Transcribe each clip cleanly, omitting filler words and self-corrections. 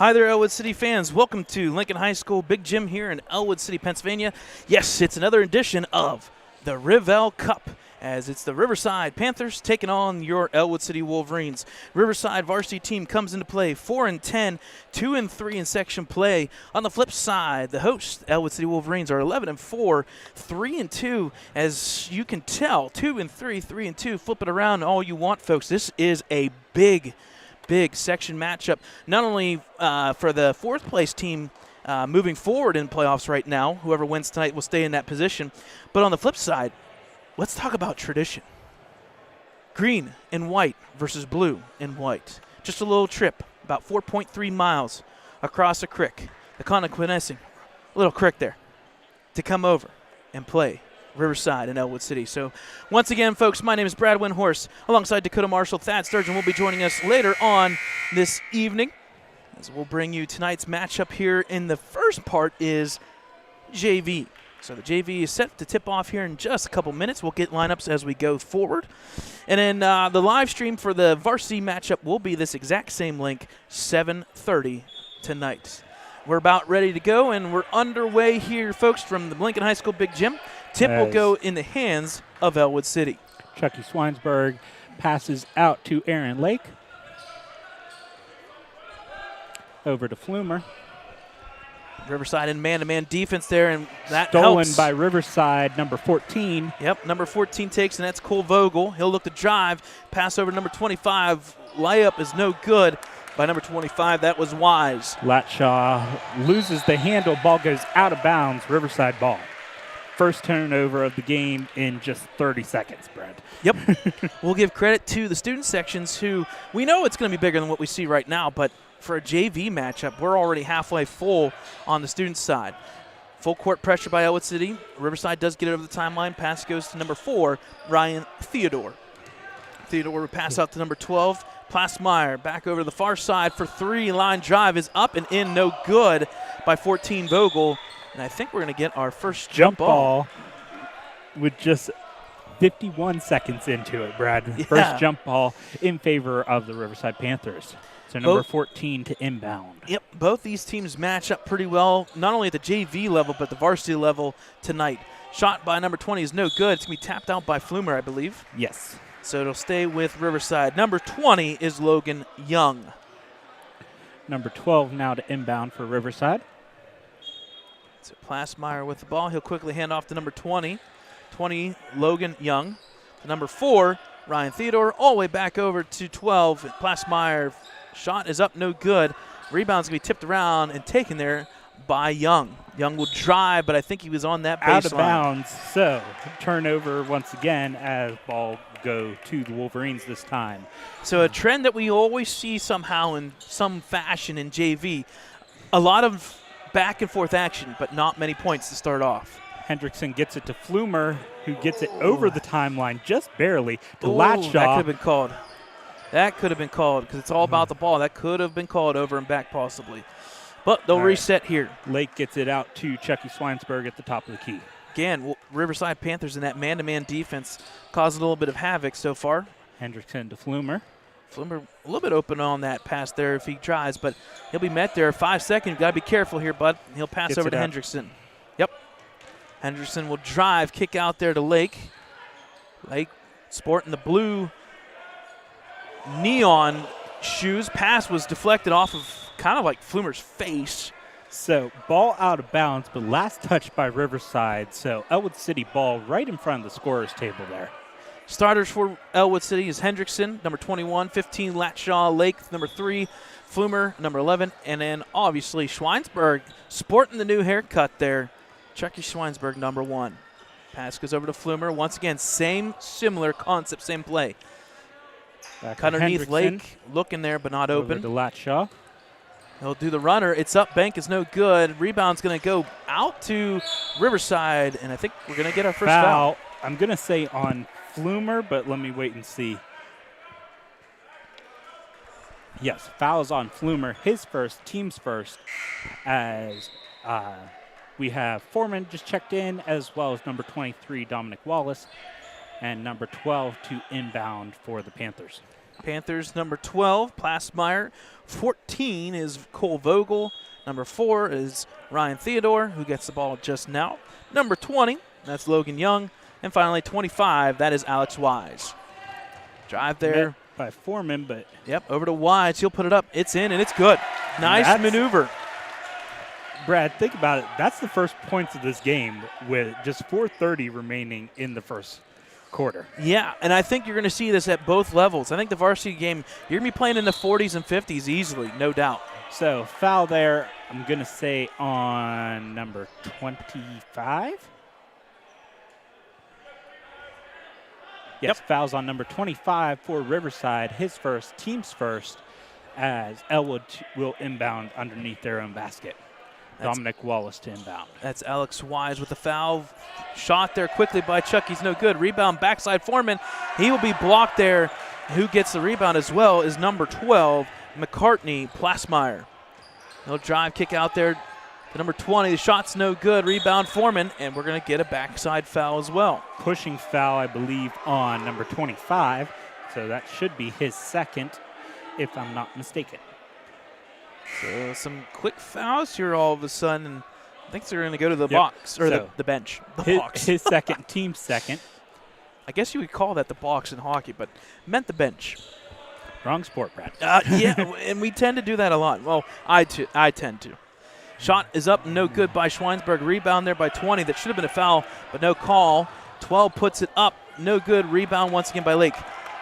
Hi there, Ellwood City fans. Welcome to Lincoln High School Big Gym here in Ellwood City, Pennsylvania. Yes, it's another edition of the RivEll Cup, as it's the Riverside Panthers taking on your Ellwood City Wolverines. Riverside varsity team comes into play 4-10, 2-3 in section play. On the flip side, the hosts, Ellwood City Wolverines, are 11-4, 3-2. As you can tell, 2-3, 3-2. Flip it around all you want, folks. This is a big section matchup, not only for the fourth place team moving forward in playoffs right now. Whoever wins tonight will stay in that position. But on the flip side, let's talk about tradition. Green and white versus blue and white. Just a little trip, about 4.3 miles across a creek, the Connequenessing little creek there, to come over and play Riverside in Ellwood City. So once again, folks, my name is Brad Windhorse. Alongside Dakota Marshall, Thad Sturgeon will be joining us later on this evening, as we'll bring you tonight's matchup here. In the first part is JV. So the JV is set to tip off here in just a couple minutes. We'll get lineups as we go forward. And then the live stream for the varsity matchup will be this exact same link, 7:30 tonight. We're about ready to go, and we're underway here, folks, from the Lincoln High School Big Gym. Tip will go in the hands of Ellwood City. Chucky Swinesburg passes out to Aaron Lake. Over to Flumer. Riverside in man-to-man defense there, and that Stolen helps. by Riverside, number 14. Yep, number 14 takes, and that's Cole Vogel. He'll look to drive, pass over to number 25. Layup is no good by number 25. That was Wise. Latshaw loses the handle. Ball goes out of bounds. Riverside ball. First turnover of the game in just 30 seconds, Brad. Yep. We'll give credit to the student sections, who we know it's going to be bigger than what we see right now, but for a JV matchup, we're already halfway full on the student side. Full court pressure by Ellwood City. Riverside does get it over the timeline. Pass goes to number 4, Ryan Theodore. Theodore will pass out to number 12, Plasmeyer. Back over to the far side for three. Line drive is up and in, no good by 14, Vogel. And I think we're going to get our first jump ball with just 51 seconds into it, Brad. Yeah. First jump ball in favor of the Riverside Panthers. So number 14 to inbound. Yep, both these teams match up pretty well, not only at the JV level, but the varsity level tonight. Shot by number 20 is no good. It's going to be tapped out by Flumer, I believe. Yes. So it'll stay with Riverside. Number 20 is Logan Young. Number 12 now to inbound for Riverside. So Plasmeyer with the ball. He'll quickly hand off to number 20. 20, Logan Young. To number 4, Ryan Theodore. All the way back over to 12. Plasmeyer. Shot is up, no good. Rebound's going to be tipped around and taken there by Young. Young will drive, but I think he was on that baseline. Out of bounds. So turnover once again as ball go to the Wolverines this time. So a trend that we always see somehow in some fashion in JV. A lot of back and forth action, but not many points to start off. Hendrickson gets it to Flumer, who gets it over the timeline just barely to That Latshaw. could have been called. That could have been called because it's all about the ball. That could have been called over and back possibly. But they'll reset here. Lake gets it out to Chucky Swinesburg at the top of the key. Again, Riverside Panthers in that man-to-man defense causing a little bit of havoc so far. Hendrickson to Flumer. Flumer a little bit open on that pass there if he tries, but he'll be met there. 5 seconds. Got to be careful here, bud. He'll pass over to Hendrickson. Yep. Hendrickson will drive, kick out there to Lake. Lake sporting the blue neon shoes. Pass was deflected off of kind of like Flumer's face. So ball out of bounds, but last touch by Riverside. So Ellwood City ball right in front of the scorer's table there. Starters for Ellwood City is Hendrickson, number 21, 15, Latshaw, Lake, number 3, Flumer, number 11, and then obviously Schweinsberg sporting the new haircut there. Chucky Schweinsberg, number 1. Pass goes over to Flumer. Once again, similar concept, same play. Back underneath Lake, looking there but not open. Over to Latshaw. He'll do the runner. It's up. Bank is no good. Rebound's going to go out to Riverside, and I think we're going to get our first foul. I'm going to say on Flumer, but let me wait and see. Yes, foul's on Flumer. His first, team's first, as we have Foreman just checked in, as well as number 23, Dominic Wallace, and number 12 to inbound for the Panthers. Panthers number 12, Plasmeyer. 14 is Cole Vogel. Number 4 is Ryan Theodore, who gets the ball just now. Number 20, that's Logan Young. And finally, 25, that is Alex Wise. Drive there. Met by Foreman, but. Yep, over to Wise. He'll put it up. It's in, and it's good. Nice maneuver. Brad, think about it. That's the first points of this game with just 4:30 remaining in the first quarter. Yeah, and I think you're going to see this at both levels. I think the varsity game, you're going to be playing in the 40s and 50s easily, no doubt. So foul there, I'm going to say on number 25. Yes, Yep. Fouls on number 25 for Riverside, his first, team's first, as Ellwood will inbound underneath their own basket. Dominic Wallace to inbound. That's Alex Wise with the foul. Shot there quickly by Chuck. He's no good. Rebound backside Foreman. He will be blocked there. Who gets the rebound as well is number 12, McCartney Plasmeyer. He'll drive, kick out there to number 20. The shot's no good. Rebound Foreman, and we're going to get a backside foul as well. Pushing foul, I believe, on number 25. So that should be his second, if I'm not mistaken. So some quick fouls here all of a sudden. And I think they're going to go to the box, or so the bench. The box. His second, team's second. I guess you would call that the box in hockey, but meant the bench. Wrong sport, Brad. Yeah, and we tend to do that a lot. Well, I tend to. Shot is up, no good by Schweinsberg. Rebound there by 20. That should have been a foul, but no call. 12 puts it up, no good. Rebound once again by Lake.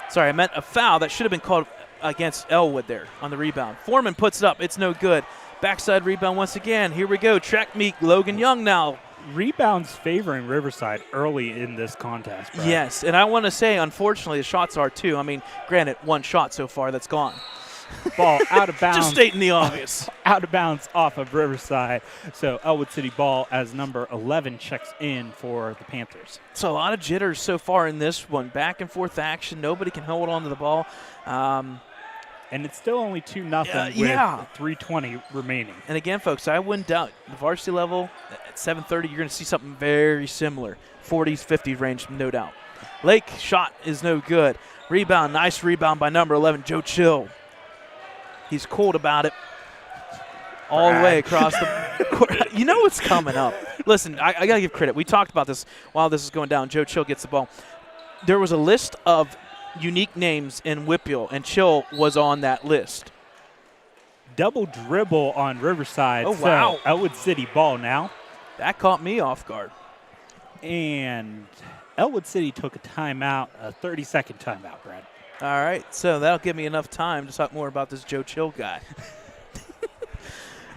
Sorry, I meant a foul. That should have been called against Ellwood there on the rebound. Foreman puts it up. It's no good. Backside rebound once again. Here we go. Track meet Logan Young now. Rebounds favoring Riverside early in this contest, Brad. Yes, and I want to say, unfortunately, the shots are too. I mean, granted, one shot so far that's gone. Ball out of bounds. Just stating the obvious. Out of bounds off of Riverside. So Ellwood City ball as number 11 checks in for the Panthers. So a lot of jitters so far in this one. Back and forth action. Nobody can hold on to the ball. And it's still only 2-0 with 3:20 remaining. And again, folks, I wouldn't doubt the varsity level at 7:30, you're going to see something very similar. 40s, 50s range, no doubt. Lake shot is no good. Rebound, nice rebound by number 11, Joe Chill. He's cold about it. All the way across the court. You know what's coming up. Listen, I got to give credit. We talked about this while this is going down. Joe Chill gets the ball. There was a list of unique names in Whippeal, and Chill was on that list. Double dribble on Riverside. Oh, wow. So Ellwood City ball now. That caught me off guard. And Ellwood City took a timeout, a 30-second timeout, Brad. All right, so that'll give me enough time to talk more about this Joe Chill guy.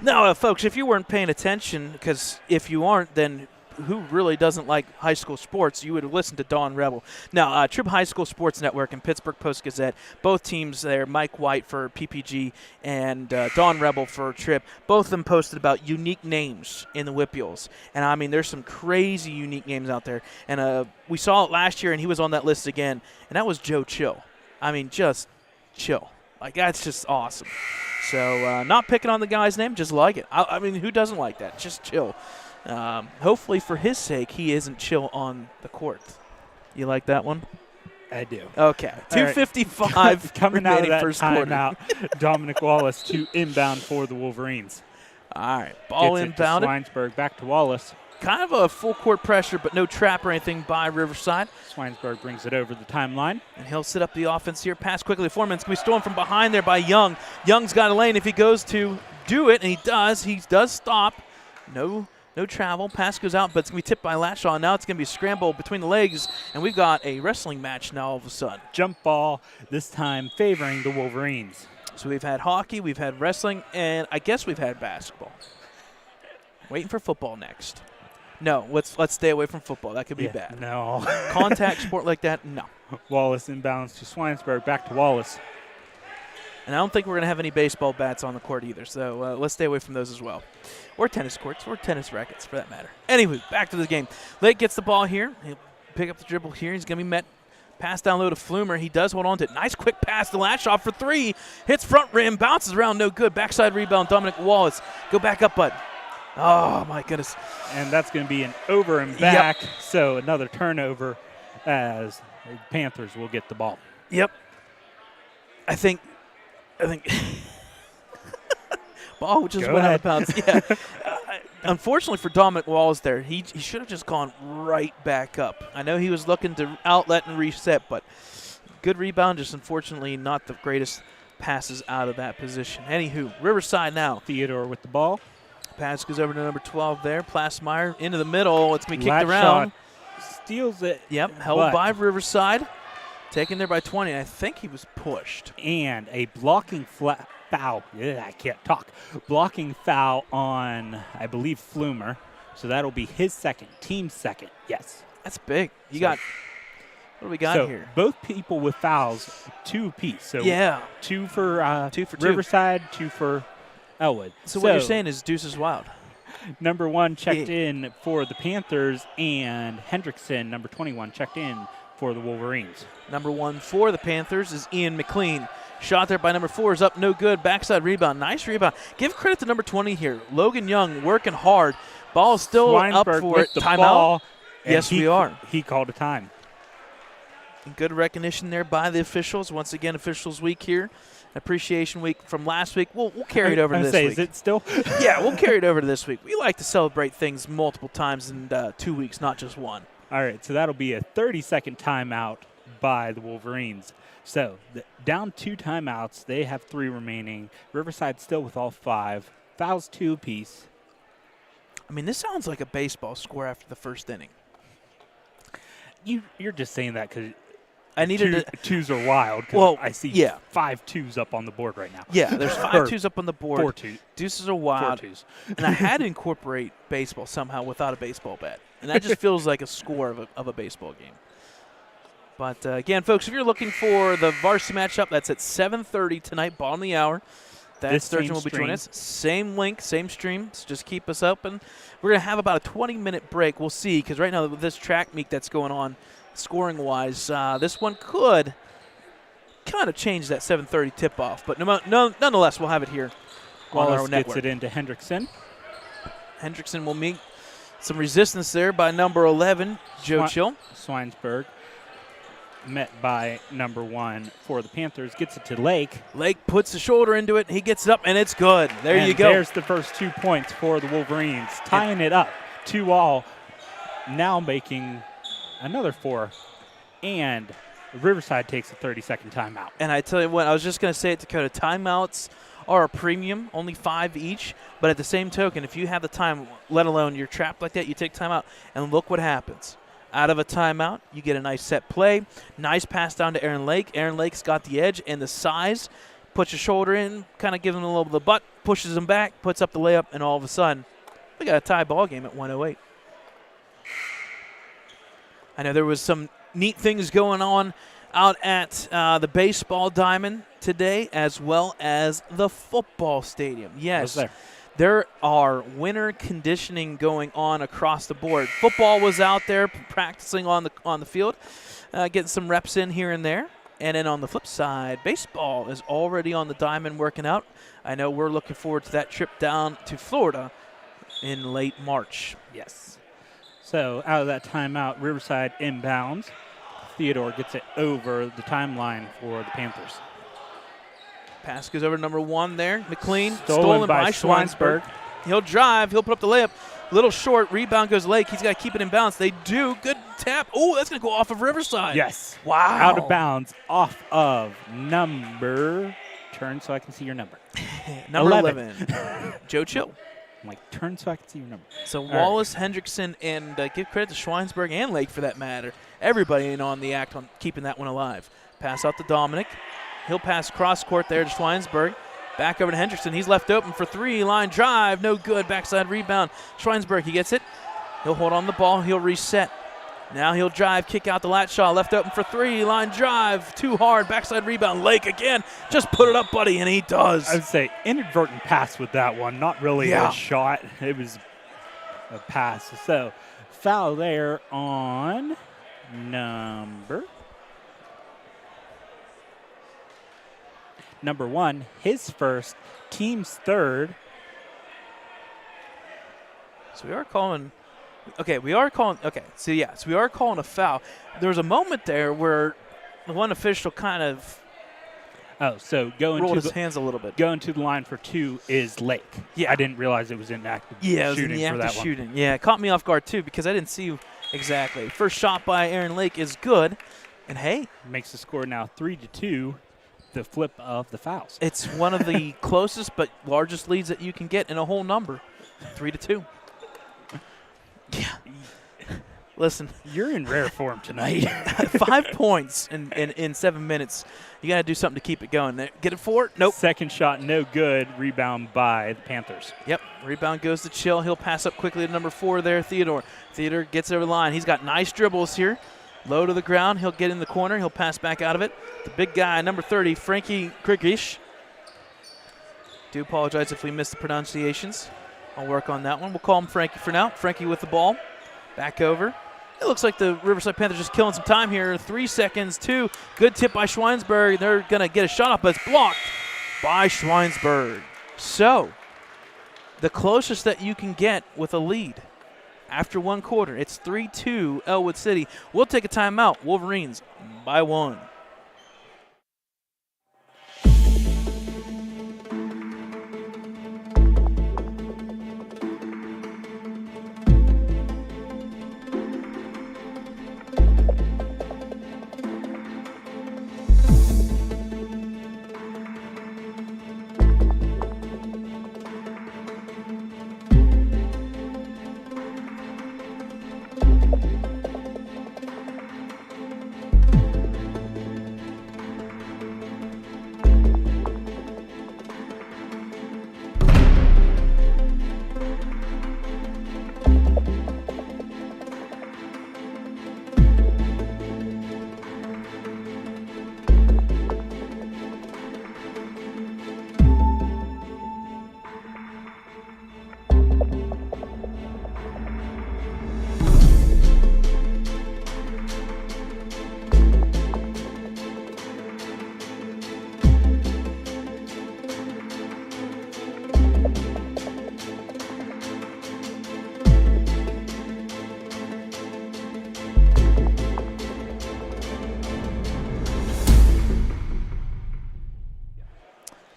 Now, folks, if you weren't paying attention, because if you aren't, then who really doesn't like high school sports, you would listen to Dawn Rebel. Now, Trib High School Sports Network and Pittsburgh Post-Gazette, both teams there, Mike White for PPG and Dawn Rebel for Trib, both of them posted about unique names in the Whippeals. And, I mean, there's some crazy unique names out there. And we saw it last year, and he was on that list again, and that was Joe Chill. I mean, just chill. Like, that's just awesome. So, not picking on the guy's name, just like it. I mean, who doesn't like that? Just chill. Hopefully, for his sake, he isn't chill on the court. You like that one? I do. Okay. 2:55 right. Coming out of that first timeout, Dominic Wallace to inbound for the Wolverines. All right. Ball Gets inbounded. it to Schweinsberg, back to Wallace. Kind of a full court pressure, but no trap or anything by Riverside. Schweinsberg brings it over the timeline. And he'll set up the offense here. Pass quickly. Foreman's going to be stolen from behind there by Young. Young's got a lane if he goes to do it, and he does. He does stop. No travel. Pass goes out, but it's going to be tipped by Lashaw. Now it's going to be a scramble between the legs, and we've got a wrestling match now all of a sudden. Jump ball, this time favoring the Wolverines. So we've had hockey, we've had wrestling, and I guess we've had basketball. Waiting for football next. No, let's stay away from football. That could be bad. No. Contact sport like that, no. Wallace inbounds to Schweinsberg, back to Wallace. And I don't think we're going to have any baseball bats on the court either, so let's stay away from those as well. Or tennis courts, or tennis rackets for that matter. Anyway, back to the game. Lake gets the ball here. He'll pick up the dribble here. He's going to be met. Pass down low to Flumer. He does hold on to it. Nice quick pass to Lashaw for three. Hits front rim, bounces around, no good. Backside rebound, Dominic Wallace. Go back up, bud. Oh, my goodness. And that's going to be an over and back, so another turnover as the Panthers will get the ball. Yep. I think ball just Go went out ahead. of bounds. Yeah. Unfortunately for Dominic Walls there, he should have just gone right back up. I know he was looking to outlet and reset, but good rebound, just unfortunately not the greatest passes out of that position. Anywho, Riverside now. Theodore with the ball. Pass goes over to number 12 there. Plassmeyer into the middle. It's going to be Lat kicked around. shot, steals it. Yep, held but- by Riverside. Taken there by 20. I think he was pushed. And a blocking foul. Yeah, I can't talk. Blocking foul on, I believe, Flumer. So that'll be his second, team's second. Yes. That's big. You So- got what do we got so here? both people with fouls, 2 apiece. So Yeah. 2 for, 2 for 2. Riverside, 2 for Ellwood. So what you're saying is Deuce is wild. Number 1 checked in for the Panthers, and Hendrickson, number 21, checked in for the Wolverines. Number 1 for the Panthers is Ian McLean. Shot there by number 4 is up, no good. Backside rebound, nice rebound. Give credit to number 20 here. Logan Young working hard. Ball is still up Schweinsberg for with it. the Timeout. ball, and Yes, we are. He called a time. Good recognition there by the officials. Once again, officials week here. Appreciation week from last week. We'll carry it over to this week. Is it still? Yeah, we'll carry it over to this week. We like to celebrate things multiple times in 2 weeks, not just one. All right, so that'll be a 30-second timeout by the Wolverines. So down 2 timeouts. They have 3 remaining. Riverside still with all 5. Fouls 2 apiece. I mean, this sounds like a baseball score after the first inning. You're just saying that because I needed to. twos are wild. 'Cause Well, I see yeah. 5 twos up on the board right now. Yeah, there's 5 twos up on the board. 4 twos. Deuces are 4 wild. twos. And I had to incorporate baseball somehow without a baseball bat. And that just feels like a score of a baseball game. But, again, folks, if you're looking for the varsity matchup, that's at 7:30 tonight, bottom of the hour. That This Sturgeon same will be joining stream. us. Same link, same stream. So just keep us up. And we're going to have about a 20-minute break. We'll see, because right now with this track meet that's going on, scoring-wise, this one could kind of change that 7:30 tip-off. But nonetheless, we'll have it here on our Wallace gets network. it into Hendrickson. Hendrickson will meet some resistance there by number 11, Joe Chill. Schweinsberg met by number 1 for the Panthers. Gets it to Lake. Lake puts the shoulder into it. He gets it up, and it's good. There And you go. There's the first 2 points for the Wolverines, tying it up 2-all. Now making another 4, and Riverside takes a 30-second timeout. And I tell you what, I was just going to say it, Dakota. Timeouts are a premium, only 5 each. But at the same token, if you have the time, let alone you're trapped like that, you take timeout, and look what happens. Out of a timeout, you get a nice set play. Nice pass down to Aaron Lake. Aaron Lake's got the edge and the size. Puts your shoulder in, kind of gives him a little bit of the butt, pushes him back, puts up the layup, and all of a sudden, we got a tie ball game at 108. I know there was some neat things going on out at the baseball diamond today, as well as the football stadium. Yes, there are winter conditioning going on across the board. Football was out there practicing on the field, getting some reps in here and there. And then on the flip side, baseball is already on the diamond working out. I know we're looking forward to that trip down to Florida in late March. Yes. So out of that timeout, Riverside inbounds. Theodore gets it over the timeline for the Panthers. Pass goes over to number 1 there. McLean, Stolen by Schweinsberg. He'll drive. He'll put up the layup. Little short. Rebound goes Lake. He's got to keep it in bounds. They do. Good tap. Oh, that's going to go off of Riverside. Yes. Wow. Out of bounds off of number. Turn so I can see your number. Number 11. Joe Chill. I'm like, turn so I can see your number. So Wallace, Hendrickson, and give credit to Schweinsberg and Lake for that matter. Everybody in on the act on keeping that one alive. Pass out to Dominic. He'll pass cross court there to Schweinsberg. Back over to Hendrickson. He's left open for 3. Line drive. No good. Backside rebound. Schweinsberg, he gets it. He'll hold on the ball. He'll reset. Now he'll drive, kick out the lat shot. Left open for 3. Line drive. Too hard. Backside rebound. Lake again. Just put it up, buddy, and he does. I would say inadvertent pass with that one. Not really a shot. It was a pass. So foul there on number 1, his first, team's third. So we are calling. Okay, we are calling. Okay, so we are calling a foul. There was a moment there where the one official kind of Oh, so going rolled to his hands a little bit. Going to the line for 2 is Lake. Yeah. I didn't realize it was in active shooting it was in the for act that of one. shooting. Yeah, it caught me off guard, too, because I didn't see exactly. First shot by Aaron Lake is good. And, hey. Makes the score now 3-2, the flip of the fouls. It's one of the closest but largest leads that you can get in a whole number, 3-2. Yeah. Listen. You're in rare form tonight. 5 points in 7 minutes. You got to do something to keep it going. Get it for it? Nope. Second shot, no good. Rebound by the Panthers. Yep. Rebound goes to Chill. He'll pass up quickly to number 4 there, Theodore. Theodore gets over the line. He's got nice dribbles here. Low to the ground. He'll get in the corner. He'll pass back out of it. The big guy, number 30, Frankie Krigish. Do apologize if we missed the pronunciations. I'll work on that one. We'll call him Frankie for now. Frankie with the ball. Back over. It looks like the Riverside Panthers just killing some time here. 3 seconds, 2. Good tip by Schweinsberg. They're going to get a shot up, but it's blocked by Schweinsberg. So, the closest that you can get with a lead after 1 quarter, it's 3-2 Ellwood City. We'll take a timeout. Wolverines by 1.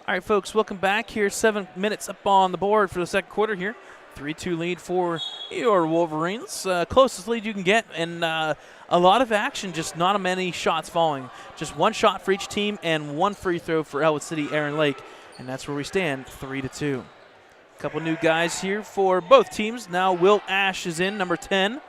All right, folks, welcome back here. 7 minutes up on the board for the second quarter here. 3-2 lead for your Wolverines. Closest lead you can get, and a lot of action, just not many shots falling. Just 1 shot for each team and 1 free throw for Ellwood City, Aaron Lake, and that's where we stand, 3-2. A couple new guys here for both teams. Now Will Ash is in, number 10.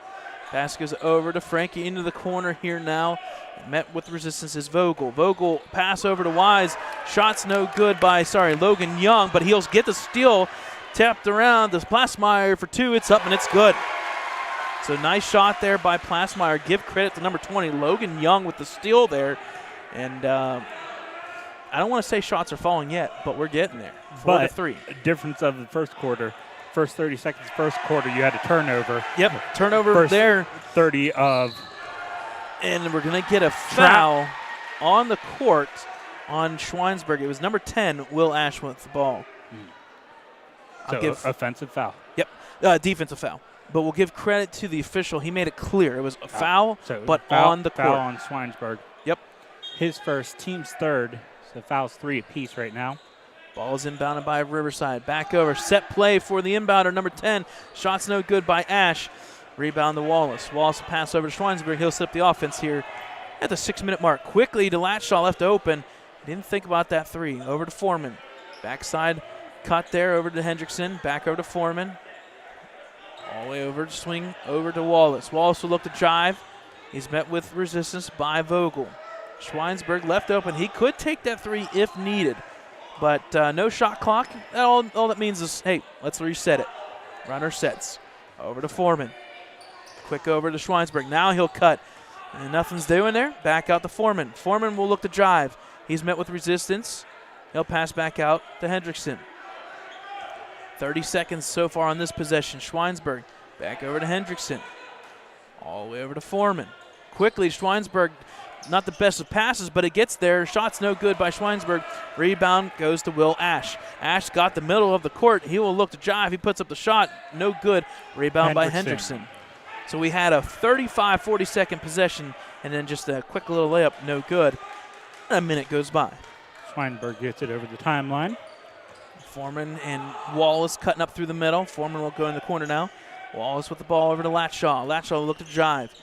Pass goes over to Frankie into the corner here now. Met with resistance is Vogel. Vogel pass over to Wise. Shot's no good by, Logan Young, but he'll get the steal. Tapped around to Plasmeyer for 2. It's up and it's good. So nice shot there by Plasmeyer. Give credit to number 20, Logan Young, with the steal there. And I don't want to say shots are falling yet, but we're getting there. 4-3. Difference of the first quarter. First 30 seconds, first quarter, you had a turnover. Yep, turnover first there. 30 of. And we're going to get a foul on the court on Schweinsberg. It was number 10, Will Ash, with the ball. So offensive foul. Yep, defensive foul. But we'll give credit to the official. He made it clear. It was a foul, but foul, on the court. Foul on Schweinsberg. Yep. His first, team's third. So fouls 3 apiece right now. Ball is inbounded by Riverside. Back over. Set play for the inbounder, number 10. Shot's no good by Ash. Rebound to Wallace. Wallace will pass over to Schweinsberg. He'll slip the offense here at the 6-minute mark. Quickly to Latshaw, left open. Didn't think about that 3. Over to Foreman. Backside cut there over to Hendrickson. Back over to Foreman. All the way over to swing over to Wallace. Wallace will look to drive. He's met with resistance by Vogel. Schweinsberg left open. He could take that 3 if needed. But no shot clock. All that means is, hey, let's reset it. Runner sets. Over to Foreman. Quick over to Schweinsberg. Now he'll cut. And nothing's doing there. Back out to Foreman. Foreman will look to drive. He's met with resistance. He'll pass back out to Hendrickson. 30 seconds so far on this possession. Schweinsberg back over to Hendrickson. All the way over to Foreman. Quickly, Schweinsberg, not the best of passes, but it gets there. Shot's no good by Schweinsberg. Rebound goes to Will Ash. Ash got the middle of the court. He will look to drive. He puts up the shot. No good. Rebound by Hendrickson. So we had a 35, 40-second possession, and then just a quick little layup, no good. A minute goes by. Schweinberg gets it over the timeline. Foreman and Wallace cutting up through the middle. Foreman will go in the corner now. Wallace with the ball over to Latshaw. Latshaw will look to drive.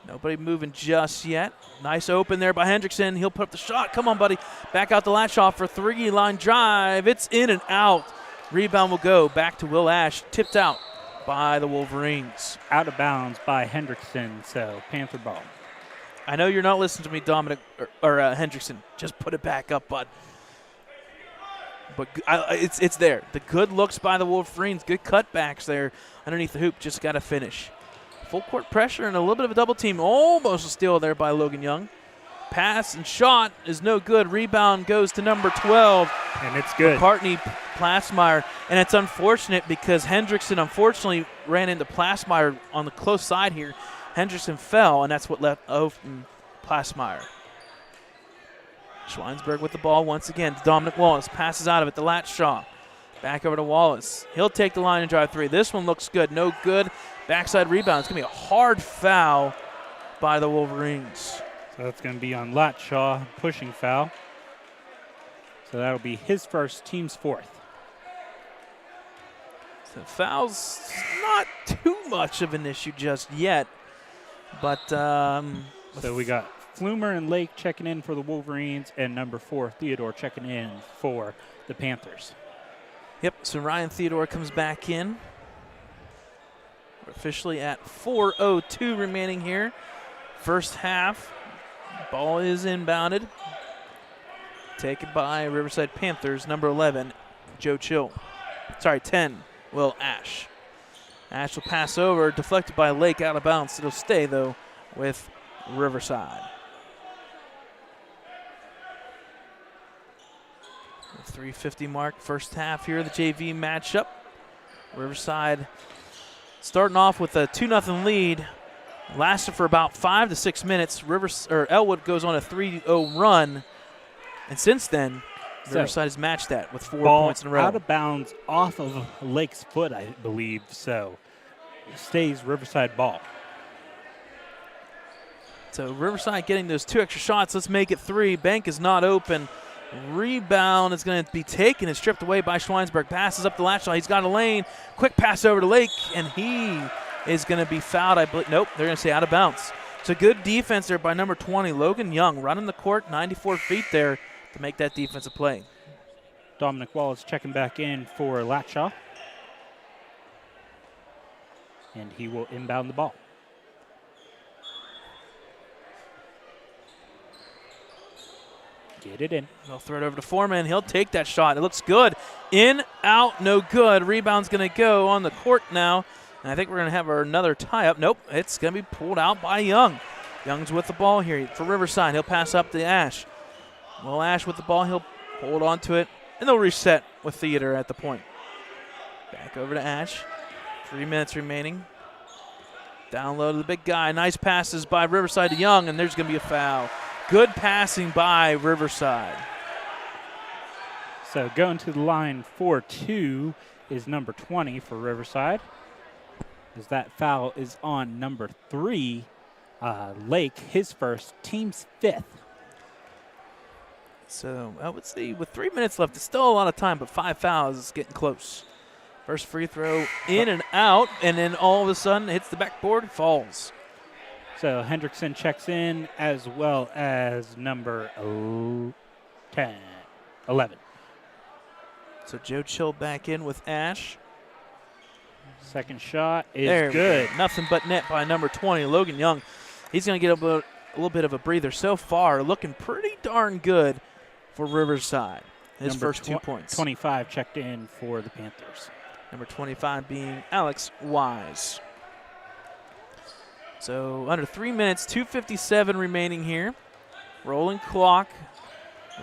Nobody moving just yet. Nice open there by Hendrickson. He'll put up the shot. Come on, buddy. Back out to Latshaw for three-line drive. It's in and out. Rebound will go back to Will Ash. Tipped out by the Wolverines. Out of bounds by Hendrickson, so Panther ball. I know you're not listening to me, Dominic, or Hendrickson. Just put it back up, bud. But it's there. The good looks by the Wolverines. Good cutbacks there underneath the hoop. Just got to finish. Full court pressure and a little bit of a double team. Almost a steal there by Logan Young. Pass and shot is no good. Rebound goes to number 12. And it's good. McCartney Plasmeyer. And it's unfortunate because Hendrickson unfortunately ran into Plasmeyer on the close side here. Hendrickson fell, and that's what left open Plasmeyer. Schweinsberg with the ball once again. Dominic Wallace passes out of it to Latshaw. Back over to Wallace. He'll take the line and drive three. This one looks good. No good. Backside rebound. It's going to be a hard foul by the Wolverines. So that's going to be on Latshaw, pushing foul. So that'll be his first, team's fourth. So foul's not too much of an issue just yet. But so we got Flumer and Lake checking in for the Wolverines, and number 4, Theodore, checking in for the Panthers. Yep, so Ryan Theodore comes back in. We're officially at 4:02 remaining here. First half. Ball is inbounded. Taken by Riverside Panthers, number 11, Joe Chill. Sorry, 10, Will Ash. Ash will pass over, deflected by Lake, out of bounds. It'll stay, though, with Riverside. The 3:50 mark, first half here, the JV matchup. Riverside starting off with a 2-0 lead. Lasted for about 5 to 6 minutes. Ellwood goes on a 3-0 run. And since then, Riverside has matched that with 4 points in a row. Out of bounds off of Lake's foot, I believe, so it stays Riverside ball. So Riverside getting those 2 extra shots. Let's make it 3. Bank is not open. Rebound is going to be taken and stripped away by Schweinsberg. Passes up the Latshaw. He's got a lane. Quick pass over to Lake, and he is going to be fouled. Nope, they're going to say out of bounds. So good defense there by number 20, Logan Young, running the court 94 feet there to make that defensive play. Dominic Wallace checking back in for Latshaw. And he will inbound the ball. Get it in. They'll throw it over to Foreman. He'll take that shot. It looks good. In, out, no good. Rebound's going to go on the court now. And I think we're going to have another tie-up. Nope, it's going to be pulled out by Young. Young's with the ball here for Riverside. He'll pass up to Ash. Will Ash with the ball. He'll hold on to it. And they'll reset with Theodore at the point. Back over to Ash. 3 minutes remaining. Down low to the big guy. Nice passes by Riverside to Young, and there's going to be a foul. Good passing by Riverside. So going to the line 4-2 is number 20 for Riverside. As that foul is on number 3, Lake, his first, team's 5th. So I would say with 3 minutes left, it's still a lot of time, but 5 fouls is getting close. First free throw in and out, and then all of a sudden hits the backboard, falls. So Hendrickson checks in, as well as number 11. So Joe Chill back in with Ash. Second shot is good. Nothing but net by number 20, Logan Young. He's going to get a little bit of a breather so far. Looking pretty darn good for Riverside. His first 2 points. 25 checked in for the Panthers. Number 25 being Alex Wise. So under 3 minutes, 2:57 remaining here. Rolling clock.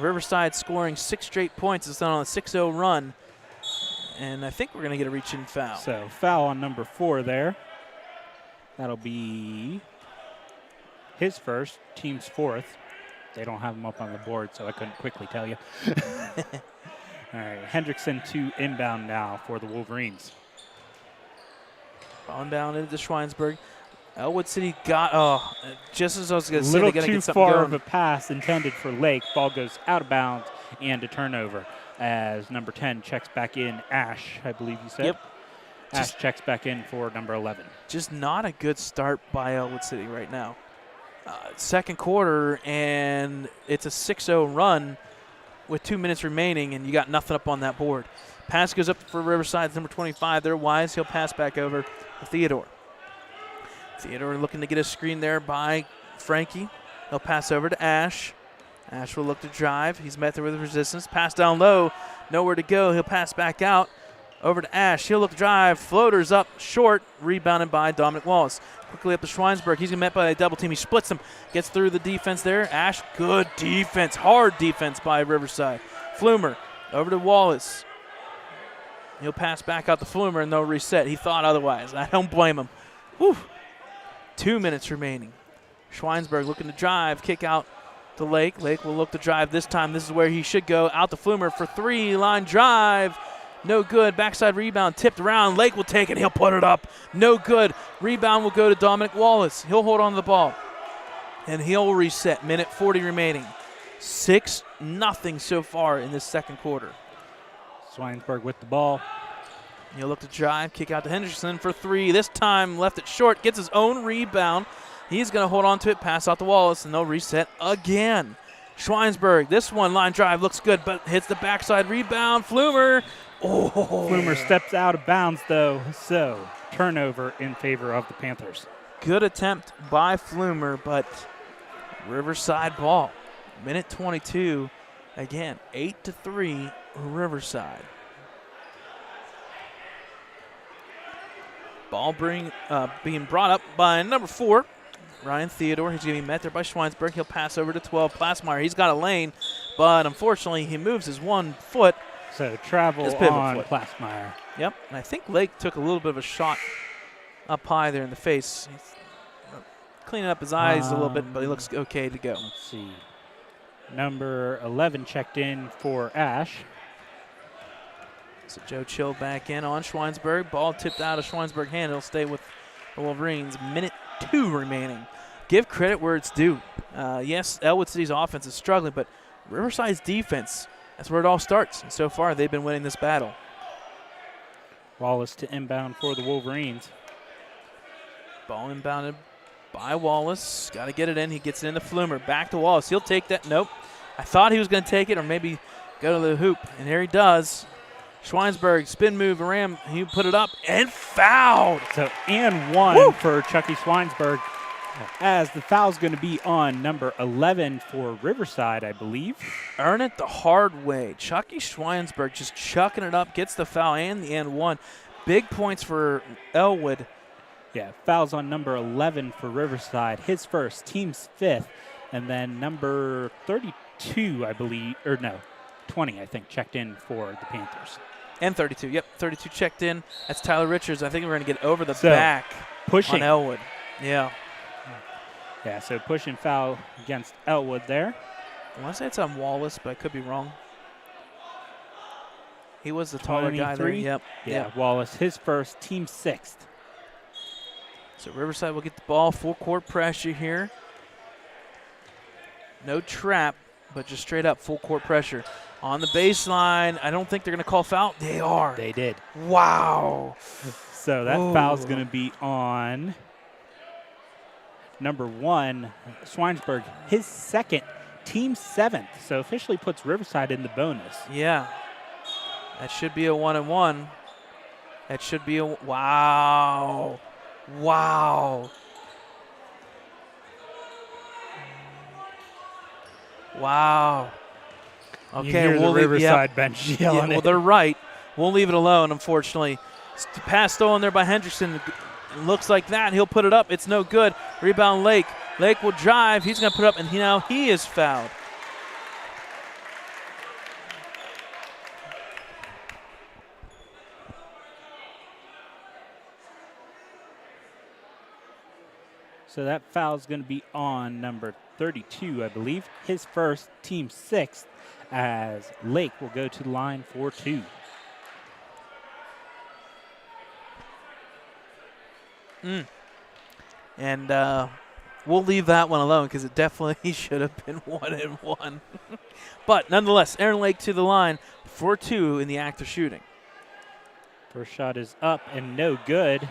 Riverside scoring 6 straight points. It's done on a 6-0 run. And I think we're going to get a reach-in foul. So foul on number 4 there. That'll be his first, team's 4th. They don't have him up on the board, so I couldn't quickly tell you. All right, Hendrickson to inbound now for the Wolverines. On down into Schweinsberg. Ellwood City got, just as I was going to say, A little they got to too get something far going. of a pass intended for Lake. Ball goes out of bounds and a turnover as number 10 checks back in. Ash, I believe you said. Yep. Ash checks back in for number 11. Just not a good start by Ellwood City right now. Second quarter, and it's a 6-0 run with 2 minutes remaining, and you got nothing up on that board. Pass goes up for Riverside, number 25. They're wise. He'll pass back over to Theodore. Theodore looking to get a screen there by Frankie. He'll pass over to Ash. Ash will look to drive. He's met there with resistance. Pass down low. Nowhere to go. He'll pass back out. Over to Ash. He'll look to drive. Floaters up short. Rebounded by Dominic Wallace. Quickly up to Schweinsberg. He's met by a double team. He splits them. Gets through the defense there. Ash, good defense. Hard defense by Riverside. Flumer over to Wallace. He'll pass back out to Flumer and they'll reset. He thought otherwise. I don't blame him. Whew. 2 minutes remaining. Schweinsberg looking to drive. Kick out to Lake. Lake will look to drive this time. This is where he should go. Out to Flumer for three. Line drive. No good. Backside rebound tipped around. Lake will take it. He'll put it up. No good. Rebound will go to Dominic Wallace. He'll hold on to the ball. And he'll reset. Minute 40 remaining. 6-0 so far in this second quarter. Schweinsberg with the ball. He'll look to drive. Kick out to Henderson for three. This time left it short. Gets his own rebound. He's going to hold on to it. Pass out to Wallace. And they'll reset again. Schweinsberg. This one line drive looks good, but hits the backside rebound. Flumer. Oh. Flumer steps out of bounds, though, so turnover in favor of the Panthers. Good attempt by Flumer, but Riverside ball. Minute 22. Again, 8-3 Riverside. Ball being brought up by number 4, Ryan Theodore. He's going to be met there by Schweinsberg. He'll pass over to 12, Plasmeyer. He's got a lane, but unfortunately he moves his 1 foot. So travel on Plasmeyer. Yep, and I think Lake took a little bit of a shot up high there in the face. He's cleaning up his eyes a little bit, but he looks okay to go. Let's see. Number 11 checked in for Ash. So Joe Chill back in on Schweinsberg. Ball tipped out of Schweinsberg's hand. He'll stay with the Wolverines. Minute 2 remaining. Give credit where it's due. Yes, Ellwood City's offense is struggling, but Riverside's defense, that's where it all starts. And so far, they've been winning this battle. Wallace to inbound for the Wolverines. Ball inbounded by Wallace. Got to get it in. He gets it into Flumer. Back to Wallace. He'll take that. Nope. I thought he was going to take it or maybe go to the hoop, and there he does. Schweinsberg, spin move around. He put it up and fouled. So, and one for Chucky Schweinsberg, as the foul's going to be on number 11 for Riverside, I believe. Earn it the hard way. Chucky Schweinsberg just chucking it up, gets the foul and the and one. Big points for Ellwood. Yeah, fouls on number 11 for Riverside, his first, team's 5th. And then number 32, I believe, or no, 20, I think, checked in for the Panthers. And 32, yep, 32 checked in. That's Tyler Richards. I think we're going to get over the back pushing on Ellwood. Yeah. Yeah, so push and foul against Ellwood there. I want to say it's on Wallace, but I could be wrong. He was the taller guy there. Yep. Yeah, Wallace, his first, team 6th. So Riverside will get the ball, full court pressure here. No trap, but just straight up full court pressure. On the baseline, I don't think they're going to call foul. They are. They did. Wow. So that foul's going to be on number 1, Schweinsberg, his second, team 7th. So officially puts Riverside in the bonus. Yeah. That should be a 1-and-1. That should be a wow. Wow. Wow. Okay, we'll leave Riverside bench yelling. Well, they're right. We'll leave it alone, unfortunately. Pass stolen there by Hendrickson. Looks like that. He'll put it up. It's no good. Rebound Lake. Lake will drive. He's going to put it up, and now he is fouled. So that foul is going to be on number 32, I believe. His first, team 6th, as Lake will go to the line for 2. And we'll leave that one alone because it definitely should have been 1-1. But nonetheless, Aaron Lake to the line for 2 in the act of shooting. First shot is up and no good.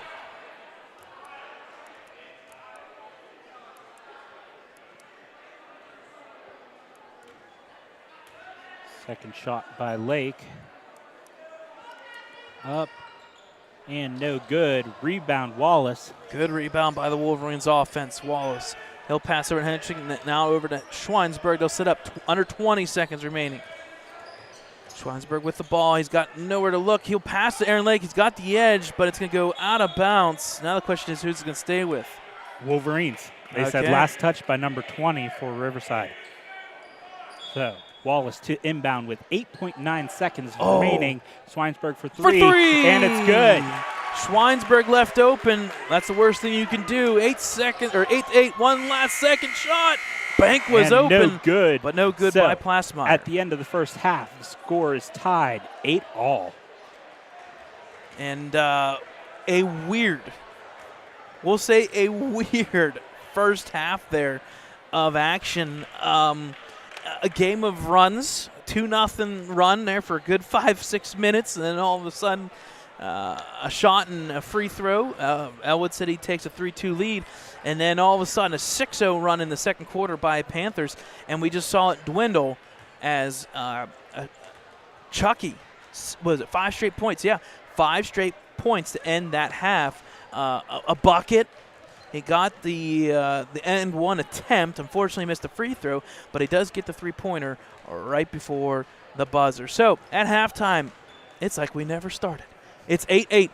Second shot by Lake. Up and no good. Rebound, Wallace. Good rebound by the Wolverines offense. Wallace. He'll pass over to Henderson, now over to Schweinsberg. They'll set up under 20 seconds remaining. Schweinsberg with the ball. He's got nowhere to look. He'll pass to Aaron Lake. He's got the edge, but it's going to go out of bounds. Now the question is who's going to stay with? Wolverines. They said Okay. last touch by number 20 for Riverside. So Wallace to inbound with 8.9 seconds remaining. Schweinsberg for three, and it's good. Schweinsberg left open. That's the worst thing you can do. 8 seconds, or 8, one last second shot. Bank was and open. no good. But no good So, by Plasmeyer. At the end of the first half, the score is tied 8-all. And we'll say a weird first half there of action. A game of runs, 2-0 run there for a good 5-6 minutes, and then all of a sudden a shot and a free throw. Ellwood City takes a 3-2 lead, and then all of a sudden a 6-0 run in the second quarter by Panthers, and we just saw it dwindle as Chucky, was it 5 straight points? Yeah, 5 straight points to end that half. A bucket. He got the end one attempt. Unfortunately, missed the free throw, but he does get the three-pointer right before the buzzer. So at halftime, it's like we never started. It's 8-8.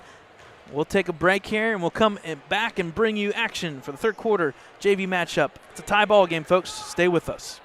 We'll take a break here, and we'll come back and bring you action for the third quarter JV matchup. It's a tie ball game, folks. Stay with us.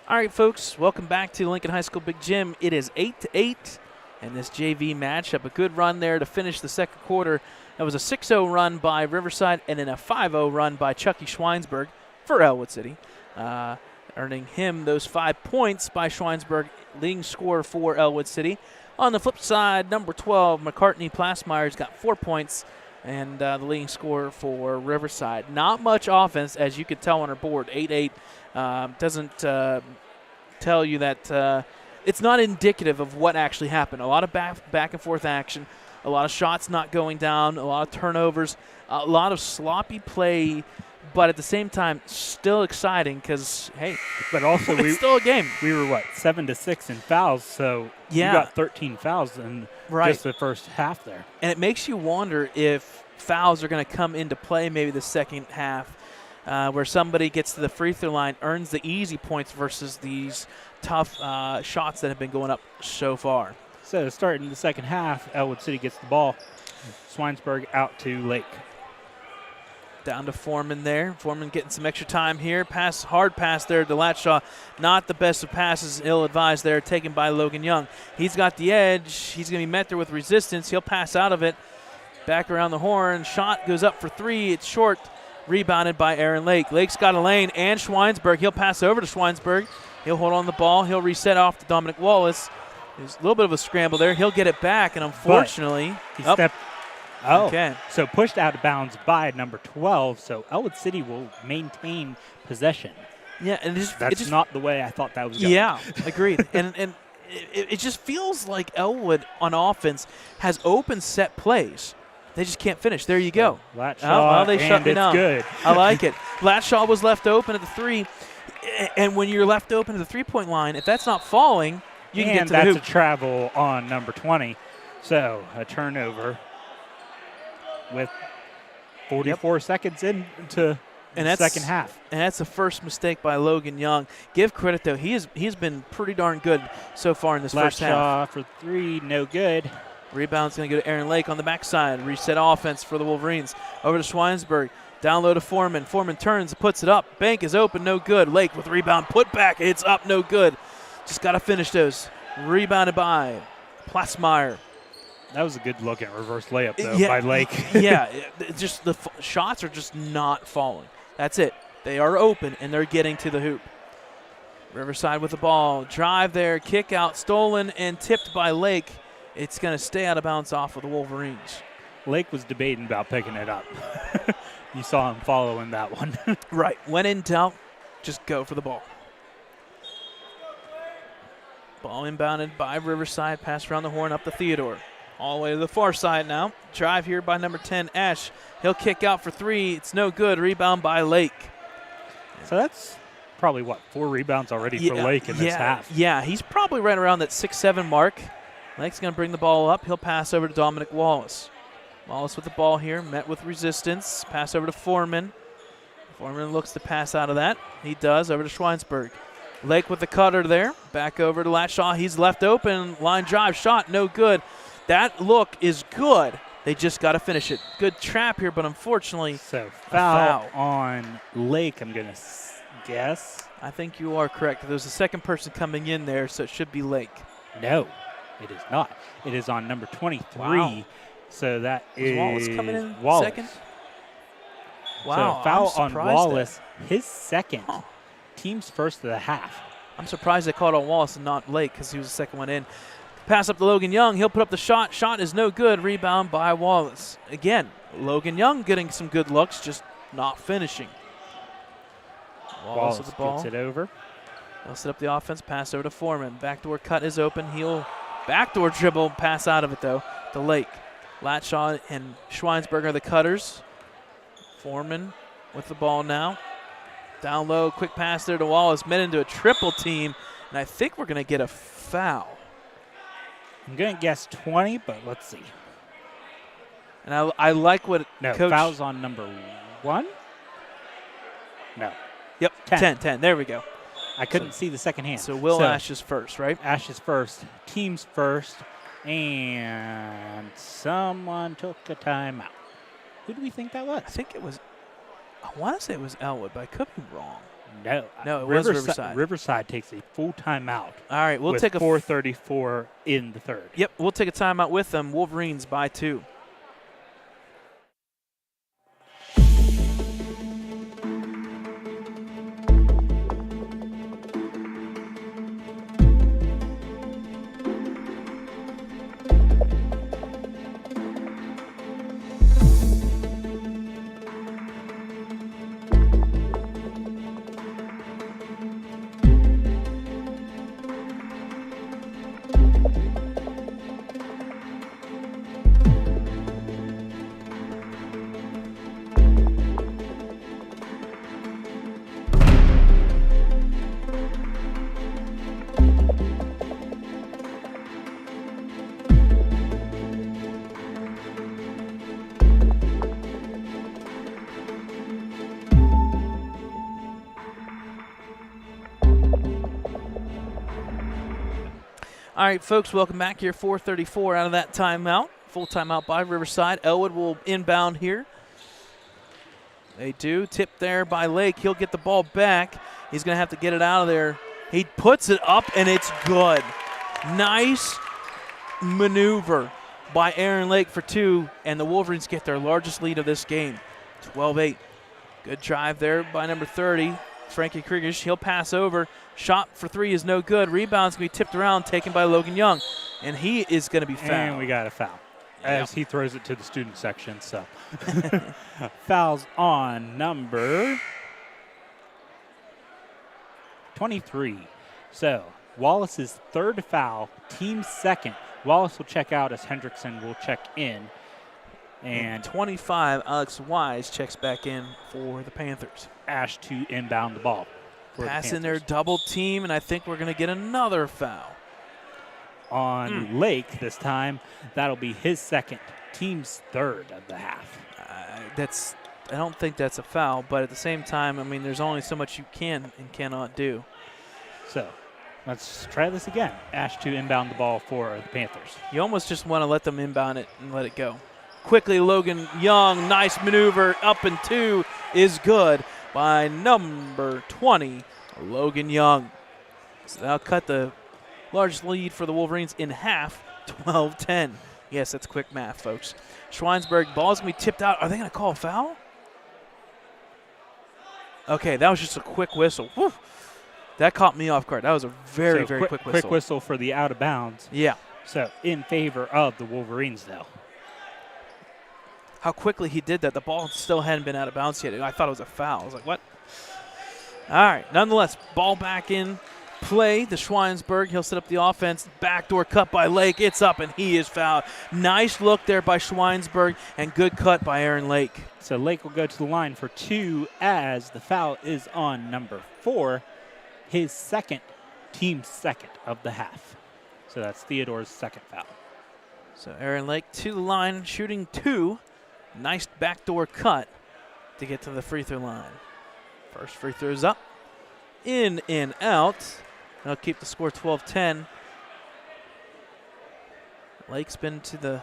All right, folks, welcome back to Lincoln High School Big Gym. It is 8-8 in this JV matchup. A good run there to finish the second quarter. That was a 6-0 run by Riverside and then a 5-0 run by Chucky Schweinsberg for Ellwood City, earning him those 5 points by Schweinsberg, leading scorer for Ellwood City. On the flip side, number 12, McCartney Plasmeyer's got 4 points, and the leading scorer for Riverside. Not much offense, as you could tell on our board. 8-8 doesn't tell you that it's not indicative of what actually happened. A lot of back and forth action, a lot of shots not going down, a lot of turnovers, a lot of sloppy play, but at the same time, still exciting because, hey, but also it's still a game. We were, 7-6 in fouls, so yeah, you got 13 fouls in just the first half there. And it makes you wonder if fouls are going to come into play maybe the second half, where somebody gets to the free throw line, earns the easy points versus these tough shots that have been going up so far. So starting the second half, Ellwood City gets the ball. Schweinsberg out to Lake. Down to Foreman there. Foreman getting some extra time here. Hard pass there to Latshaw. Not the best of passes, ill-advised there, taken by Logan Young. He's got the edge. He's going to be met there with resistance. He'll pass out of it. Back around the horn. Shot goes up for three. It's short. Rebounded by Aaron Lake. Lake's got a lane, and Schweinsberg. He'll pass over to Schweinsberg. He'll hold on the ball. He'll reset off to Dominic Wallace. There's a little bit of a scramble there. He'll get it back, and unfortunately, he stepped. Oh, okay. So pushed out of bounds by number 12. So Ellwood City will maintain possession. Yeah, and that's not the way I thought that was going. Yeah, agreed. and it just feels like Ellwood on offense has open set plays. They just can't finish. There you go. Latshaw, they shut me down. Good. I like it. Latshaw was left open at the three, and when you're left open at the three-point line, if that's not falling, you can get to the hoop. And that's a travel on number 20. So a turnover with 44 seconds into the second half. And that's the first mistake by Logan Young. Give credit, though. He's been pretty darn good so far in this first half. Latshaw for three, no good. Rebound's going to go to Aaron Lake on the backside. Reset offense for the Wolverines. Over to Schweinsberg. Down low to Foreman. Foreman turns, puts it up. Bank is open, no good. Lake with rebound, put back. It's up, no good. Just got to finish those. Rebounded by Plasmeyer. That was a good look at reverse layup, though, by Lake. Yeah, just the shots are just not falling. That's it. They are open, and they're getting to the hoop. Riverside with the ball. Drive there, kick out, stolen, and tipped by Lake. It's going to stay out of bounds off of the Wolverines. Lake was debating about picking it up. You saw him following that one. Right. When in doubt, just go for the ball. Ball inbounded by Riverside. Pass around the horn up to Theodore. All the way to the far side now. Drive here by number 10, Ash. He'll kick out for three. It's no good. Rebound by Lake. So that's probably, 4 rebounds already for Lake in this half. Yeah, he's probably right around that 6-7 mark. Lake's going to bring the ball up. He'll pass over to Dominic Wallace. Wallace with the ball here, met with resistance. Pass over to Foreman. Foreman looks to pass out of that. He does, over to Schweinsberg. Lake with the cutter there. Back over to Latshaw. He's left open. Line drive shot, no good. That look is good, They just got to finish it. Good trap here, but unfortunately, So foul. foul on Lake, I'm going to guess. I think you are correct. There's a second person coming in there, so it should be Lake. No, it is not. It is on number 23. Wow. So that Was Wallace coming in Wallace. second? Wow, So foul I'm on surprised Wallace, his second. Huh. Team's first of the half. I'm surprised they called on Wallace and not Lake because he was the second one in. Pass up to Logan Young. He'll put up the shot. Shot is no good. Rebound by Wallace. Again, Logan Young getting some good looks, just not finishing. Wallace with the ball. Gets it over. They'll set up the offense. Pass over to Foreman. Backdoor cut is open. He'll backdoor dribble. Pass out of it, though, to Lake. Latshaw and Schweinsberger are the cutters. Foreman with the ball now. Down low, quick pass there to Wallace. Met into a triple team, and I think we're going to get a foul. I'm going to guess 20, but let's see. And I like what No, Coach. foul's on number 1? No. Yep, 10. 10. There we go. I couldn't see the second hand. So Will Ash is first, right? Ash is first. Team's first. And someone took a timeout. Who do we think that was? I think it was. I want to say it was Ellwood, but I could be wrong. No, it was Riverside. Riverside takes a full timeout. All right, we'll with take a 4:34 in the third. Yep, we'll take a timeout with them. Wolverines by 2. All right, folks, welcome back here. 4:34 out of that timeout. Full timeout by Riverside. Ellwood will inbound here. They do. Tip there by Lake. He'll get the ball back. He's going to have to get it out of there. He puts it up, and it's good. Nice maneuver by Aaron Lake for 2, and the Wolverines get their largest lead of this game, 12-8. Good drive there by number 30, Frankie Kriegers. He'll pass over. Shot for 3 is no good. Rebound's going to be tipped around, taken by Logan Young, and he is going to be fouled. And we got a foul as he throws it to the student section. So fouls on number 23. So Wallace's third foul, team second. Wallace will check out as Hendrickson will check in. And 25, Alex Wise checks back in for the Panthers. Ash to inbound the ball. Pass in their double team, and I think we're going to get another foul. On Lake this time, that'll be his second, team's third of the half. I don't think that's a foul, but at the same time, I mean, there's only so much you can and cannot do. So let's try this again. Ash to inbound the ball for the Panthers. You almost just want to let them inbound it and let it go. Quickly, Logan Young, nice maneuver, up and 2 is good by number 20, Logan Young. So that'll cut the largest lead for the Wolverines in half, 12-10. Yes, that's quick math, folks. Schweinsberg, ball's going to be tipped out. Are they going to call a foul? Okay, that was just a quick whistle. Whew. That caught me off guard. That was a very quick whistle. Quick whistle for the out of bounds. Yeah. So in favor of the Wolverines, though. How quickly he did that. The ball still hadn't been out of bounds yet. I thought it was a foul. I was like, what? All right. Nonetheless, ball back in play. The Schweinsberg, he'll set up the offense. Backdoor cut by Lake. It's up, and he is fouled. Nice look there by Schweinsberg, and good cut by Aaron Lake. So Lake will go to the line for 2 as the foul is on number 4, his second, team second of the half. So that's Theodore's second foul. So Aaron Lake to the line, shooting 2. Nice backdoor cut to get to the free throw line. First free throw's up. In and out. That'll keep the score 12-10. Lake's been to the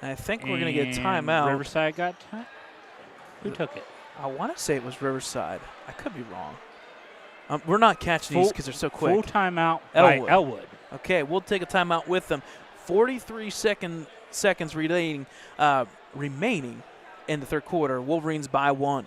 And I think we're going to get a timeout. Riverside got time? Who took it? I want to say it was Riverside. I could be wrong. We're not catching these because they're so quick. Full timeout by Ellwood. Okay, we'll take a timeout with them. 43 seconds remaining in the third quarter. Wolverines by 1.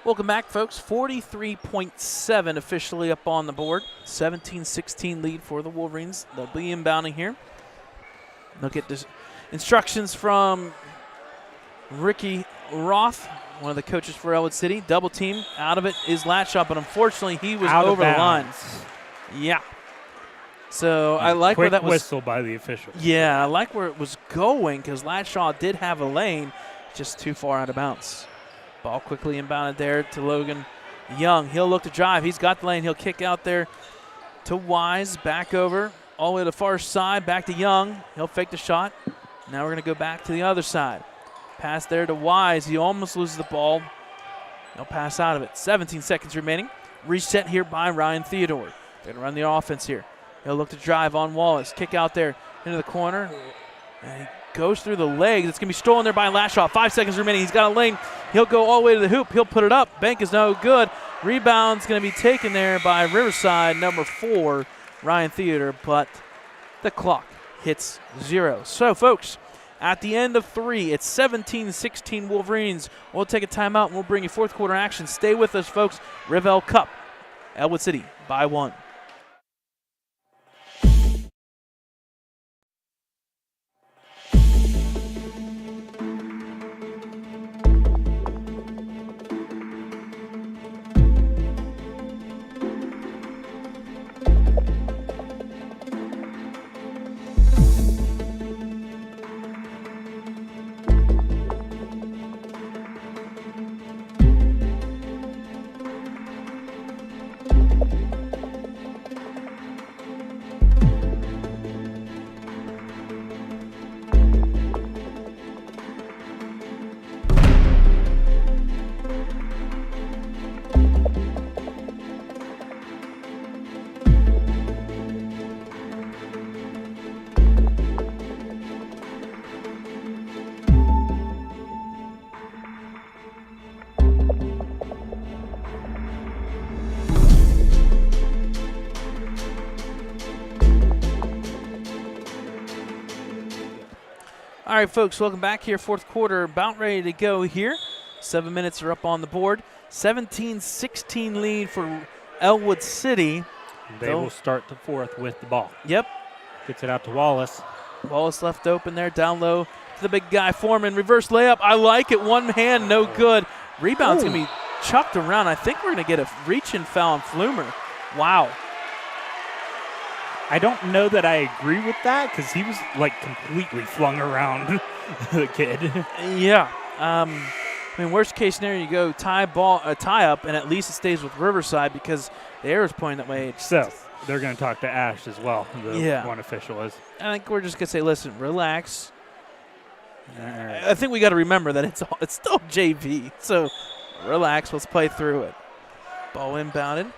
Welcome back, folks. 43.7 officially up on the board. 17-16 lead for the Wolverines. They'll be inbounding here. They'll get instructions from Ricky Roth, one of the coaches for Ellwood City. Double team. Out of it is Latshaw, but unfortunately he was over the line. Yeah. So I like where that was. Whistle by the official. Yeah, I like where it was going because Latshaw did have a lane, just too far out of bounds. Ball quickly inbounded there to Logan Young. He'll look to drive. He's got the lane. He'll kick out there to Wise. Back over all the way to the far side. Back to Young. He'll fake the shot. Now we're going to go back to the other side. Pass there to Wise. He almost loses the ball. He'll pass out of it. 17 seconds remaining. Reset here by Ryan Theodore. They're going to run the offense here. He'll look to drive on Wallace. Kick out there into the corner. And he goes through the legs. It's going to be stolen there by Latshaw. 5 seconds remaining. He's got a lane. He'll go all the way to the hoop. He'll put it up. Bank is no good. Rebound's going to be taken there by Riverside, number 4, Ryan Theodore, but the clock hits 0. So, folks, at the end of 3, it's 17-16 Wolverines. We'll take a timeout, and we'll bring you fourth quarter action. Stay with us, folks. RivEll Cup, Ellwood City by 1. All right, folks, welcome back here. Fourth quarter about ready to go here. 7 minutes are up on the board. 17-16 lead for Ellwood City. They will start the fourth with the ball. Yep. Gets it out to Wallace. Wallace left open there, down low to the big guy, Foreman. Reverse layup. I like it. One hand, no good. Rebound's going to be chucked around. I think we're going to get a reach-in foul on Flumer. Wow. I don't know that I agree with that because he was like completely flung around the kid. Yeah. I mean, worst case scenario, you go tie up, and at least it stays with Riverside because the arrow's pointing that way. So they're going to talk to Ash as well. The one official is. I think we're just going to say, listen, relax. I think we got to remember that it's still JV. So relax. Let's play through it. Ball inbounded.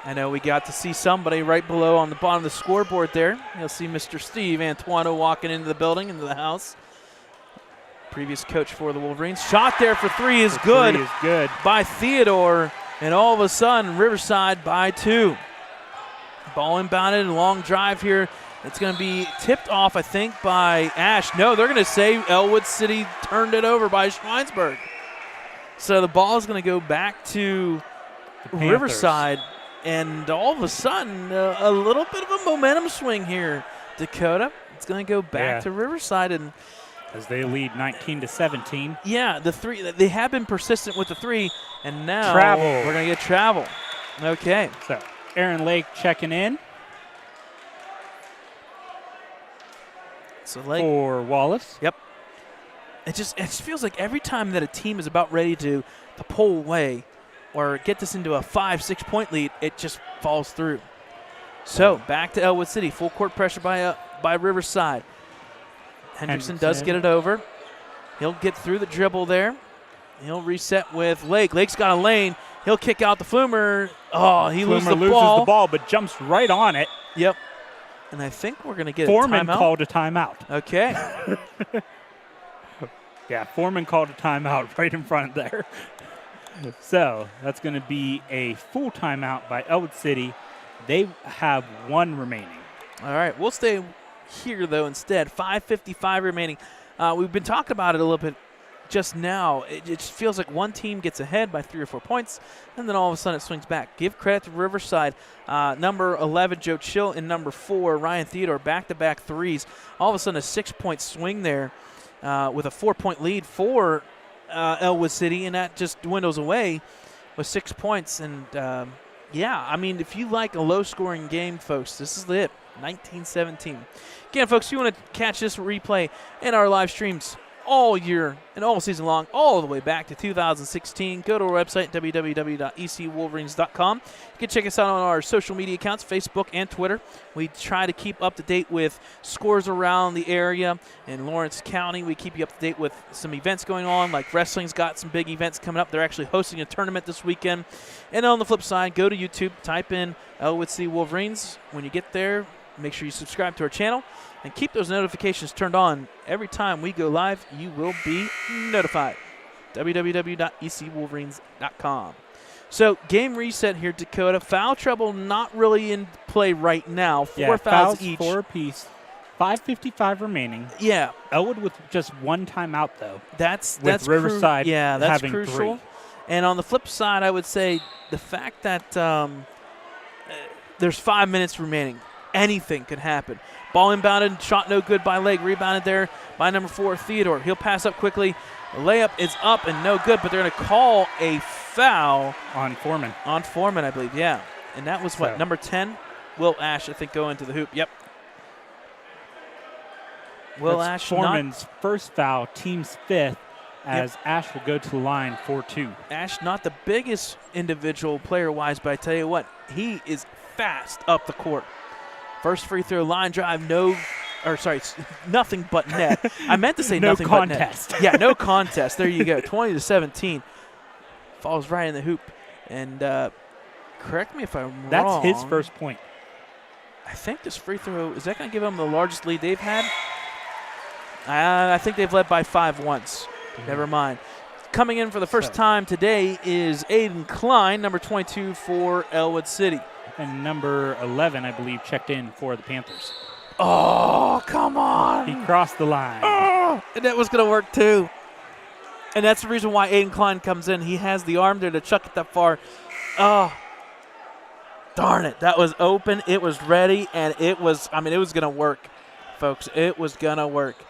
I know we got to see somebody right below on the bottom of the scoreboard there. You'll see Mr. Steve Antuano walking into the building, into the house. Previous coach for the Wolverines. Shot there for 3 is good. By Theodore. And all of a sudden, Riverside by 2. Ball inbounded, long drive here. It's going to be tipped off, I think, by Ash. No, they're going to say Ellwood City turned it over by Schweinsburg. So the ball is going to go back to Riverside, and all of a sudden, a little bit of a momentum swing here, Dakota. It's going to go back to Riverside, and as they lead 19-17. Yeah, the three. They have been persistent with the three, and now we're going to get travel. Okay. So Aaron Lake checking in. So Lake for Wallace. Yep. It just feels like every time that a team is about ready to pull away or get this into a 5-6 point lead, it just falls through. So back to Ellwood City, full court pressure by Riverside. Hendrickson does get it over. He'll get through the dribble there. He'll reset with Lake. Lake's got a lane. He'll kick out the Flumer. Oh, he loses the ball, but jumps right on it. Yep. And I think we're going to get Foreman a timeout. Called a timeout. Okay. Yeah, Foreman called a timeout right in front there. So that's going to be a full timeout by Ellwood City. They have one remaining. All right, we'll stay here, though, instead. 5:55 remaining. We've been talking about it a little bit just now. It just feels like one team gets ahead by 3 or 4 points, and then all of a sudden it swings back. Give credit to Riverside. Number 11, Joe Chill, and number 4, Ryan Theodore, back-to-back threes. All of a sudden a 6-point swing there with a 4-point lead for Ellwood City, and that just dwindles away with 6 points. And, yeah, I mean, if you like a low-scoring game, folks, this is it. 19-17. Again, folks, if you want to catch this replay in our live streams all year and all season long, all the way back to 2016, go to our website, www.ecwolverines.com. You can check us out on our social media accounts, Facebook and Twitter. We try to keep up to date with scores around the area. In Lawrence County, we keep you up to date with some events going on, like wrestling's got some big events coming up. They're actually hosting a tournament this weekend. And on the flip side, go to YouTube, type in Ellwood City Wolverines. When you get there, make sure you subscribe to our channel and keep those notifications turned on. Every time we go live, you will be notified. www.ecwolverines.com. So game reset here, Dakota. Foul trouble not really in play right now. 4 fouls each. 4 apiece. 5:55 remaining. Yeah. Elwood with just one timeout, though. That's Riverside that's having crucial. 3. And on the flip side, I would say the fact that there's 5 minutes remaining. Anything could happen. Ball inbounded, shot no good by Lake. Rebounded there by number 4, Theodore. He'll pass up quickly. The layup is up and no good, but they're going to call a foul. On Foreman. On Foreman, I believe, yeah. And that was what, number 10? Will Ash, I think, go into the hoop. Yep. Will That's Ash Foreman's first foul, team's 5th, as Ash will go to the line 4-2. Ash, not the biggest individual player-wise, but I tell you what, he is fast up the court. First free throw, line drive, nothing but net. I meant to say nothing but net. Yeah, no contest. There you go, 20-17. Falls right in the hoop. And correct me if I'm wrong. That's his first point. I think this free throw, is that going to give them the largest lead they've had? I think they've led by 5 once. Never mind. Coming in for the first time today is Aiden Klein, number 22 for Ellwood City. And number 11, I believe, checked in for the Panthers. Oh, come on. He crossed the line. Oh, and that was going to work too. And that's the reason why Aiden Klein comes in. He has the arm there to chuck it that far. Oh, darn it. That was open. It was ready, and it was going to work, folks. It was going to work.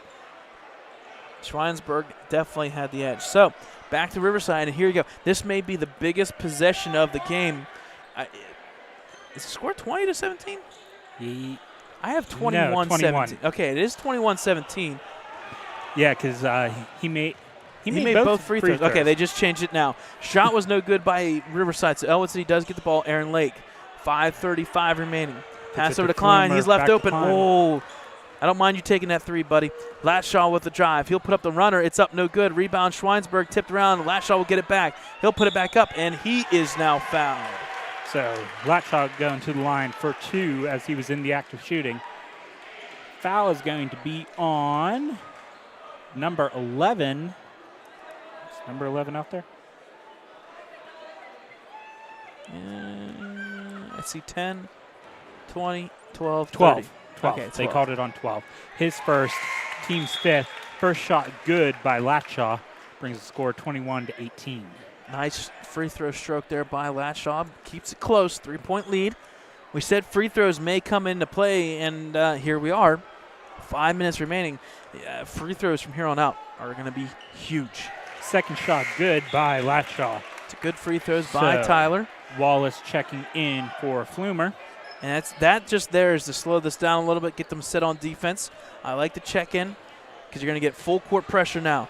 Schweinsburg definitely had the edge. So back to Riverside, and here you go. This may be the biggest possession of the game. Is the score 20-17? I have 21-17. Okay, it is 21-17. Yeah, because he made both free throws. Okay, they just changed it now. Shot was no good by Riverside, so Ellwood City does get the ball. Aaron Lake, 5:35 remaining. Pass over to Klein. He's left open. Oh, I don't mind you taking that 3, buddy. Latshaw with the drive. He'll put up the runner. It's up, no good. Rebound, Schweinsburg tipped around. Latshaw will get it back. He'll put it back up, and he is now fouled. So Latshaw going to the line for 2 as he was in the act of shooting. Foul is going to be on number 11. Is number 11 out there? I see 10. 20, 12, 12. 30. 12. Okay, They 12. called it on 12. His first, team's fifth. First shot good by Latshaw. Brings the score 21-18. Nice free throw stroke there by Latshaw. Keeps it close, 3-point lead. We said free throws may come into play, and here we are. 5 minutes remaining. Free throws from here on out are going to be huge. Second shot good by Latshaw. It's a good free throws by Tyler. Wallace checking in for Flumer. And that just there is to slow this down a little bit, get them set on defense. I like to check in because you're going to get full court pressure now.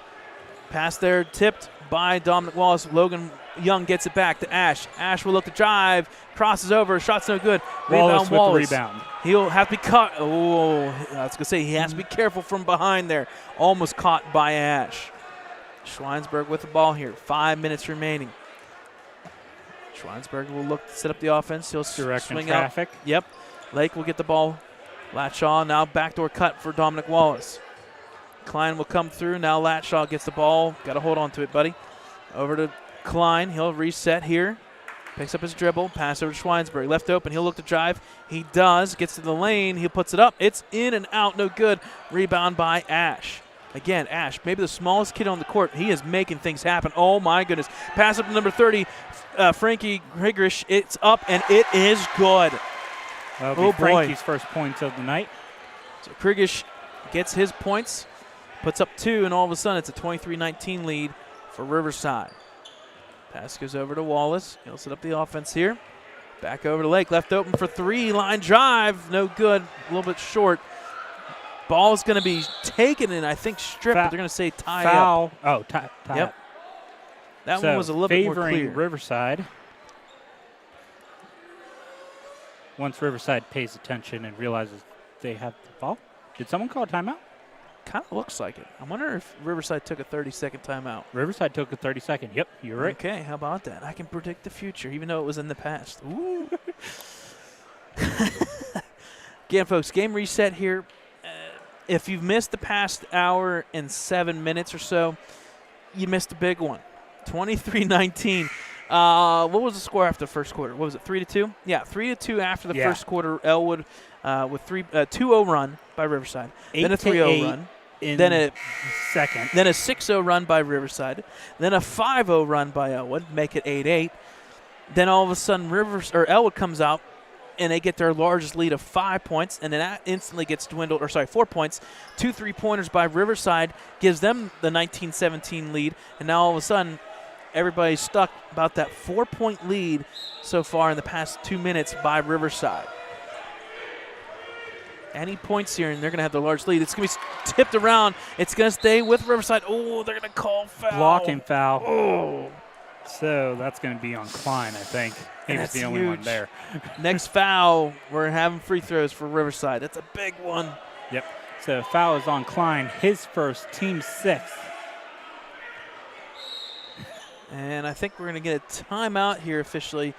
Pass there, tipped by Dominic Wallace. Logan Young gets it back to Ash. Ash will look to drive, crosses over, shot's no good. Wallace Rebound, with the rebound. He'll have to be caught. Oh, I was going to say he has to be careful from behind there. Almost caught by Ash. Schweinsberg with the ball here. 5 minutes remaining. Schweinsberg will look to set up the offense. He'll swing traffic. out. Yep. Lake will get the ball. Latshaw now backdoor cut for Dominic Wallace. Klein will come through. Now Latshaw gets the ball. Got to hold on to it, buddy. Over to Klein. He'll reset here. Picks up his dribble. Pass over to Schweinsberg. Left open. He'll look to drive. He does. Gets to the lane. He puts it up. It's in and out. No good. Rebound by Ash. Again, Ash, maybe the smallest kid on the court. He is making things happen. Oh, my goodness. Pass up to number 30, Frankie Grigrish. It's up, and it is good. That'll be Frankie's first points of the night. So Grigrish gets his points, puts up 2, and all of a sudden it's a 23-19 lead for Riverside. Pass goes over to Wallace. He'll set up the offense here. Back over to Lake. Left open for 3. Line drive. No good. A little bit short. Ball's going to be taken and I think stripped, but they're going to say tie foul. up. Oh, tie yep. up. That one was a little bit more clear. Favoring Riverside. Once Riverside pays attention and realizes they have the ball. Did someone call a timeout? Kind of looks like it. I wonder if Riverside took a 30-second timeout. Riverside took a 30-second. Yep, you're right. Okay, how about that? I can predict the future, even though it was in the past. Ooh. Again, folks, game reset here. If you've missed the past hour and 7 minutes or so, you missed a big one. 23-19. What was the score after the first quarter? What was it, 3-2? Yeah, 3-2 after the first quarter. Ellwood with 2-0 run by Riverside. Then a 3-0 run. Then a 6-0 run by Riverside. Then a 5-0 run by Ellwood, make it 8-8. Then all of a sudden Ellwood comes out, and they get their largest lead of 5 points, and then that instantly gets dwindled, 4 points. 2 3-pointers by Riverside gives them the 19-17 lead, and now all of a sudden everybody's stuck about that 4-point lead so far in the past 2 minutes by Riverside. Any points here, and they're going to have the large lead. It's going to be tipped around. It's going to stay with Riverside. Oh, they're going to call foul. Blocking foul. Oh. So that's going to be on Klein, I think. He was the only one there. Next foul, we're having free throws for Riverside. That's a big one. Yep. So foul is on Klein, his first, team 6th. And I think we're going to get a timeout here officially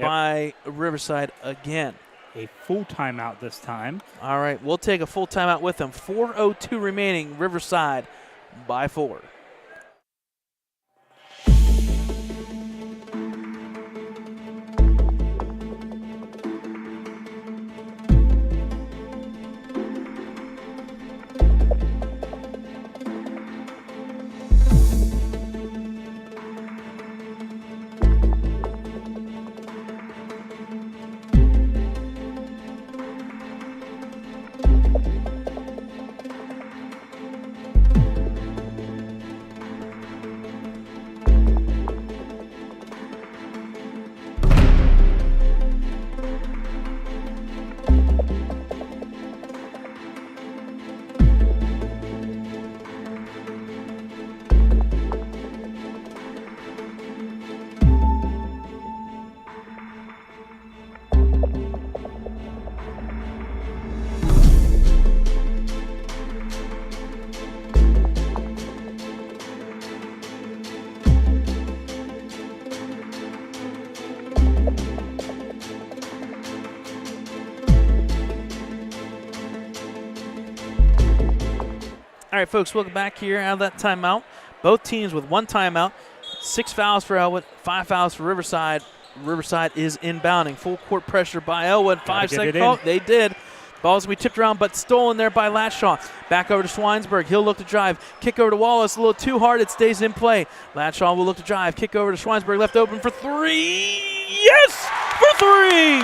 by Riverside again. A full timeout this time. All right, we'll take a full timeout with them. 4:02 remaining, Riverside by 4. All right, folks, welcome back here out of that timeout. Both teams with 1 timeout. 6 fouls for Ellwood, 5 fouls for Riverside. Riverside is inbounding. Full court pressure by Ellwood. 5-second call. in. They did. Ball's going to be tipped around, but stolen there by Latshaw. Back over to Schweinsberg. He'll look to drive. Kick over to Wallace. A little too hard. It stays in play. Latshaw will look to drive. Kick over to Schweinsberg. Left open for three. Yes! For three!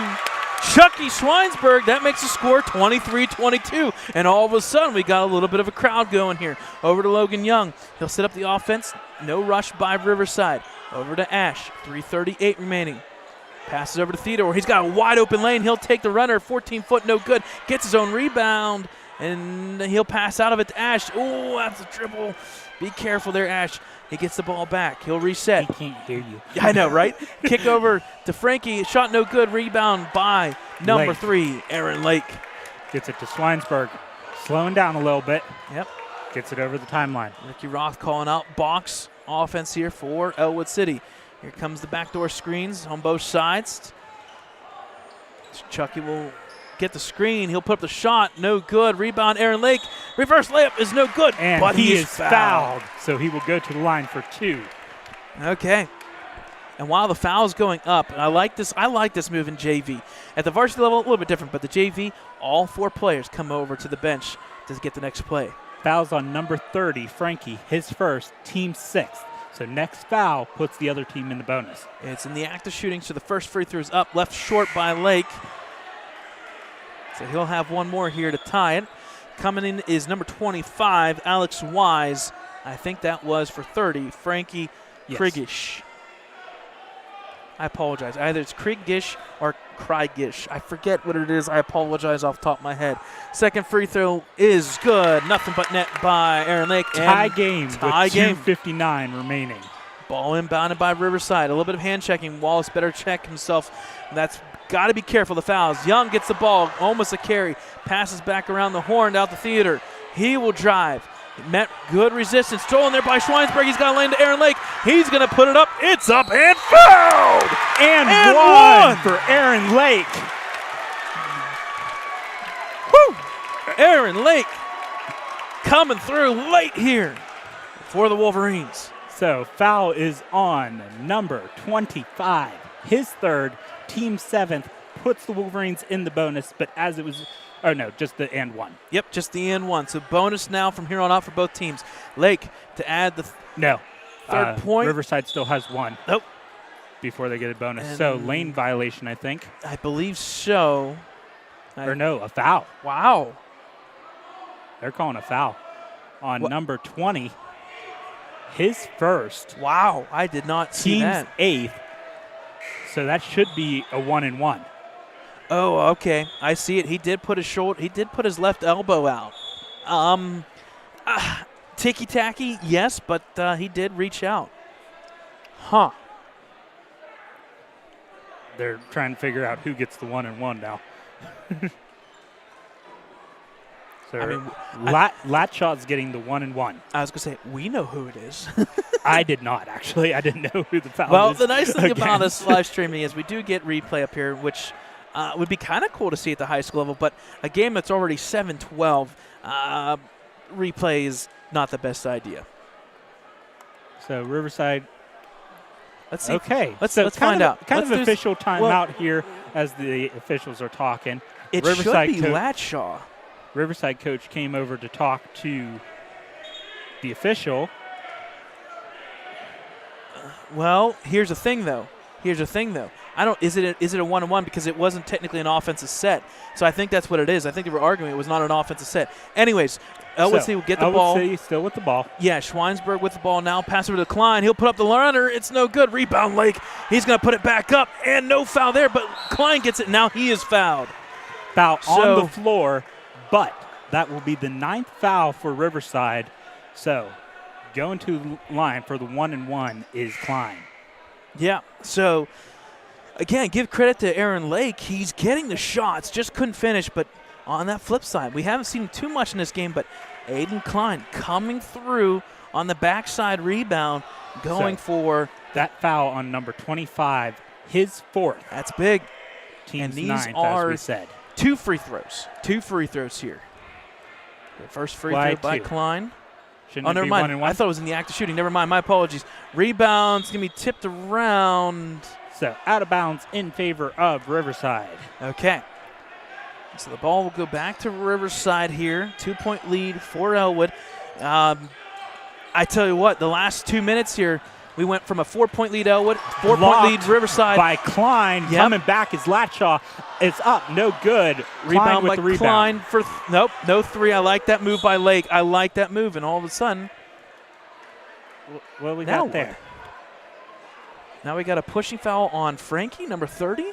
Chucky Schweinsberg. That makes the score 23-22. And all of a sudden, we got a little bit of a crowd going here. Over to Logan Young. He'll set up the offense. No rush by Riverside. Over to Ash. 3:38 remaining. Passes over to Theodore. He's got a wide open lane. He'll take the runner. 14-foot, no good. Gets his own rebound, and he'll pass out of it to Ash. Oh, that's a dribble. Be careful there, Ash. He gets the ball back. He'll reset. He can't hear you. I know, right? Kick over to Frankie. Shot no good. Rebound by number 3, Aaron Lake. Gets it to Schweinsberg. Slowing down a little bit. Yep. Gets it over the timeline. Ricky Roth calling out box offense here for Ellwood City. Here comes the backdoor screens on both sides. Chucky will get the screen. He'll put up the shot. No good. Rebound, Aaron Lake. Reverse layup is no good. And but he is fouled. So he will go to the line for 2. Okay. And while the foul's going up, and I like this move in JV. At the varsity level, a little bit different, but the JV, all 4 players come over to the bench to get the next play. Fouls on number 30, Frankie, his first, team 6th. So next foul puts the other team in the bonus. It's in the act of shooting, so the first free throw is up, left short by Lake. So he'll have one more here to tie it. Coming in is number 25, Alex Wise. I think that was for 30, Frankie Krigish. I apologize. Either it's Krigish or Krigish. I forget what it is. I apologize off the top of my head. Second free throw is good. Nothing but net by Aaron Lake. Tie game with game. 2:59 remaining. Ball inbounded by Riverside. A little bit of hand checking. Wallace better check himself. That's got to be careful. The fouls. Young gets the ball. Almost a carry. Passes back around the horn out the theater. He will drive. Met good resistance. Stolen there by Schweinsberg. He's got a lane to Aaron Lake. He's going to put it up. It's up and fouled! And one for Aaron Lake. Woo! Aaron Lake coming through late here for the Wolverines. So foul is on number 25. His third, team 7th, puts the Wolverines in the bonus, but as it was... Oh, no, just the and one. Yep, just the and one. So bonus now from here on out for both teams. Lake to add the third point. Riverside still has one. Nope. Before they get a bonus. So lane violation, I think. I believe so. A foul. Wow. They're calling a foul on number 20. His first. Wow, I did not see that. Team's 8th. So that should be a 1-and-1. Oh, okay. I see it. He did put his left elbow out. Ticky-tacky, yes, but he did reach out. Huh. They're trying to figure out who gets the 1-and-1 now. So Latshaw's getting the 1-and-1. I was going to say, we know who it is. I did not, actually. I didn't know who the foul Well, is the nice thing against. about us live streaming is we do get replay up here, which would be kind of cool to see at the high school level, but a game that's already 7-12, replay is not the best idea. So Riverside. Let's see. Okay. Let's find out. Kind let's of official timeout here as the officials are talking. It Riverside should be Latshaw. Riverside coach came over to talk to the official. Well, here's the thing, though. Is it a 1-on-1 because it wasn't technically an offensive set? So I think that's what it is. I think they were arguing it was not an offensive set. Anyways, Ellwood City will get the ball. Ellwood City still with the ball. Yeah, Schweinsberg with the ball now. Pass over to Klein. He'll put up the runner. It's no good. Rebound Lake. He's going to put it back up, and no foul there. But Klein gets it. Now he is fouled. Foul on the floor, but that will be the 9th foul for Riverside. So going to the line for the 1-and-1 is Klein. Yeah, so again, give credit to Aaron Lake. He's getting the shots, just couldn't finish. But on that flip side, we haven't seen too much in this game, but Aiden Klein coming through on the backside rebound, going for that foul on number 25, his 4th. That's big. Team's and these 9th, are as we said. Two free throws here. The first free throw by Klein. Shouldn't never be mind. 1-and-1? I thought it was in the act of shooting. Never mind. My apologies. Rebound's going to be tipped around. So out of bounds in favor of Riverside. Okay. So the ball will go back to Riverside here. 2-point lead for Ellwood. I tell you what, the last 2 minutes here, we went from a 4-point lead Ellwood, 4-point lead Riverside. By Klein, coming back is Latshaw. It's up, no good. Rebound with by the rebound. Klein for, nope, no three. I like that move by Lake. I like that move, and all of a sudden. What we got there? Now we got a pushing foul on Frankie, number 30.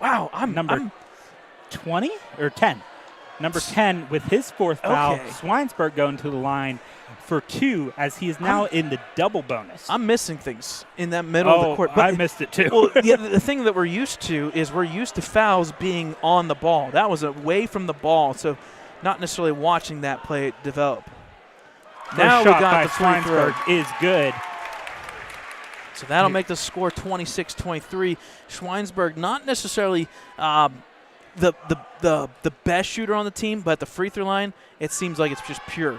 Wow, I'm 20 or 10. Number 10 with his fourth foul. Okay. Swinesburg going to the line for 2 as he is now in the double bonus. I'm missing things in that middle of the court. But I missed it too. Well, yeah, the thing that we're used to is we're used to fouls being on the ball. That was away from the ball, so not necessarily watching that play develop. Now we got the free throw. Is good. So that'll make the score 26-23. Schweinsberg not necessarily the best shooter on the team, but the free throw line, it seems like it's just pure.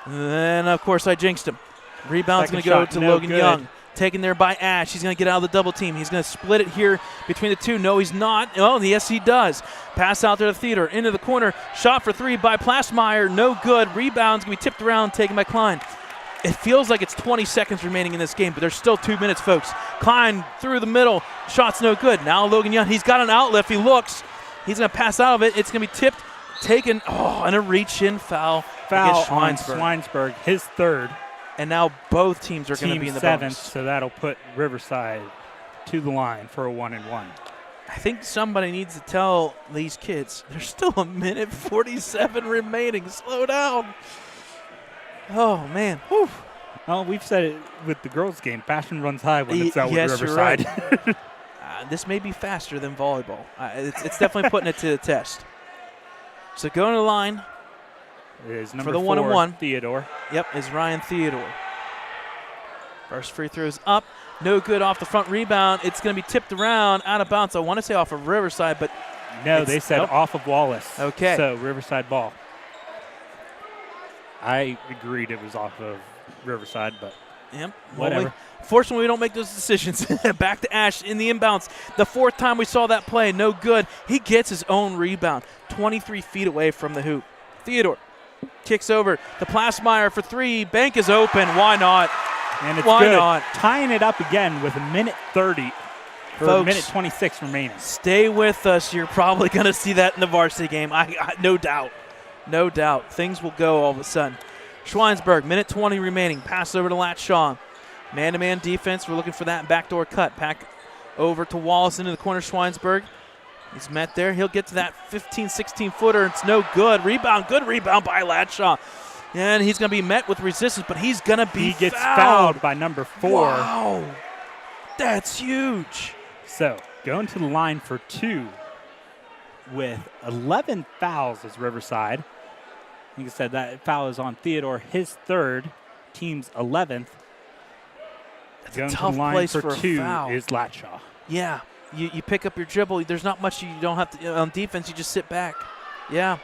And, of course, I jinxed him. Rebound's going to go to Logan Young. Taken there by Ash. He's going to get out of the double team. He's going to split it here between the two. No, he's not. Oh, yes, he does. Pass out there to Theodore. Into the corner. Shot for 3 by Plasmeyer. No good. Rebound's going to be tipped around, taken by Klein. It feels like it's 20 seconds remaining in this game, but there's still 2 minutes, folks. Klein through the middle. Shot's no good. Now Logan Young. He's got an outlet. If he looks, he's going to pass out of it. It's going to be tipped, taken, and a reach-in foul against Schweinsberg. On Schweinsberg, his third. And now both teams are going to be in the seventh, bonus. So that'll put Riverside to the line for a 1-and-1. I think somebody needs to tell these kids there's still 1:47 remaining. Slow down. Oh, man. Whew. Well, we've said it with the girls' game. Passion runs high when it's out with Riverside. You're right. This may be faster than volleyball. It's definitely putting it to the test. So going to the line is for the 1-and-1. Theodore. Yep, is Ryan Theodore. First free throw's up. No good off the front rebound. It's going to be tipped around, out of bounds. I want to say off of Riverside, but no, they said off of Wallace. Okay. So Riverside ball. I agreed it was off of Riverside, but yep, whatever. Fortunately, we don't make those decisions. Back to Ash in the inbounds. The 4th time we saw that play, no good. He gets his own rebound, 23 feet away from the hoop. Theodore kicks over to Plasmeyer for 3. Bank is open. Why not? And it's Why good. not? Tying it up again with 1:30 or Folks, 1:26 remaining. Stay with us. You're probably going to see that in the varsity game. I no doubt. No doubt. Things will go all of a sudden. Schweinsberg, 1:20 remaining. Pass over to Latshaw. Man-to-man defense. We're looking for that backdoor cut. Back over to Wallace into the corner. Schweinsberg. He's met there. He'll get to that 15, 16-footer. It's no good. Rebound. Good rebound by Latshaw. And he's going to be met with resistance, but he's going to be He gets fouled by number 4. Wow. That's huge. So going to the line for 2 with 11 fouls is Riverside. Like I said, that foul is on Theodore, his 3rd, team's 11th. That's going a tough to the line place for a 2 foul. is Latshaw. Yeah, you pick up your dribble. There's not much you don't have to on defense. You just sit back. Yeah.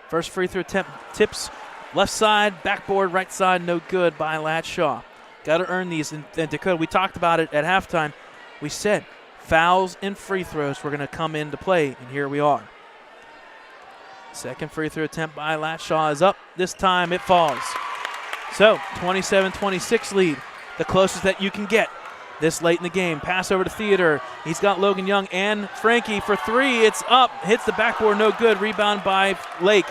First free throw attempt tips left side, backboard, right side, no good by Latshaw. Got to earn these. And Dakota, we talked about it at halftime. We said fouls and free throws were going to come into play, and here we are. Second free throw attempt by Latshaw is up. This time it falls. So 27-26 lead, the closest that you can get this late in the game. Pass over to Theodore. He's got Logan Young and Frankie for 3. It's up. Hits the backboard. No good. Rebound by Lake.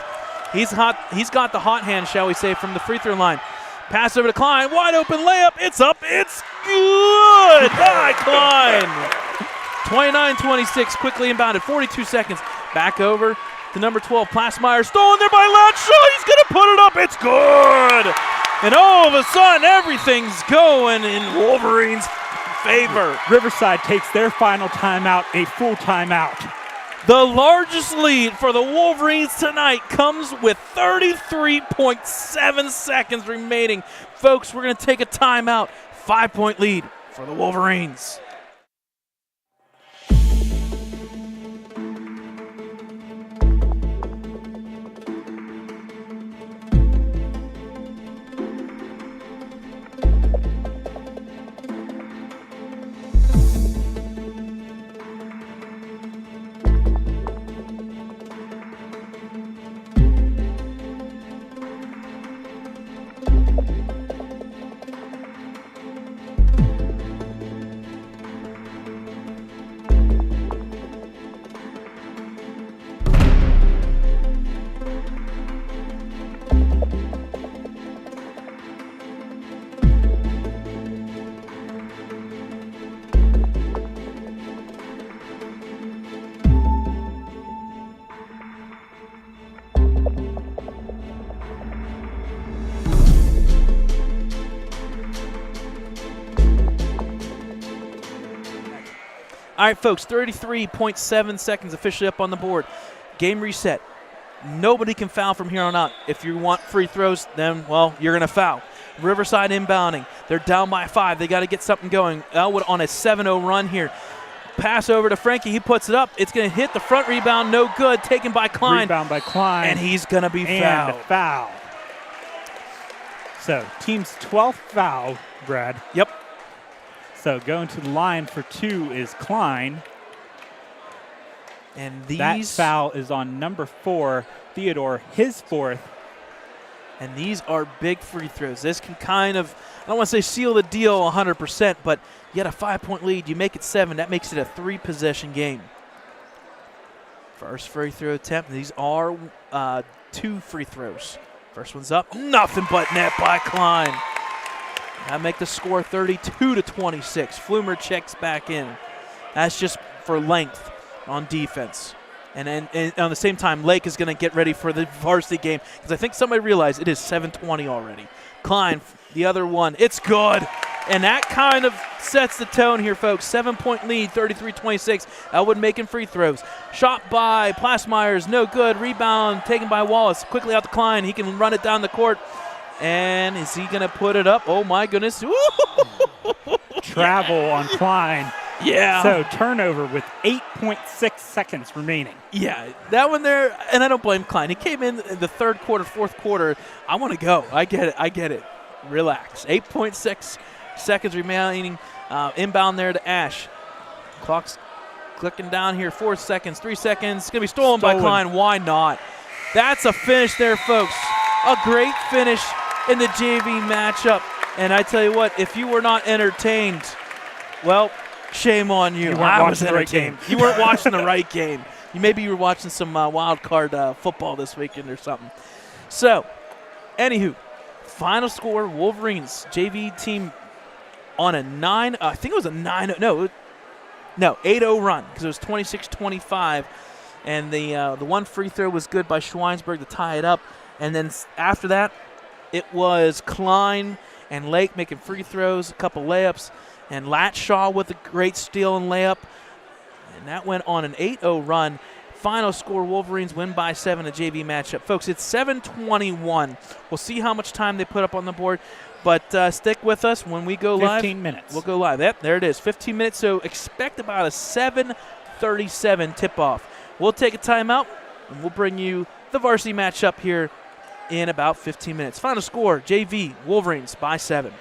He's hot. He's got the hot hand, shall we say, from the free throw line. Pass over to Klein. Wide open layup. It's up. It's good by Klein. 29-26. Quickly inbounded. 42 seconds. Back over to number 12. Plasmeyer stolen there by Latshaw. He's going to put it up. It's good. And all of a sudden, everything's going in Wolverines' favor. Riverside takes their final timeout, a full timeout. The largest lead for the Wolverines tonight comes with 33.7 seconds remaining. Folks, we're going to take a timeout. 5-point lead for the Wolverines. All right, folks, 33.7 seconds officially up on the board. Game reset. Nobody can foul from here on out. If you want free throws, then, well, you're going to foul. Riverside inbounding. They're down by 5. They got to get something going. Ellwood on a 7-0 run here. Pass over to Frankie. He puts it up. It's going to hit the front rebound. No good. Taken by Klein. Rebound by Klein. And he's going to be and fouled. A foul. So, team's 12th foul, Brad. Yep. So, going to the line for 2 is Klein. And these, that foul is on number 4, Theodore, his 4th. And these are big free throws. This can kind of, I don't want to say seal the deal 100%, but you got a 5-point lead. You make it 7. That makes it a 3-possession game. First free throw attempt. These are 2 free throws. First one's up. Nothing but net by Klein. That make the score 32-26. Flumer checks back in. That's just for length on defense. And on the same time, Lake is going to get ready for the varsity game because I think somebody realized it is 7:20 already. Klein, the other one, it's good. And that kind of sets the tone here, folks. 7-point lead, 33-26. Ellwood making free throws. Shot by Plasmeyers, no good. Rebound taken by Wallace. Quickly out to Klein. He can run it down the court. And is he going to put it up? Oh, my goodness. Travel on Klein. Yeah. So turnover with 8.6 seconds remaining. Yeah, that one there, and I don't blame Klein. He came in the third quarter, fourth quarter. I want to go. I get it. Relax. 8.6 seconds remaining. Inbound there to Ash. Clock's clicking down here. 4 seconds, 3 seconds. It's going to be stolen by Klein. Why not? That's a finish there, folks. A great finish in the JV matchup. And I tell you what, if you were not entertained, well, shame on you. I was entertained. You weren't watching the right game. Maybe you were watching some wild card football this weekend or something. So, anywho, final score, Wolverines JV team on a 8-0 run because it was 26-25. And the one free throw was good by Schweinsberg to tie it up. And then after that, it was Klein and Lake making free throws, a couple layups, and Latshaw with a great steal and layup. And that went on an 8-0 run. Final score, Wolverines win by 7, a JV matchup. Folks, it's 7:21. We'll see how much time they put up on the board. But stick with us when we go live. 15 minutes. We'll go live. Yep, there it is, 15 minutes. So expect about a 7:37 tip-off. We'll take a timeout, and we'll bring you the varsity matchup here in about 15 minutes. Final score, JV, Wolverines by 7.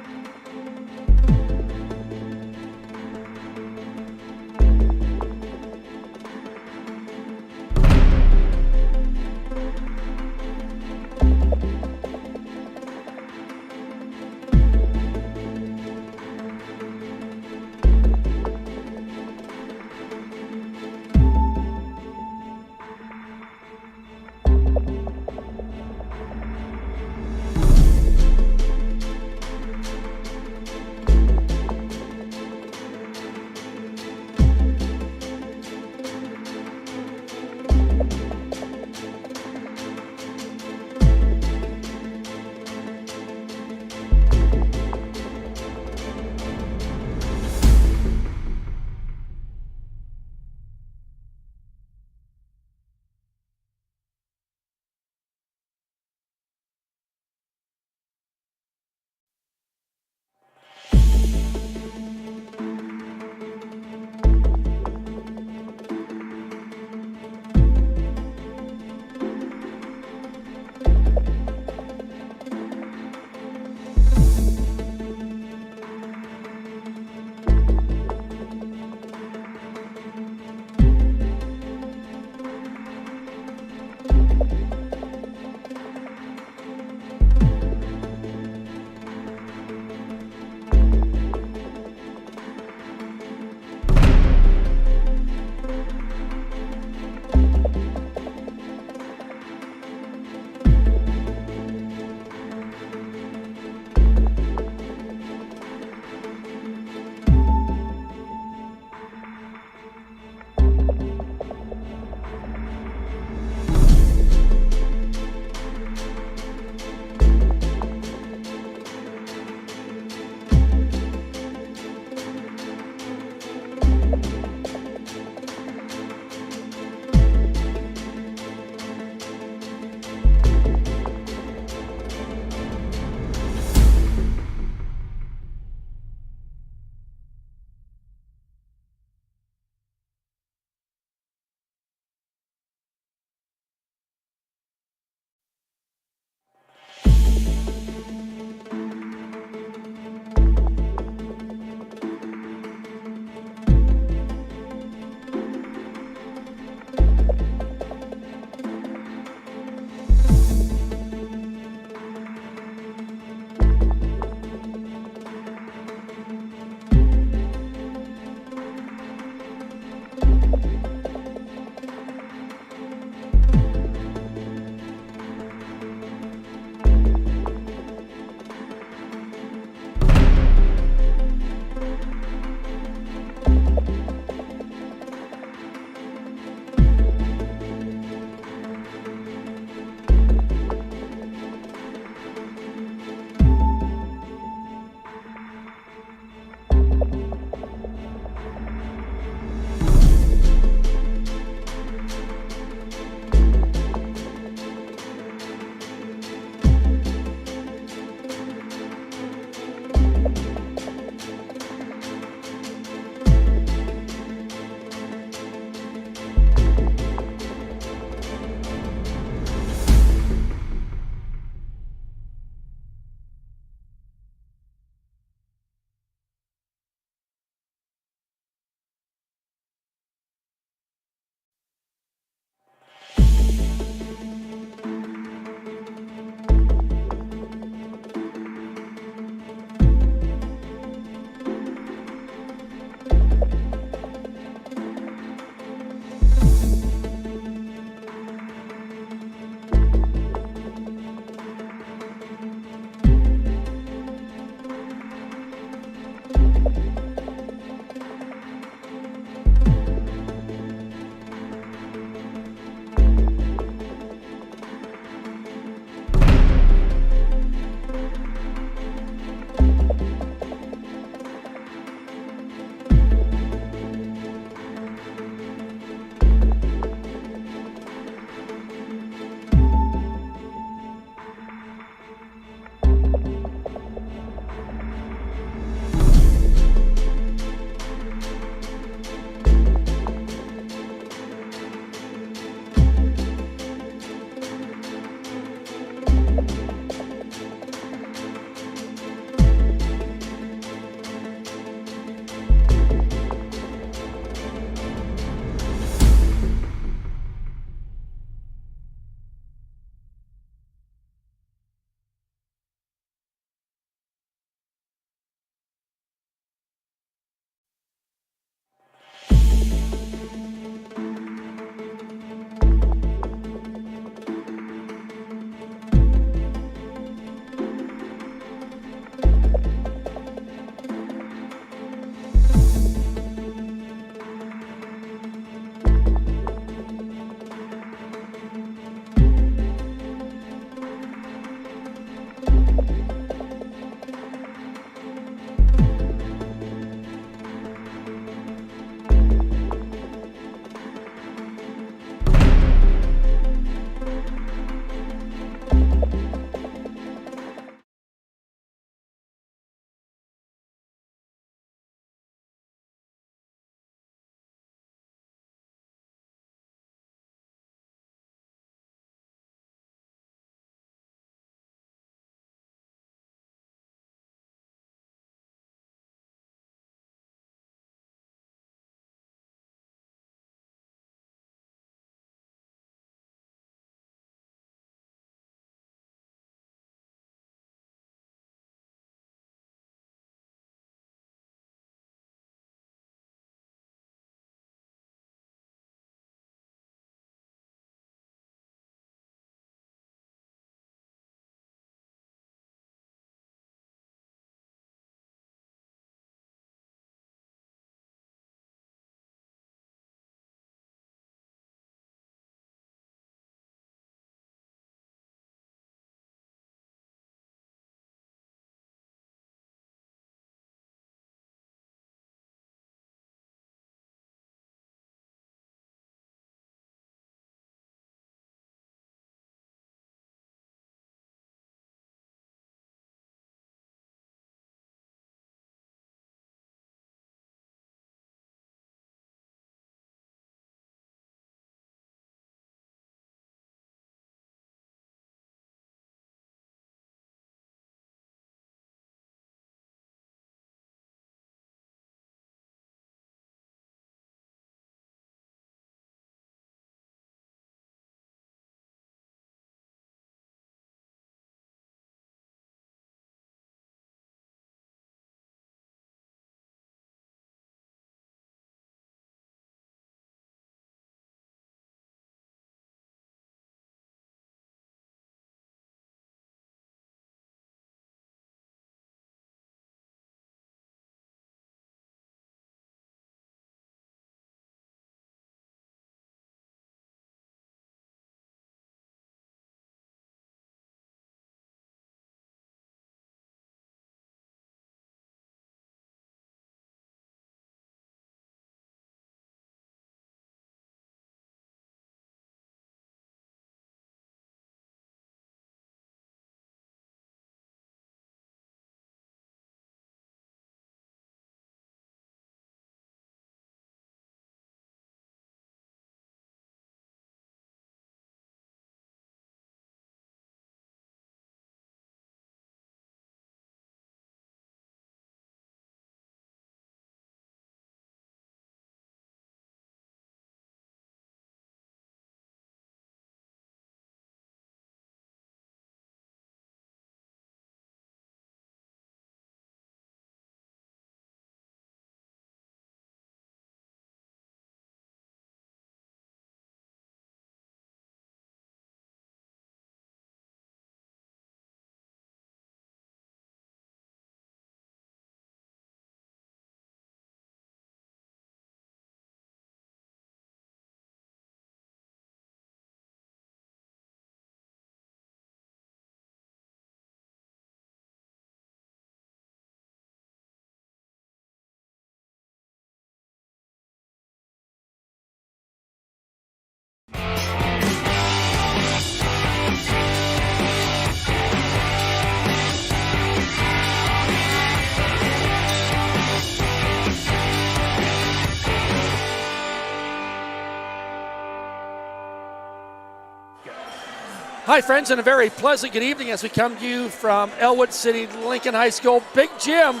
Hi, friends, and a very pleasant good evening as we come to you from Ellwood City Lincoln High School Big Gym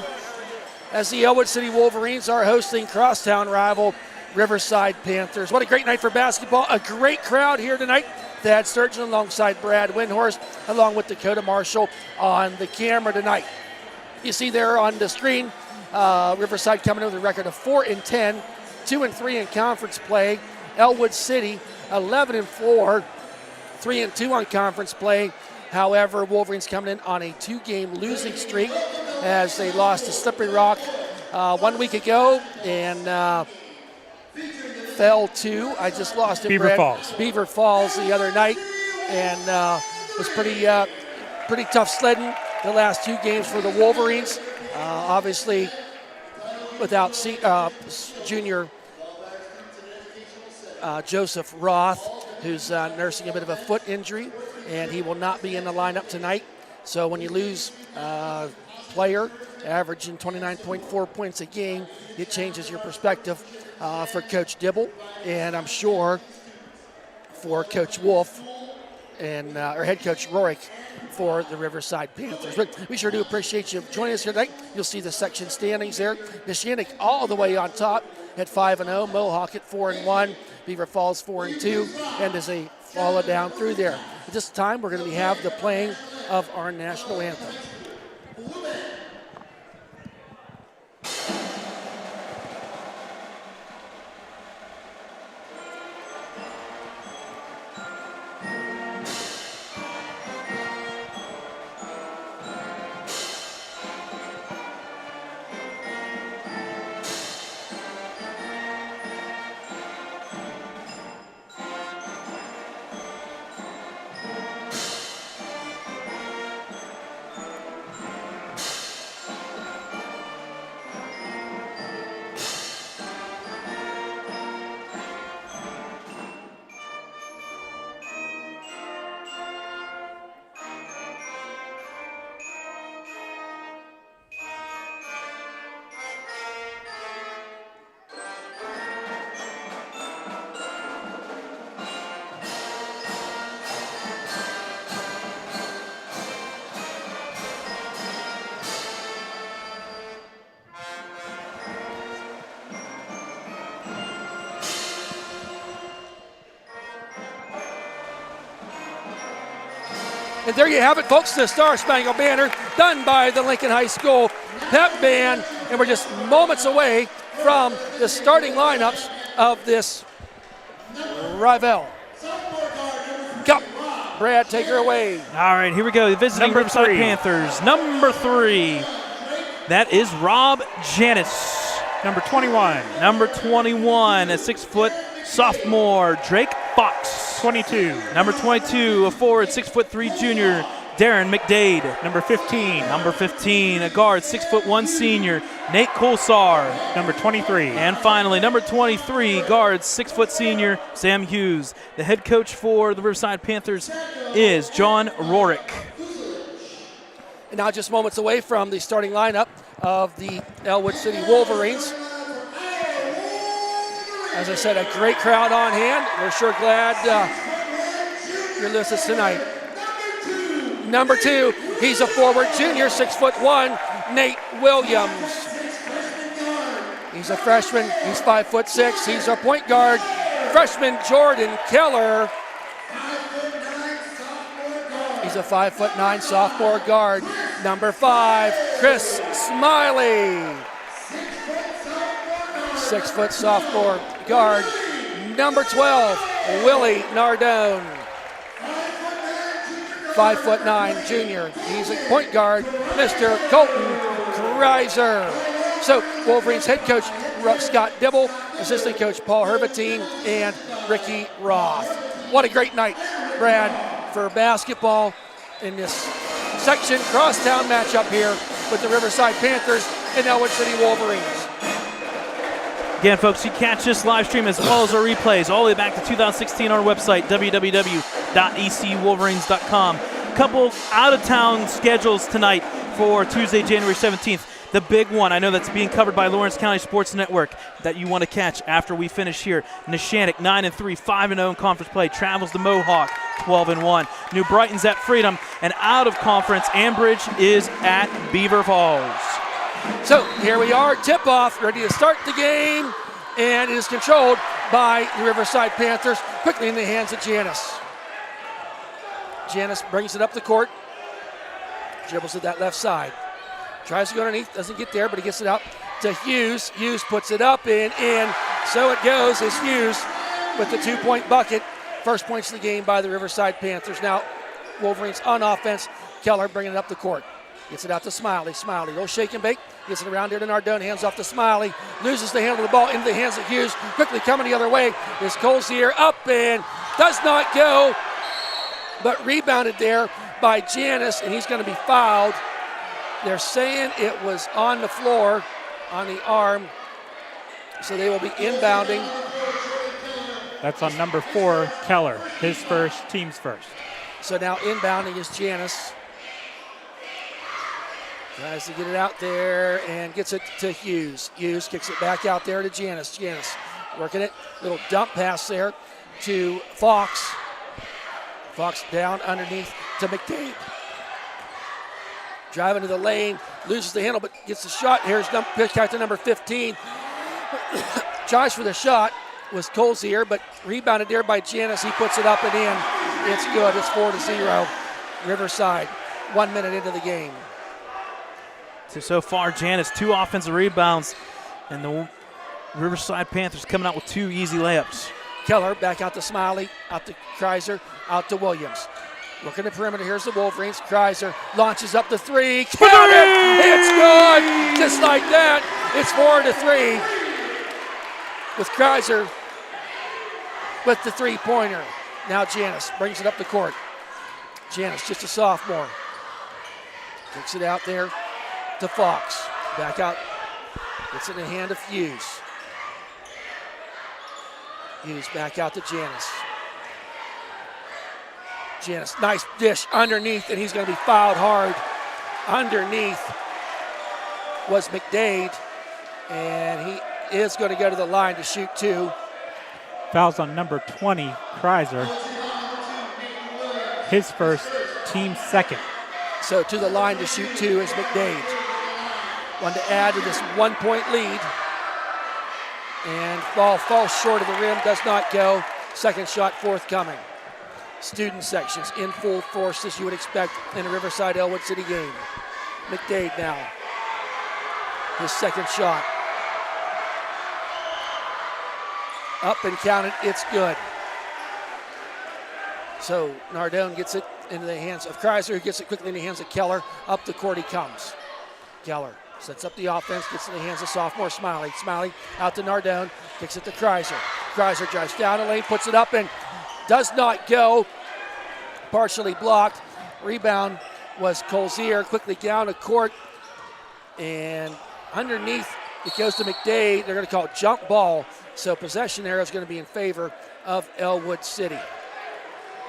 as the Ellwood City Wolverines are hosting crosstown rival Riverside Panthers. What a great night for basketball. A great crowd here tonight. Thad Sturgeon alongside Brad Windhorst, along with Dakota Marshall on the camera tonight. You see there on the screen, Riverside coming in with a record of 4-10, 2-3 in conference play. Ellwood City 11-4. 3-2 on conference play. However, Wolverines coming in on a 2-game losing streak as they lost to Slippery Rock 1 week ago and fell to, I just lost it, Beaver Falls. Beaver Falls the other night, and was pretty tough sledding the last 2 games for the Wolverines. Obviously, without junior Joseph Roth, who's nursing a bit of a foot injury, and he will not be in the lineup tonight. So when you lose a player averaging 29.4 points a game, it changes your perspective for Coach Dibble, and I'm sure for Coach Wolf and or head coach Rorik for the Riverside Panthers. But we sure do appreciate you joining us here tonight. You'll see the section standings there. Neshannock all the way on top at 5-0, Mohawk at 4-1, Beaver Falls 4-2, and as they follow down through there. At this time, we're going to have the playing of our national anthem. And there you have it, folks, the Star Spangled Banner done by the Lincoln High School Pep Band. And we're just moments away from the starting lineups of this RivEll Cup. Brad, take her away. All right, here we go. The visiting Riverside Panthers. Number 3, that is Rob Janis. Number 21. Number 21, a 6-foot sophomore, Drake Fox. 22. Number 22, a forward, 6'3" junior, Darren McDade. Number 15. Number 15, a guard, 6'1" senior, Nate Kolsar. Number 23. And finally, number 23, guard, 6' senior, Sam Hughes. The head coach for the Riverside Panthers is John Rorik. And now just moments away from the starting lineup of the Ellwood City Wolverines. As I said, a great crowd on hand. We're sure glad you're listening tonight. Number 2, he's a forward junior, 6'1", Nate Williams. He's a freshman, he's 5'6". He's our point guard, freshman Jordan Keller. He's a 5'9" sophomore guard. Number 5, Chris Smiley. 6-foot sophomore guard. Number 12, Willie Nardone. 5'9" junior. He's a point guard, Mr. Colton Kreiser. So Wolverines head coach Scott Dibble, assistant coach Paul Herbatine, and Ricky Roth. What a great night, Brad, for basketball in this section crosstown matchup here with the Riverside Panthers and Ellwood City Wolverines. Again, folks, you catch this live stream as well as our replays all the way back to 2016 on our website, www.ecwolverines.com. Couple out-of-town schedules tonight for Tuesday, January 17th. The big one, I know that's being covered by Lawrence County Sports Network, that you want to catch after we finish here. Neshannock 9-3, 5-0 in conference play, travels to Mohawk 12-1. New Brighton's at Freedom. And out of conference, Ambridge is at Beaver Falls. So here we are, tip-off, ready to start the game, and it is controlled by the Riverside Panthers, quickly in the hands of Janice. Janice brings it up the court, dribbles to that left side. Tries to go underneath, doesn't get there, but he gets it out to Hughes. Hughes puts it up and in. So it goes as Hughes with the 2-point bucket. First points of the game by the Riverside Panthers. Now Wolverines on offense. Keller bringing it up the court. Gets it out to Smiley. Smiley, little shake and bake. Gets it around here to Nardone. Hands off to Smiley. Loses the handle of the ball into the hands of Hughes. Quickly coming the other way is Colzier. Up and does not go. But rebounded there by Janice, and he's going to be fouled. They're saying it was on the floor, on the arm, so they will be inbounding. That's on number 4, Keller. His first, team's first. So now inbounding is Janice. Tries to get it out there and gets it to Hughes. Hughes kicks it back out there to Janice. Janice working it. Little dump pass there to Fox. Fox down underneath to McDade. Driving to the lane, loses the handle, but gets the shot. Here's captain number 15. Tries for the shot was Colzier, but rebounded there by Janice. He puts it up and in. It's good. It's 4-0. Riverside, 1 minute into the game. So far, Janice, 2 offensive rebounds, and the Riverside Panthers coming out with 2 easy layups. Keller back out to Smiley, out to Kreiser, out to Williams. Looking at the perimeter, here's the Wolverines. Kreiser launches up the 3. Count it! It's good! Just like that, it's 4-3 with Kreiser with the 3-pointer. Now Janice brings it up the court. Janice, just a sophomore. Kicks it out there to Fox. Back out. Gets it in the hand of Hughes. Hughes back out to Janice. Janice, nice dish underneath, and he's going to be fouled hard. Underneath was McDade, and he is going to go to the line to shoot 2. Fouls on number 20, Kreiser. His first, team second. So to the line to shoot 2 is McDade. One to add to this 1-point lead. And ball falls short of the rim, does not go. Second shot forthcoming. Student sections in full force as you would expect in a Riverside Ellwood City game. McDade now. His second shot. Up and counted, it's good. So Nardone gets it into the hands of Kreiser, who gets it quickly in the hands of Keller. Up the court he comes. Keller sets up the offense, gets in the hands of sophomore Smiley. Smiley out to Nardone, kicks it to Kreiser. Kreiser drives down the lane, puts it up and does not go. Partially blocked. Rebound was Colzier. Quickly down the court. And underneath it goes to McDade. They're going to call it jump ball. So possession arrow is going to be in favor of Ellwood City.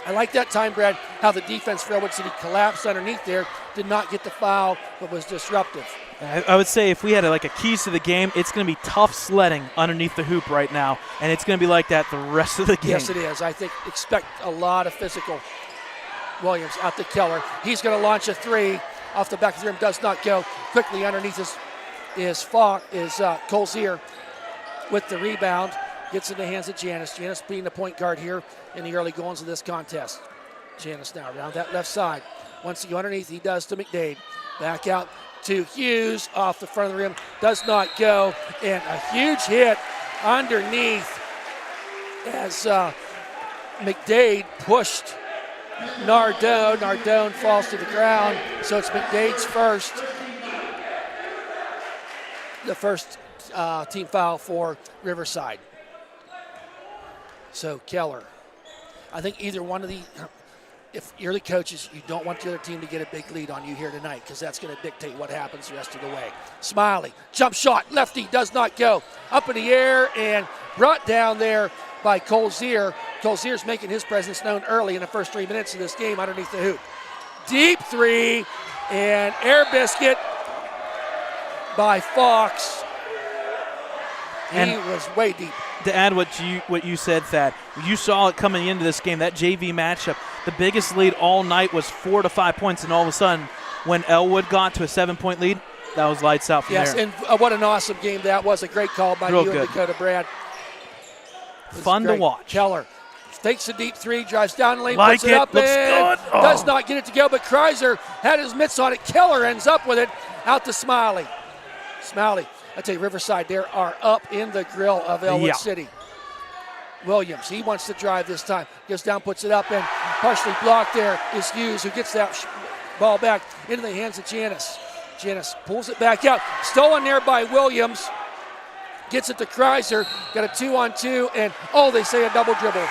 I like that time, Brad, how the defense for Ellwood City collapsed underneath there. Did not get the foul, but was disruptive. I would say if we had a keys to the game, it's going to be tough sledding underneath the hoop right now, and it's going to be like that the rest of the game. Yes, it is. I think expect a lot of physical. Williams out to Keller. He's going to launch a 3 off the back of the rim. Does not go. Quickly underneath is Colzier with the rebound. Gets in the hands of Janice. Janice being the point guard here in the early goings of this contest. Janice now around that left side. Wants to go underneath. He does to McDade. Back out to Hughes off the front of the rim. Does not go. And a huge hit underneath as McDade pushed Nardone. Nardone falls to the ground. So it's McDade's first. The first team foul for Riverside. So Keller. I think either one of the, if you're the coaches, you don't want the other team to get a big lead on you here tonight because that's going to dictate what happens the rest of the way. Smiley, jump shot, lefty, does not go. Up in the air and brought down there by Colzier. Colzier's making his presence known early in the first 3 minutes of this game underneath the hoop. Deep 3 and air biscuit by Fox. He was way deep. To add what you said, Thad, you saw it coming into this game, that JV matchup. the biggest lead all night was 4 to 5 points, and all of a sudden, when Ellwood got to a 7-point lead, that was lights out from there. Yes, and what an awesome game that was. A great call by you and Dakota Brad. Fun to watch. Keller takes a deep three, drives down the lane, like puts it up, looks and good. Oh. does not get it to go, but Kreiser had his mitts on it. Keller ends up with it, out to Smiley. Smiley, I tell you, Riverside there are up in the grill of Ellwood City. Williams, he wants to drive this time. Goes down, puts it up, and partially blocked there is Hughes, who gets that ball back into the hands of Janis. Janis pulls it back out. Stolen there by Williams. Gets it to Kreiser. Got a 2-on-2, and they say a double dribble.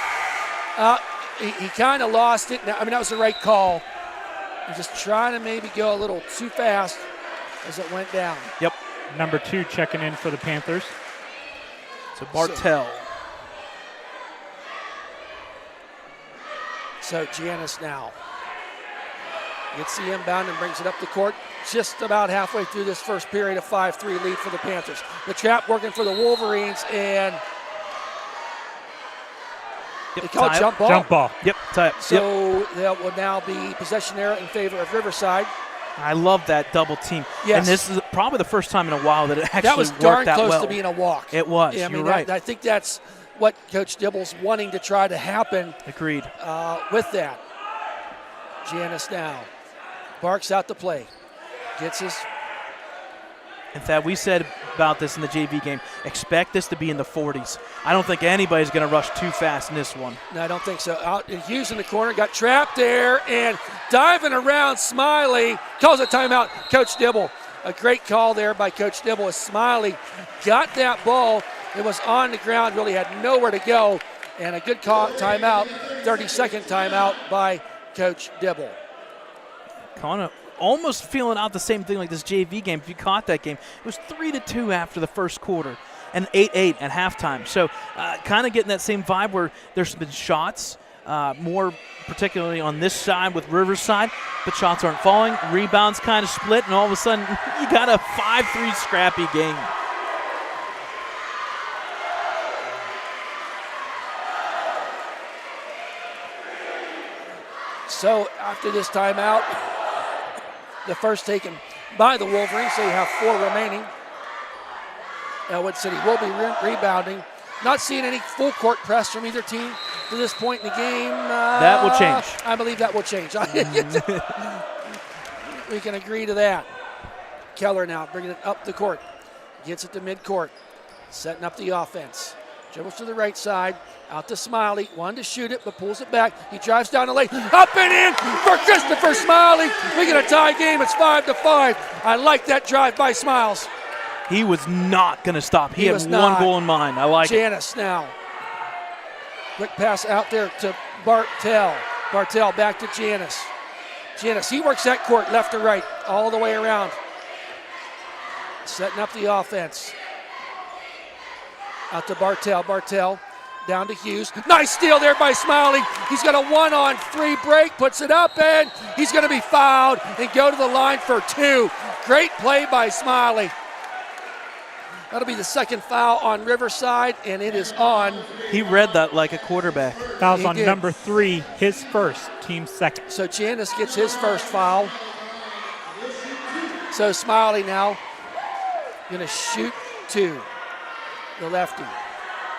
He kind of lost it. I mean, that was the right call. He's just trying to maybe go a little too fast as it went down. Yep. Number 2 checking in for the Panthers. So Bartell. So Janis now gets the inbound and brings it up the court. Just about halfway through this first period, a 5-3 lead for the Panthers. The trap working for the Wolverines, and they call it jump ball. Jump ball. Yep, tie up. So that will now be possession error in favor of Riverside. I love that double team. Yes. And this is probably the first time in a while that it actually that was worked darn that close well. to being a walk. It was. Yeah, I mean, You're right. I think that's what Coach Dibble's wanting to try to happen. Agreed. With that. Janis now barks out the play. Gets his. In fact, we said about this in the JV game, expect this to be in the 40s. I don't think anybody's going to rush too fast in this one. No, I don't think so. Out in Hughes in the corner, got trapped there, and diving around Smiley, calls a timeout. Coach Dibble, a great call there by Coach Dibble as Smiley got that ball. It was on the ground, really had nowhere to go, and a good call, timeout, 30-second timeout by Coach Dibble. Almost feeling out the same thing like this JV game. If you caught that game, it was 3-2 after the first quarter and 8-8 at halftime. So kind of getting that same vibe where there's been shots, more particularly on this side with Riverside, but shots aren't falling. Rebounds kind of split, and all of a sudden you got a 5-3 scrappy game. So after this timeout, the first taken by the Wolverines. They have 4 remaining. Ellwood City will be rebounding. Not seeing any full court press from either team to this point in the game. That will change. I believe that will change. We can agree to that. Keller now bringing it up the court. Gets it to midcourt. Setting up the offense. Dribbles to the right side. Out to Smiley. Wanted to shoot it, but pulls it back. He drives down the lane. Up and in for Christopher Smiley. We get a tie game. It's 5-5. I like that drive by Smiles. He was not going to stop. He had one not. goal in mind. I like it. Janis now. Quick pass out there to Bartell. Bartell back to Janis. Janis, he works that court left to right, all the way around. Setting up the offense. Out to Bartell. Bartell down to Hughes. Nice steal there by Smiley. He's got a 1-on-3 break, puts it up, and he's going to be fouled and go to the line for 2. Great play by Smiley. That'll be the second foul on Riverside, and it is on. He read that like a quarterback. Foul's on number 3, his first, team second. So Janis gets his first foul. So Smiley now going to shoot 2. The lefty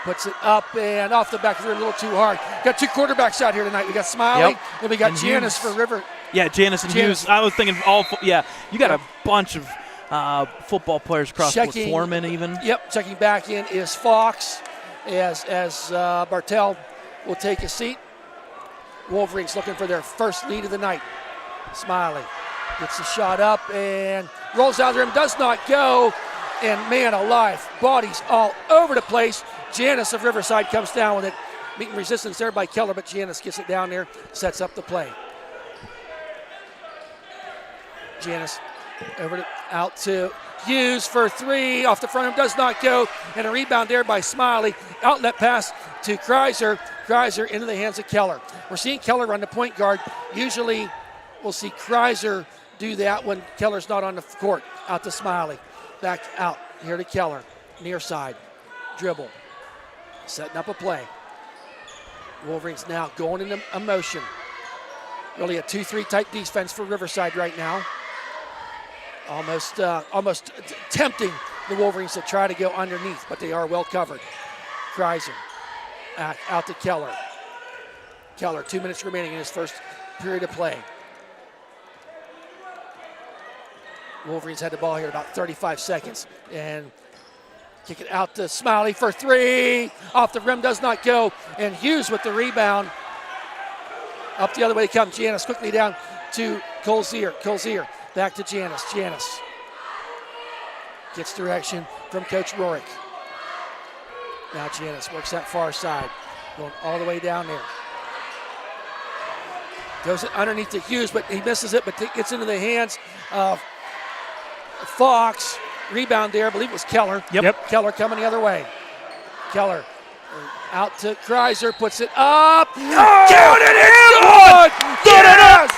puts it up and off the back of the rim a little too hard. Got 2 quarterbacks out here tonight. We got Smiley and we got and Janis Hughes. for River. Yeah, Janis and Hughes. I was thinking you got a bunch of football players across the board. Foreman even. Yep, checking back in is Fox as Bartell will take a seat. Wolverines looking for their first lead of the night. Smiley gets the shot up and rolls out of the rim, does not go. And man alive, bodies all over the place. Janis of Riverside comes down with it. Meeting resistance there by Keller, but Janis gets it down there, sets up the play. Janis out to Hughes for 3. Off the front rim, does not go. And a rebound there by Smiley. Outlet pass to Kreiser. Kreiser into the hands of Keller. We're seeing Keller run the point guard. Usually we'll see Kreiser do that when Keller's not on the court. Out to Smiley. Back out here to Keller. Near side. Dribble. Setting up a play. Wolverines now going into a motion. Really a 2-3 type defense for Riverside right now. Almost tempting the Wolverines to try to go underneath, but they are well covered. Kreiser out to Keller. Keller, 2 minutes remaining in his first period of play. Wolverines had the ball here about 35 seconds. And kick it out to Smiley for three. Off the rim, does not go. And Hughes with the rebound. Up the other way comes Janice, quickly down to Colzier. Colzier back to Janice. Janice gets direction from Coach Rorick. Now Janice works that far side, going all the way down there. Goes it underneath to Hughes, but he misses it, but gets into the hands of Fox. Rebound there, I believe it was Keller. Yep. Keller coming the other way. Keller out to Kreiser, puts it up. Oh, count it, it's good! Yes!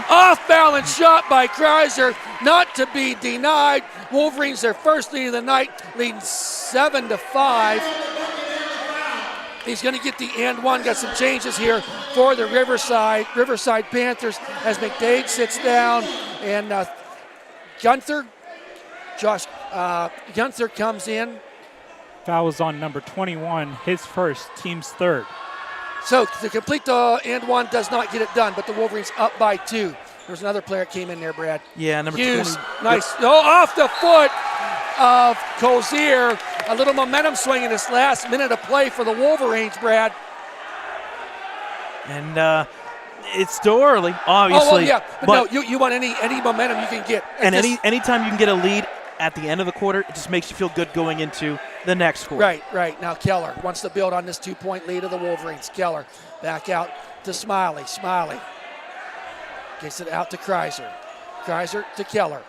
Off balance shot by Kreiser, not to be denied. Wolverines their first lead of the night, leading 7-5. He's going to get the and one. Got some changes here for the Riverside Panthers as McDade sits down and Gunther comes in. Foul was on number 21, his first, team's third. So to complete the and one does not get it done, but the Wolverines up by 2. There's another player that came in there, Brad. Yeah, number Hughes, 20. nice. Oh, off the foot of Colzier. A little momentum swing in this last minute of play for the Wolverines, Brad. And it's still early, obviously. Oh, well, yeah. But no, you want any momentum you can get. And anytime you can get a lead at the end of the quarter, it just makes you feel good going into the next quarter. Right. Now Keller wants to build on this 2-point lead of the Wolverines. Keller back out to Smiley. Smiley gets it out to Kreiser. Kreiser to Keller.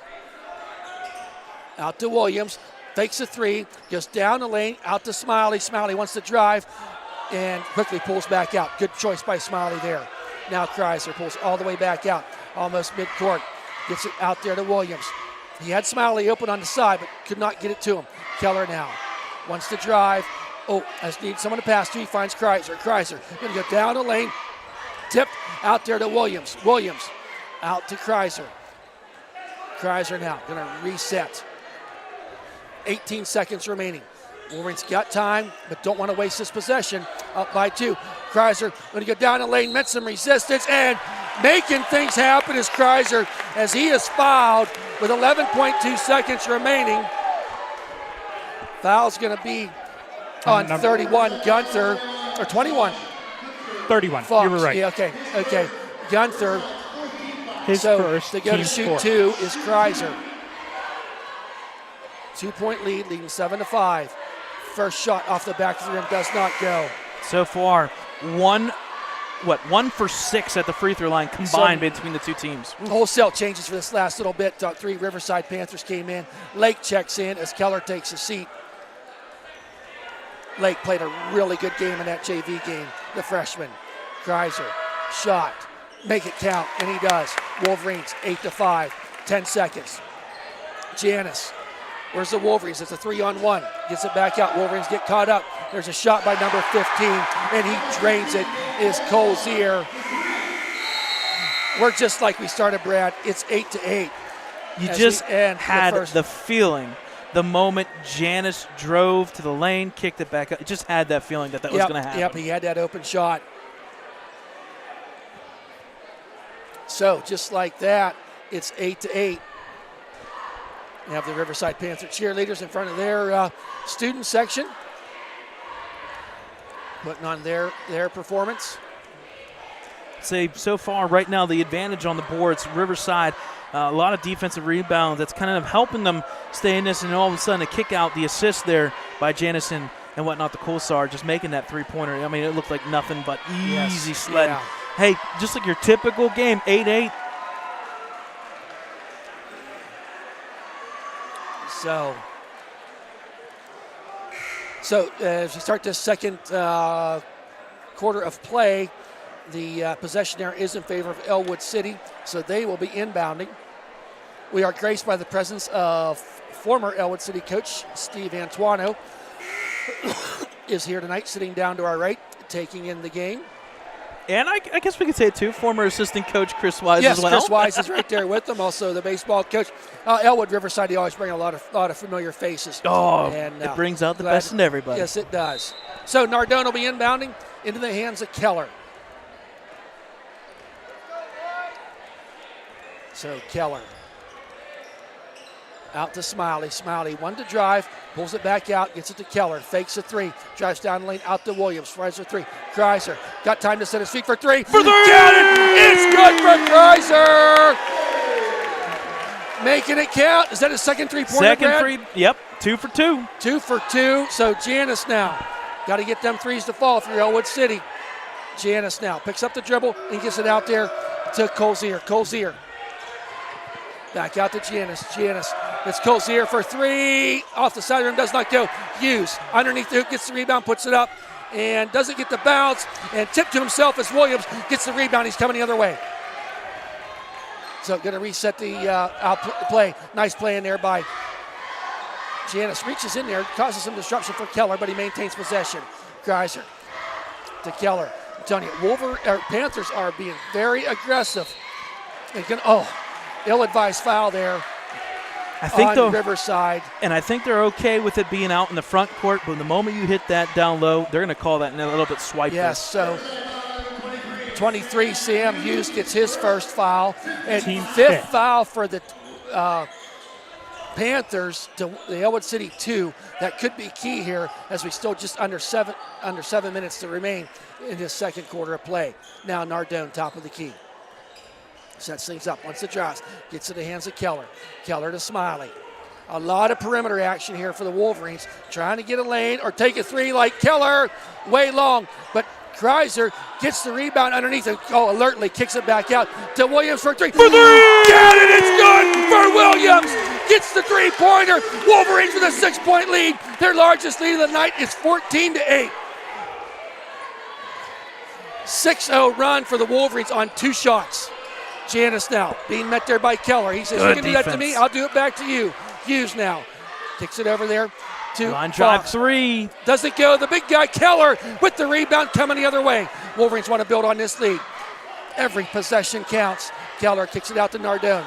Out to Williams. Fakes a three. Goes down the lane. Out to Smiley. Smiley wants to drive and quickly pulls back out. Good choice by Smiley there. Now Kreiser pulls all the way back out. Almost midcourt. Gets it out there to Williams. He had Smiley open on the side, but could not get it to him. Keller now wants to drive. Oh, has need someone to pass to. He finds Kreiser. Kreiser going to go down the lane. Tipped out there to Williams. Williams out to Kreiser. Kreiser now going to reset. 18 seconds remaining. Wolverines got time, but don't want to waste this possession. Up by 2. Kreiser going to go down the lane, met some resistance, and making things happen is Kreiser as he is fouled with 11.2 seconds remaining. Foul's going to be on 31, Gunther, or 21. 31, Fox. you were right. Yeah, okay. Gunther. His so first, to go to shoot fourth. 2 is Kreiser. 2-point lead, leading 7-5. First shot off the back of the rim does not go. So far, 1 for 6 at the free throw line combined between the two teams. Wholesale changes for this last little bit. 3 Riverside Panthers came in. Lake checks in as Keller takes a seat. Lake played a really good game in that JV game, the freshman. Kreiser, shot, make it count, and he does. Wolverines, 8-5, 10 seconds. Janice, where's the Wolverines? It's a 3-on-1. Gets it back out. Wolverines get caught up. There's a shot by number 15, and he drains it. Is Colzier. We're just like we started, Brad. It's 8-8. You just had the feeling. The moment Janice drove to the lane, kicked it back up, it just had that feeling that was going to happen. Yep, he had that open shot. So just like that, it's 8-8. You have the Riverside Panther cheerleaders in front of their student section, putting on their performance. Say so far right now the advantage on the boards, Riverside, a lot of defensive rebounds. That's kind of helping them stay in this, and all of a sudden a kick out, the assist there by Janison and whatnot, the Colsar, just making that three-pointer. I mean, it looked like nothing but easy sledding. Yeah. Hey, just like your typical game, 8-8. So as we start this second quarter of play, the possession there is in favor of Ellwood City, so they will be inbounding. We are graced by the presence of former Ellwood City coach Steve Antuano is here tonight, sitting down to our right, taking in the game. And I guess we could say it too. Former assistant coach Chris Wise yes, as well. Chris Wise is right there with them. Also the baseball coach. Ellwood, Riverside, they always bring a lot of familiar faces. Oh, and, it brings out the best in everybody. Yes, it does. So Nardone will be inbounding into the hands of Keller. So Keller out to Smiley. Smiley, one to drive, pulls it back out, gets it to Keller, fakes a three, drives down the lane, out to Williams, fires a three. Kreiser got time to set his feet for three. For three! Got it! It's good for Kreiser! Making it count. Is that his second three-pointer, Second Brad? free, yep, 2 for 2. 2 for 2. So Janice now. Got to get them threes to fall if you're Ellwood City. Janice now picks up the dribble and gets it out there to Colzier. Colzier. Back out to Janice. Janice. It's Colzier for three. Off the side of the rim, does not go. Hughes underneath the hoop, gets the rebound, puts it up, and doesn't get the bounce. And tipped to himself as Williams gets the rebound. He's coming the other way. So going to reset the play. Nice play in there by Janice. Reaches in there, causes some disruption for Keller, but he maintains possession. Kreiser to Keller. I'm telling you, Panthers are being very aggressive. Ill-advised foul there. I think on Riverside. And I think they're okay with it being out in the front court, but the moment you hit that down low, they're going to call that a little bit swiper. Yes, so 23, Sam Hughes gets his first foul. And fifth foul for the Panthers to the Ellwood City 2. That could be key here as we still just under 7 minutes to remain in this second quarter of play. Now Nardone, top of the key. Sets things up, once it drives, gets to the hands of Keller. Keller to Smiley. A lot of perimeter action here for the Wolverines, trying to get a lane or take a three like Keller, way long, but Kreiser gets the rebound underneath and alertly kicks it back out to Williams for three. For three! Got it, it's good for Williams. Gets the three-pointer. Wolverines with a 6-point lead. Their largest lead of the night is 14-8. 6-0 run for the Wolverines on 2 shots. Janice now being met there by Keller. He says, you can do that to me, I'll do it back to you. Hughes now kicks it over there to Line drive Fox. 3. Doesn't go. The big guy, Keller, with the rebound coming the other way. Wolverines want to build on this lead. Every possession counts. Keller kicks it out to Nardone.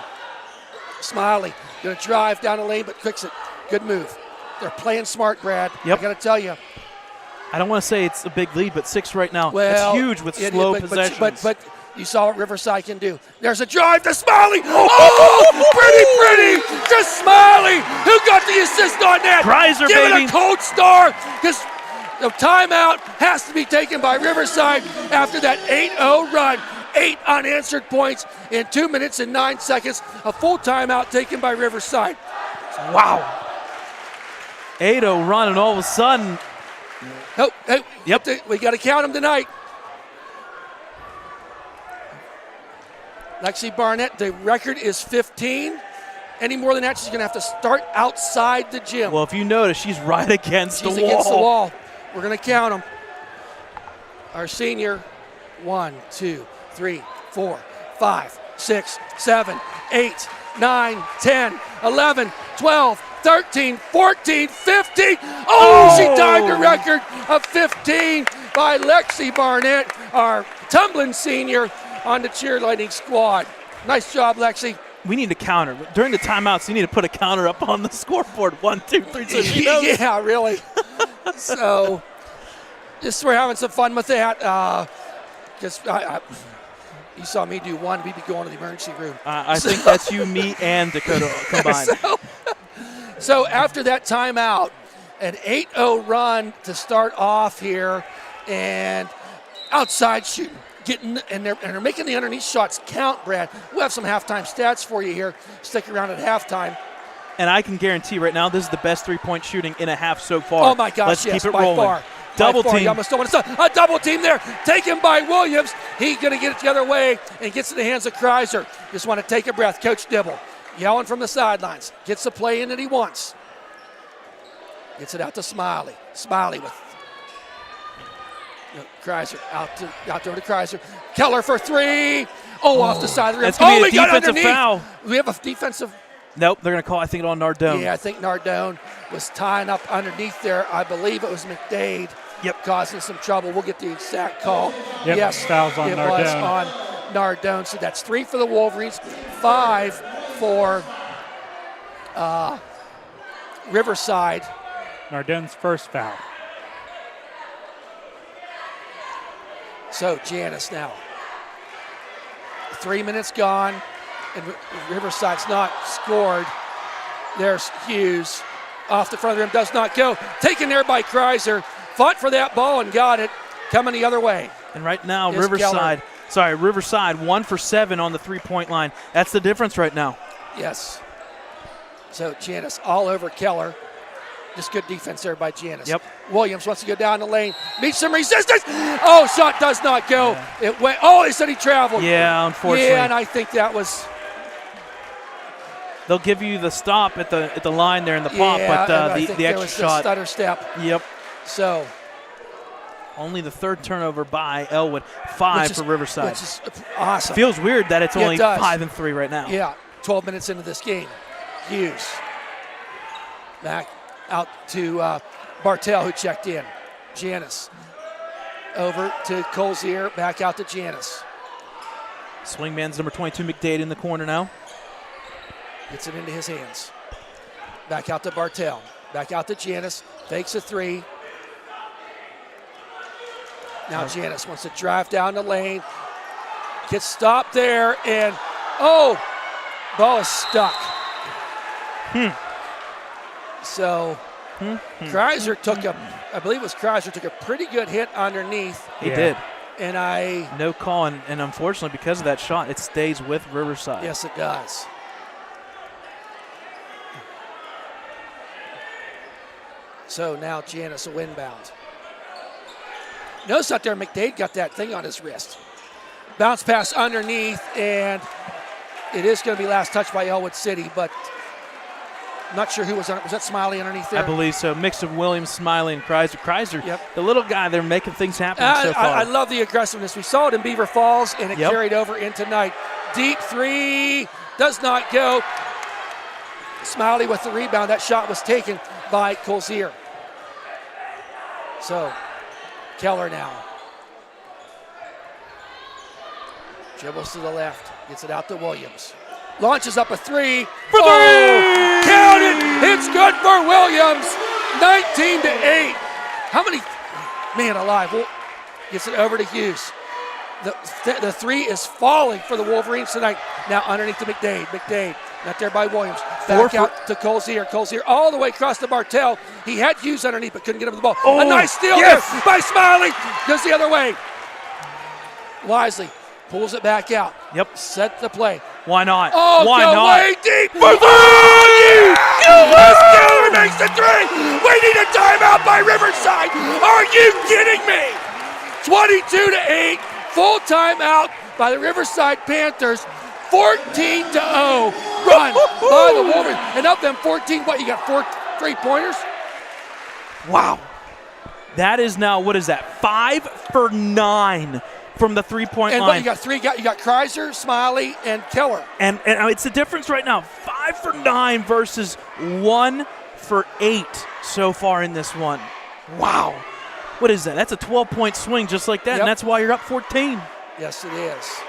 Smiley going to drive down the lane, but kicks it. Good move. They're playing smart, Brad. Yep. I got to tell you. I don't want to say it's a big lead, but 6 right now. Well, that's huge with slow possessions. But you saw what Riverside can do. There's a drive to Smiley. Pretty to Smiley. Who got the assist on that? Kreiser, Give baby. it a cold star because the timeout has to be taken by Riverside after that 8-0 run. 8 unanswered points in 2 minutes and 9 seconds. A full timeout taken by Riverside. Wow. 8-0 run, and all of a sudden. Oh, hey, Yep. We got to count them tonight. Lexi Barnett, the record is 15. Any more than that, she's going to have to start outside the gym. Well, if you notice, she's right against the wall. She's against the wall. We're going to count them. Our senior, 1, 2, 3, 4, 5, 6, 7, 8, 9, 10, 11, 12, 13, 14, 15. Oh, she tied the record of 15 by Lexi Barnett, our tumbling senior on the cheerleading squad. Nice job, Lexi. We need a counter. During the timeouts, you need to put a counter up on the scoreboard. 1, 2, 3, so she knows. Yeah, really. So, just we're having some fun with that. You saw me do one, we'd be going to the emergency room. I think that's you, me, and Dakota combined. So after that timeout, an 8-0 run to start off here, and outside shooting. They're making the underneath shots count, Brad. We'll have some halftime stats for you here. Stick around at halftime. And I can guarantee right now this is the best three-point shooting in a half so far. Oh, my gosh, Let's yes, keep it by rolling. far. Double by far. team. You almost don't want to stop. A double team there, taken by Williams. He's going to get it the other way and gets in the hands of Kreiser. Just want to take a breath. Coach Dibble yelling from the sidelines. Gets the play in that he wants. Gets it out to Smiley. Smiley with Kreiser out there to Kreiser. Keller for three. Off the side of the rim. That's going to be a got defensive underneath. foul. We have a defensive. Nope, they're going to call, I think, on Nardone. Yeah, I think Nardone was tying up underneath there. I believe it was McDade. causing some trouble. We'll get the exact call. Yep, Yes, fouls on it was Nardone. on Nardone. So that's 3 for the Wolverines, 5 for Riverside. Nardone's first foul. So Janice now. 3 minutes gone, and Riverside's not scored. There's Hughes off the front of the rim, does not go. Taken there by Kreiser. Fought for that ball and got it. Coming the other way. And right now, Is Riverside 1 for 7 on the 3-point line. That's the difference right now. Yes. So Janice all over Keller. Just good defense there by Janice. Yep. Williams wants to go down the lane. Meets some resistance. Oh, shot does not go. Yeah. It went. Oh, they said he traveled. Yeah, unfortunately. Yeah, and I think that was. They'll give you the stop at the line there in the pop, Yeah, but and I think the there extra was shot. the stutter step. Yep. So. Only the 3rd turnover by Ellwood. 5 for Riverside. Which is awesome. Feels weird that it's Yeah, it only does. 5 and 3 right now. Yeah, 12 minutes into this game. Hughes. Back out to Bartell, who checked in. Janice. Over to Colzier. Back out to Janice. Swingman's number 22, McDade, in the corner now. Gets it into his hands. Back out to Bartell. Back out to Janice. Fakes a 3. Now Janice wants to drive down the lane. Gets stopped there, and ball is stuck. So Kreiser took I believe it was Kreiser, took a pretty good hit underneath. He did. And No call, and unfortunately, because of that shot, it stays with Riverside. yes, it does. So now Janice a inbound. Notice out there, McDade got that thing on his wrist. Bounce pass underneath, and it is going to be last touch by Ellwood City, but not sure who was on it. Was that Smiley underneath there? I believe so. Mix of Williams, Smiley, and Kreiser. Kreiser, the little guy, they're making things happen so far. I love the aggressiveness. We saw it in Beaver Falls, and it Yep. carried over into tonight. Deep 3 does not go. Smiley with the rebound. That shot was taken by Colzier. So Keller now. Dribbles to the left. Gets it out to Williams. Launches up a 3. For 3! Count it! It's good for Williams. 19-8. How many? Man alive. Gets it over to Hughes. The 3 is falling for the Wolverines tonight. Now underneath to McDade. McDade, not there by Williams. Back out to Colzier. Colzier all the way across to Bartell. He had Hughes underneath but couldn't get him the ball. A nice steal there by Smiley. Goes the other way. Wisely pulls it back out. Yep. Set the play. Why not? Oh, Why go not? way deep for 3! Keller makes the 3! We need a timeout by Riverside. Are you kidding me? 22-8. Full timeout by the Riverside Panthers. 14-0 run by the Wolverines. And of them 14, what, you got 4 3-pointers? Wow. That is now, what is that? 5 for 9 from the 3-point And line. what, you got 3? You got Kreiser, Smiley, and Keller. And it's the difference right now. 5 for 9 versus 1 for 8 so far in this one. Wow. What is that? That's a 12-point swing just like that, Yep. and that's why you're up 14. Yes, it is.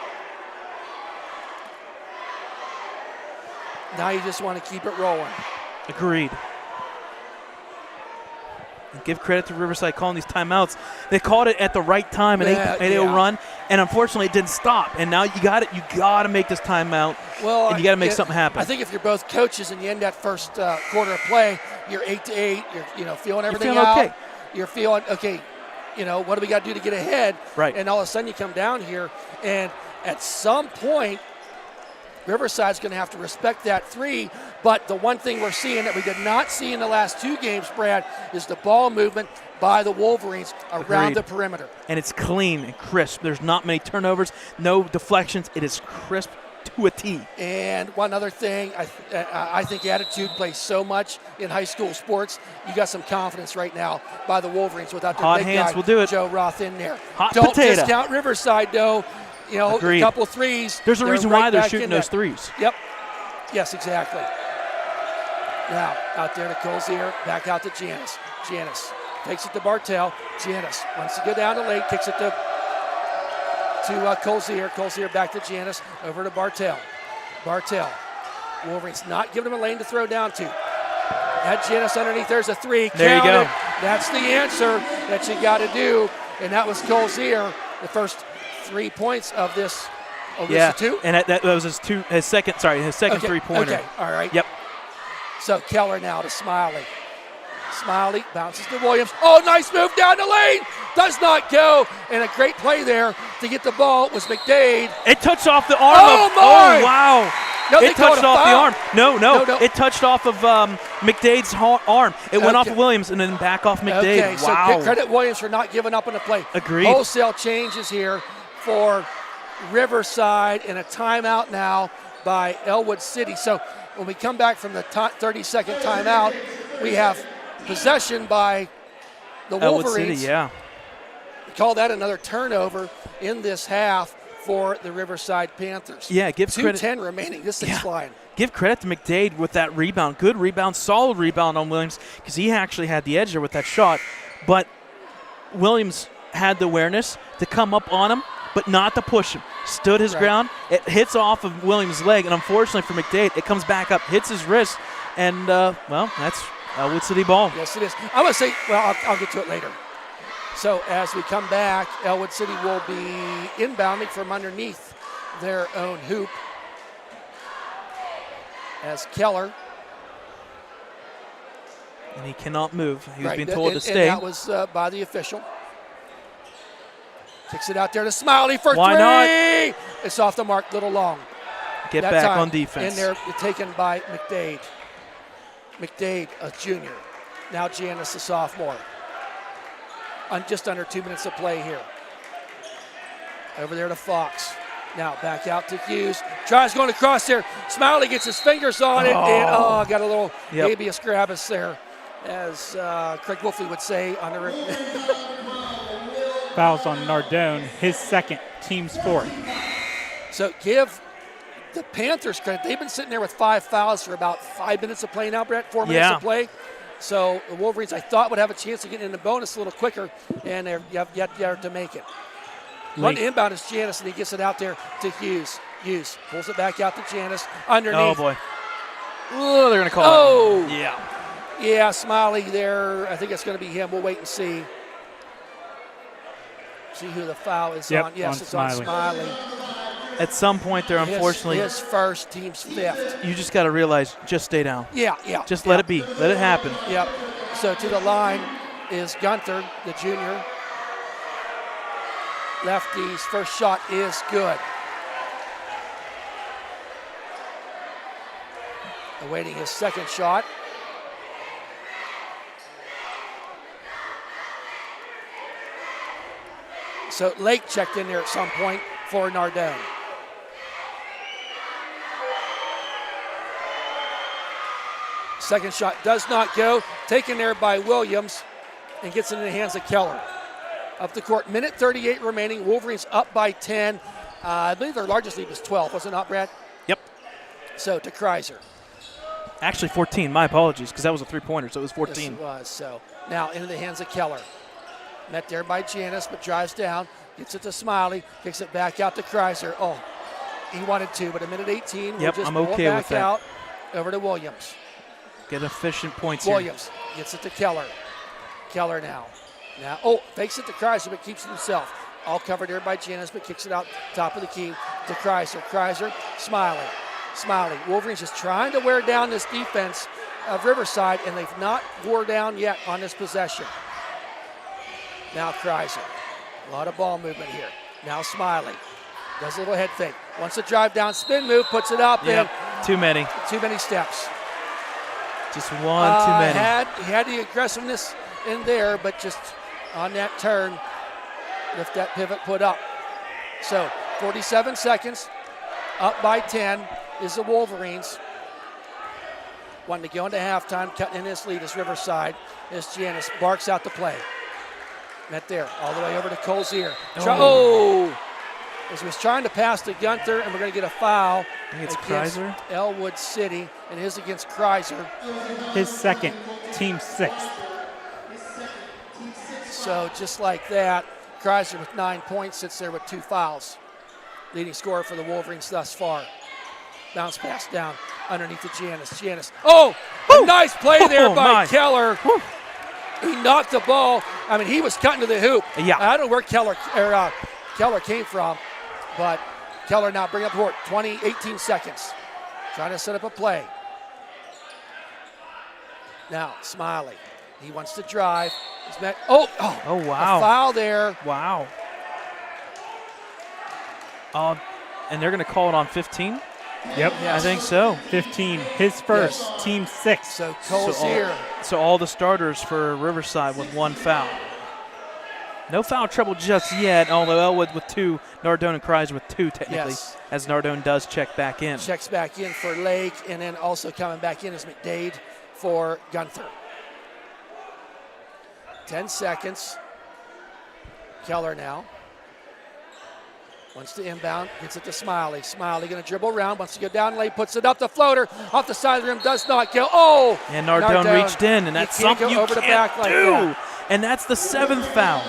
Now you just want to keep it rolling. Agreed. And give credit to Riverside calling these timeouts. They called it at the right time, an 8-0 run, and unfortunately it didn't stop. And now you got to make this timeout, and you got to make something happen. I think if you're both coaches and you end that first quarter of play, you're 8-8. You're feeling everything feeling out. okay. You're feeling okay. What do we got to do to get ahead? Right. And all of a sudden you come down here, and at some point, Riverside's going to have to respect that 3. But the one thing we're seeing that we did not see in the last 2 games, Brad, is the ball movement by the Wolverines around the perimeter. And it's clean and crisp. There's not many turnovers, no deflections. It is crisp to a T. And one other thing, I think attitude plays so much in high school sports. You got some confidence right now by the Wolverines without their Hot big hands guy, will do it. Joe Roth, in there. Hot Don't potato. discount Riverside, though. Agreed. A couple threes. There's a reason why they're back shooting in those there. threes. Yep. Yes, exactly. Now, out there to Colzier, back out to Janice. Janice Takes it to Bartell. Janice wants to go down the lane. Kicks it to Colzier. Colzier back to Janice. Over to Bartell. Bartell. Wolverines not giving him a lane to throw down to. Had Janice underneath. There's a three. There you go. That's the answer that you got to do. And that was Colzier. The first 3 points of this. Oh, yeah. This is two? And that was his second Okay. three-pointer. Okay. All right. Yep. So Keller now to Smiley. Smiley bounces to Williams. Oh, nice move down the lane. Does not go. And a great play there to get the ball was McDade. It touched off the arm. Oh, my. Oh, wow. No, It touched off the arm. No. No. It touched off of McDade's arm. It went off of Williams and then back off McDade. Okay, Wow. so credit Williams for not giving up on the play. Agreed. Wholesale changes here for Riverside and a timeout now by Ellwood City. So when we come back from the 30-second timeout, we have possession by the Ellwood Wolverines. City, yeah. We call that another turnover in this half for the Riverside Panthers. Yeah, give credit. 2:10 remaining. This thing's flying. Give credit to McDade with that rebound. Good rebound, solid rebound on Williams because he actually had the edge there with that shot. But Williams had the awareness to come up on him, but not to push him. Stood his ground. It hits off of Williams' leg, and unfortunately for McDade, it comes back up, hits his wrist, and, well, that's Ellwood City ball. Yes, it is. I'm going to say, well, I'll get to it later. So as we come back, Ellwood City will be inbounding from underneath their own hoop as Keller. And he cannot move. He was being told to stay. And that was by the official. Kicks it out there to Smiley for Why three. not? It's off the mark, little long. Get that back time. on defense. And they're taken by McDade. McDade, a junior. Now Janice, a sophomore. On just under 2 minutes of play here. Over there to Fox. Now back out to Hughes. Tries going across there. Smiley gets his fingers on it. And got a little habeas grabus there. As Craig Wolfley would say on the Fouls on Nardone, his second, team's fourth. So give the Panthers credit. They've been sitting there with 5 fouls for about 5 minutes of play now, Brett. 4 minutes of play. So the Wolverines, I thought, would have a chance of getting in the bonus a little quicker, and they're yet to make it. One inbound is Janice, and he gets it out there to Hughes. Hughes pulls it back out to Janice. Underneath. Oh, boy. Oh, they're going to call it. Yeah. Yeah, Smiley there. I think it's going to be him. We'll wait and see. See who the foul is on. Yes, it's on Smiley. At some point there, unfortunately. His first, team's fifth. You just got to realize, just stay down. Yeah. Just let it be. Let it happen. Yep. So to the line is Gunther, the junior. Lefty's first shot is good. Awaiting his second shot. So Lake checked in there at some point for Nardone. Second shot does not go. Taken there by Williams and gets it in the hands of Keller. Up the court, minute 38 remaining. Wolverines up by 10. I believe their largest lead was 12, was it not, Brad? Yep. So to Kreiser. Actually 14, my apologies, because that was a three-pointer, so it was 14. Yes, it was. So now into the hands of Keller. Met there by Janice, but drives down. Gets it to Smiley. Kicks it back out to Kreiser. Oh, he wanted to, but a minute 18. We'll just I'm pull okay it back with that. out. Over to Williams. Get efficient points Williams gets it to Keller. Keller now. Fakes it to Kreiser, but keeps it himself. All covered there by Janice, but kicks it out top of the key to Kreiser. Kreiser, Smiley. Wolverines just trying to wear down this defense of Riverside, and they've not wore down yet on this possession. Now Kreiser. A lot of ball movement here. Now Smiley. Does a little head fake. Wants to drive down, spin move, puts it up. Yep. Too many steps. Just one too many. He had the aggressiveness in there, but just on that turn, lift that pivot, put up. So 47 seconds, up by 10 is the Wolverines. Wanting to go into halftime, cutting in this lead is Riverside. As Janice barks out the play. Met there, all the way over to Colzier. As he was trying to pass to Gunther, and we're going to get a foul. I think it's Kreiser. Ellwood City, and his against Kreiser. His second, team sixth. So just like that, Chrysler with 9 points sits there with 2 fouls. Leading scorer for the Wolverines thus far. Bounce pass down underneath to Janice. Oh, a nice play there by Keller. Woo. He knocked the ball. I mean, he was cutting to the hoop. Yeah. I don't know where Keller came from, but Keller now bring up the board. 18 seconds. Trying to set up a play. Now, Smiley. He wants to drive. He's met. Oh, wow. A foul there. Wow. And they're going to call it on 15? Yep. Yes. I think so. 15, his first, team 6. So Cole's here. So all the starters for Riverside with 1 foul. No foul trouble just yet, although Ellwood with 2, Nardone and Chrysler with 2 technically, as Nardone does check back in. Checks back in for Lake, and then also coming back in is McDade for Gunther. 10 seconds. Keller now. Wants to inbound, gets it to Smiley. Smiley going to dribble around, wants to go down lane, puts it up the floater, off the side of the rim, does not go. Oh! And Nardone reached in, and that's something you over the back can't like do. That. And that's the 7th foul.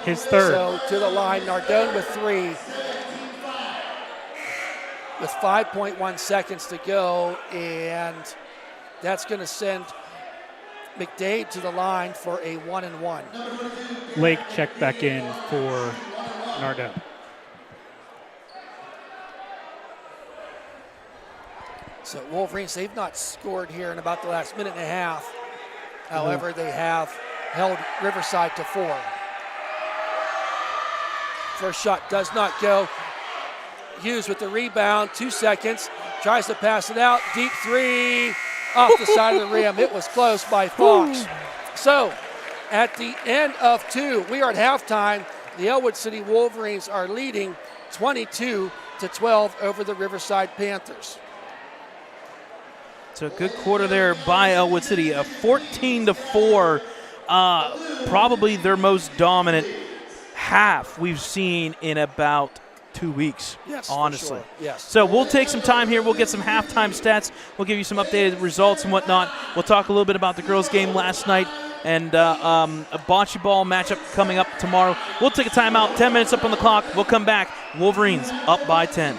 His 3rd. So to the line, Nardone with 3. With 5.1 seconds to go, and that's going to send McDade to the line for a 1-and-1. Lake checked back in for Nardone. So Wolverines, they've not scored here in about the last minute and a half. However, they have held Riverside to 4. First shot does not go. Hughes with the rebound, 2 seconds. Tries to pass it out, deep 3, off the side of the rim. It was close by Fox. So at the end of 2, we are at halftime. The Ellwood City Wolverines are leading 22-12 over the Riverside Panthers. So a good quarter there by Ellwood City, a 14-4, probably their most dominant half we've seen in about 2 weeks, honestly. Sure. Yes. So we'll take some time here. We'll get some halftime stats. We'll give you some updated results and whatnot. We'll talk a little bit about the girls' game last night and a bocce ball matchup coming up tomorrow. We'll take a timeout, 10 minutes up on the clock. We'll come back. Wolverines up by 10.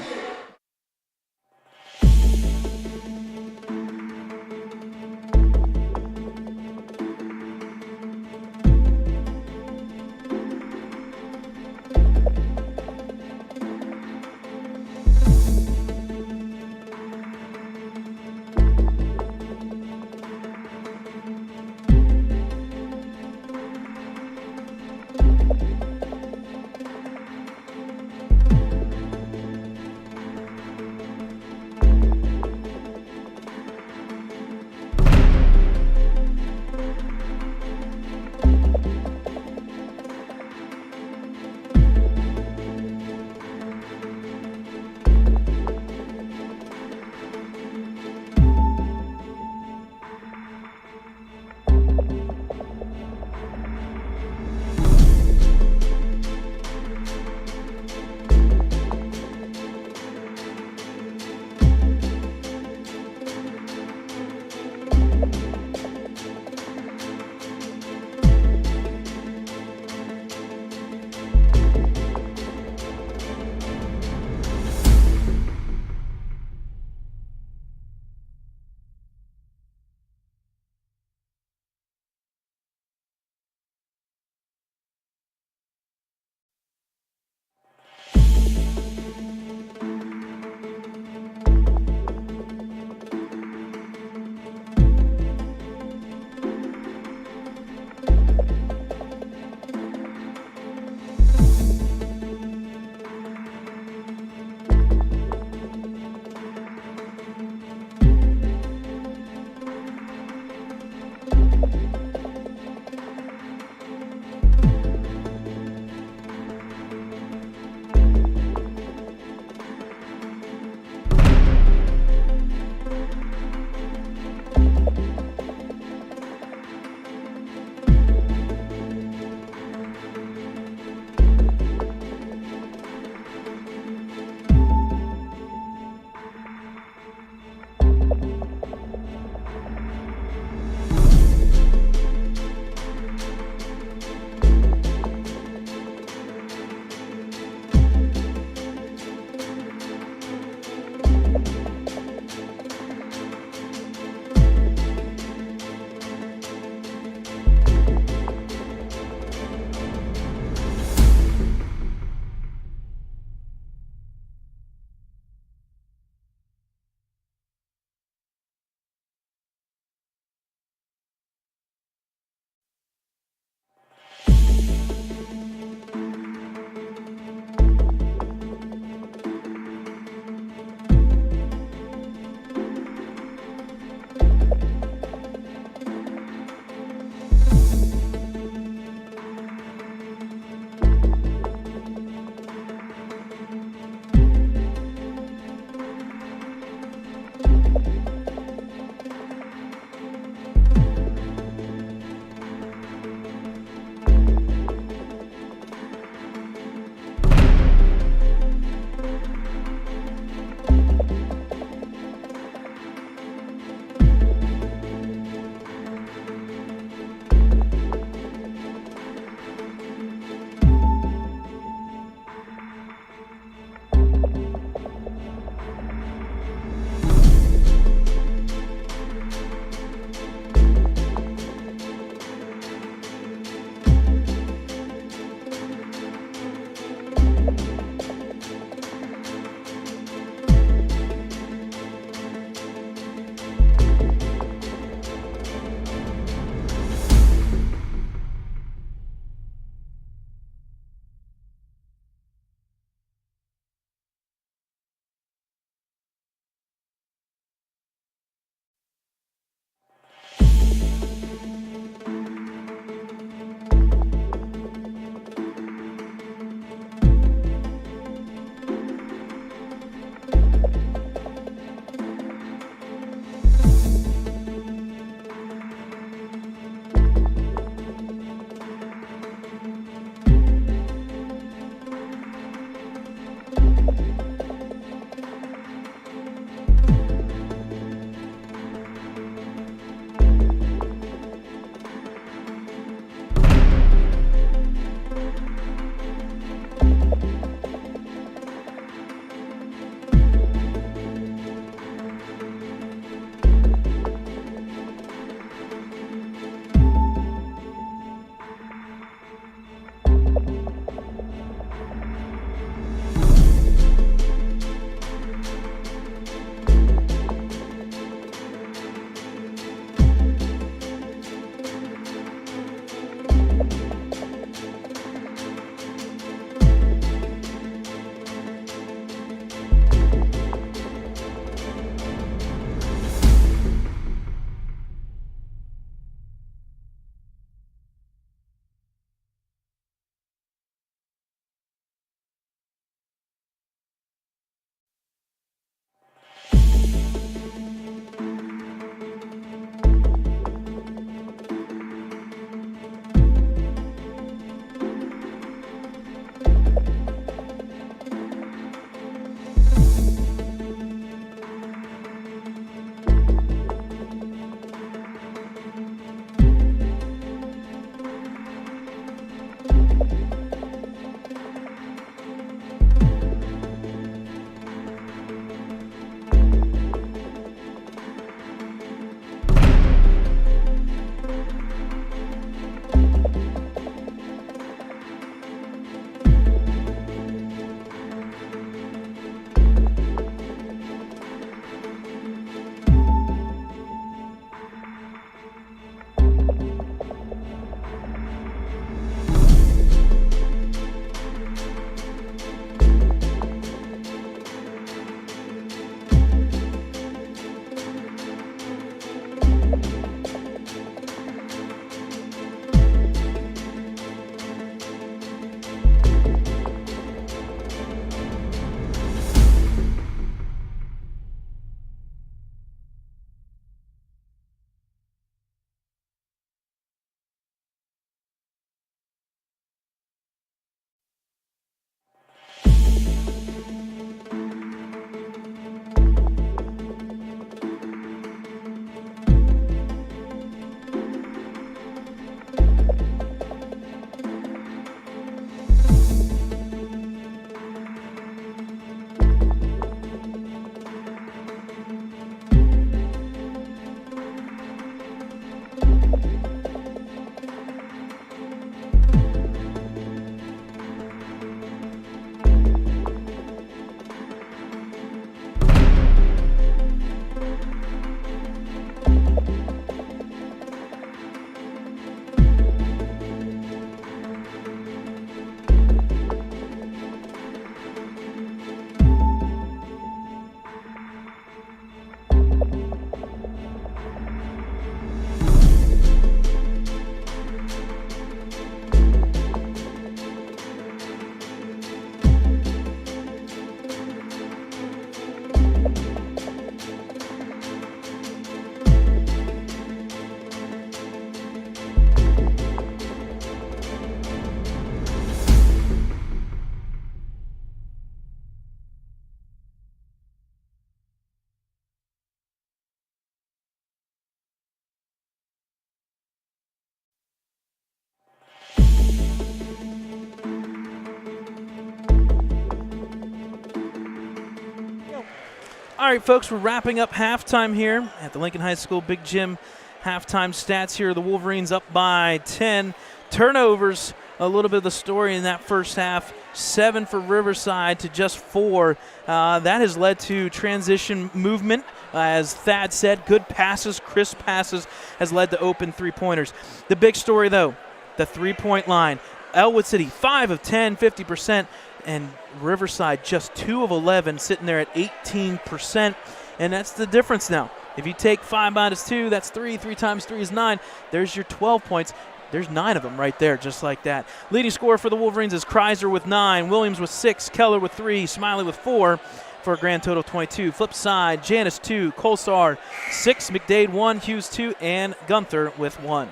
All right, folks, we're wrapping up halftime here at the Lincoln High School Big Gym. Halftime stats here. The Wolverines up by 10. Turnovers, a little bit of the story in that first half. 7 for Riverside to just 4. That has led to transition movement. As Thad said, good passes, crisp passes has led to open three-pointers. The big story, though, the three-point line. Ellwood City, 5 of 10, 50%, and Riverside just 2 of 11, sitting there at 18%. And that's the difference now. If you take 5 minus 2, that's 3. 3 times 3 is 9. There's your 12 points. There's 9 of them right there, just like that. Leading scorer for the Wolverines is Kreiser with 9, Williams with 6, Keller with 3, Smiley with 4, for a grand total of 22. Flip side, Janis 2, Colsar 6, McDade 1, Hughes 2, and Gunther with 1.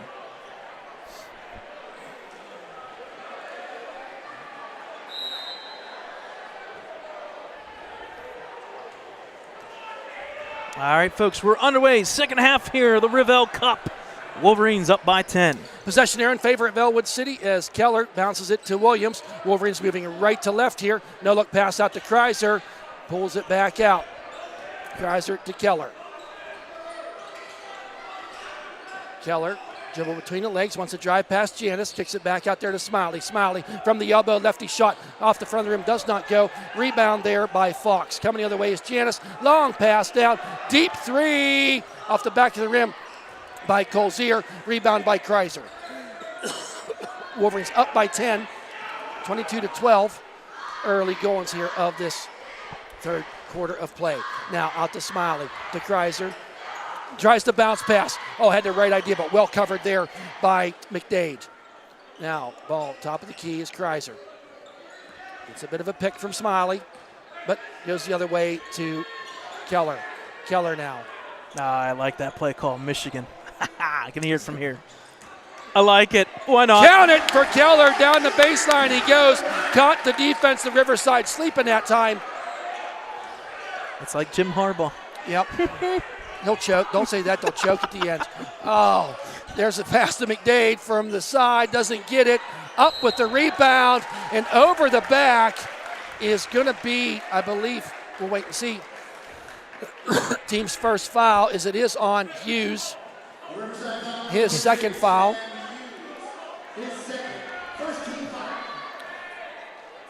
All right, folks, we're underway. Second half here, the RivEll Cup. Wolverines up by 10. Possession there in favor of Ellwood City as Keller bounces it to Williams. Wolverines moving right to left here. No look pass out to Kreiser. Pulls it back out. Kreiser to Keller. Keller, dribble between the legs, wants to drive past Janis, kicks it back out there to Smiley. Smiley from the elbow, lefty shot off the front of the rim, does not go. Rebound there by Fox. Coming the other way is Janis. Long pass down, deep three off the back of the rim by Colzier. Rebound by Kreiser. Wolverines up by 10, 22-12. Early goings here of this third quarter of play. Now out to Smiley, to Kreiser. Tries to bounce pass. Oh, had the right idea, but well covered there by McDade. Now, ball top of the key is Kreiser. Gets a bit of a pick from Smiley, but goes the other way to Keller. Keller now. I like that play call, Michigan. I can hear it from here. I like it. Why not? Count it for Keller down the baseline. He goes. Caught the defense of Riverside sleeping that time. It's like Jim Harbaugh. Yep. He'll choke. Don't say that. They'll choke at the end. Oh, there's a pass to McDade from the side. Doesn't get it. Up with the rebound. And over the back is going to be, I believe, we'll wait and see, team's first foul as it is on Hughes. His second foul.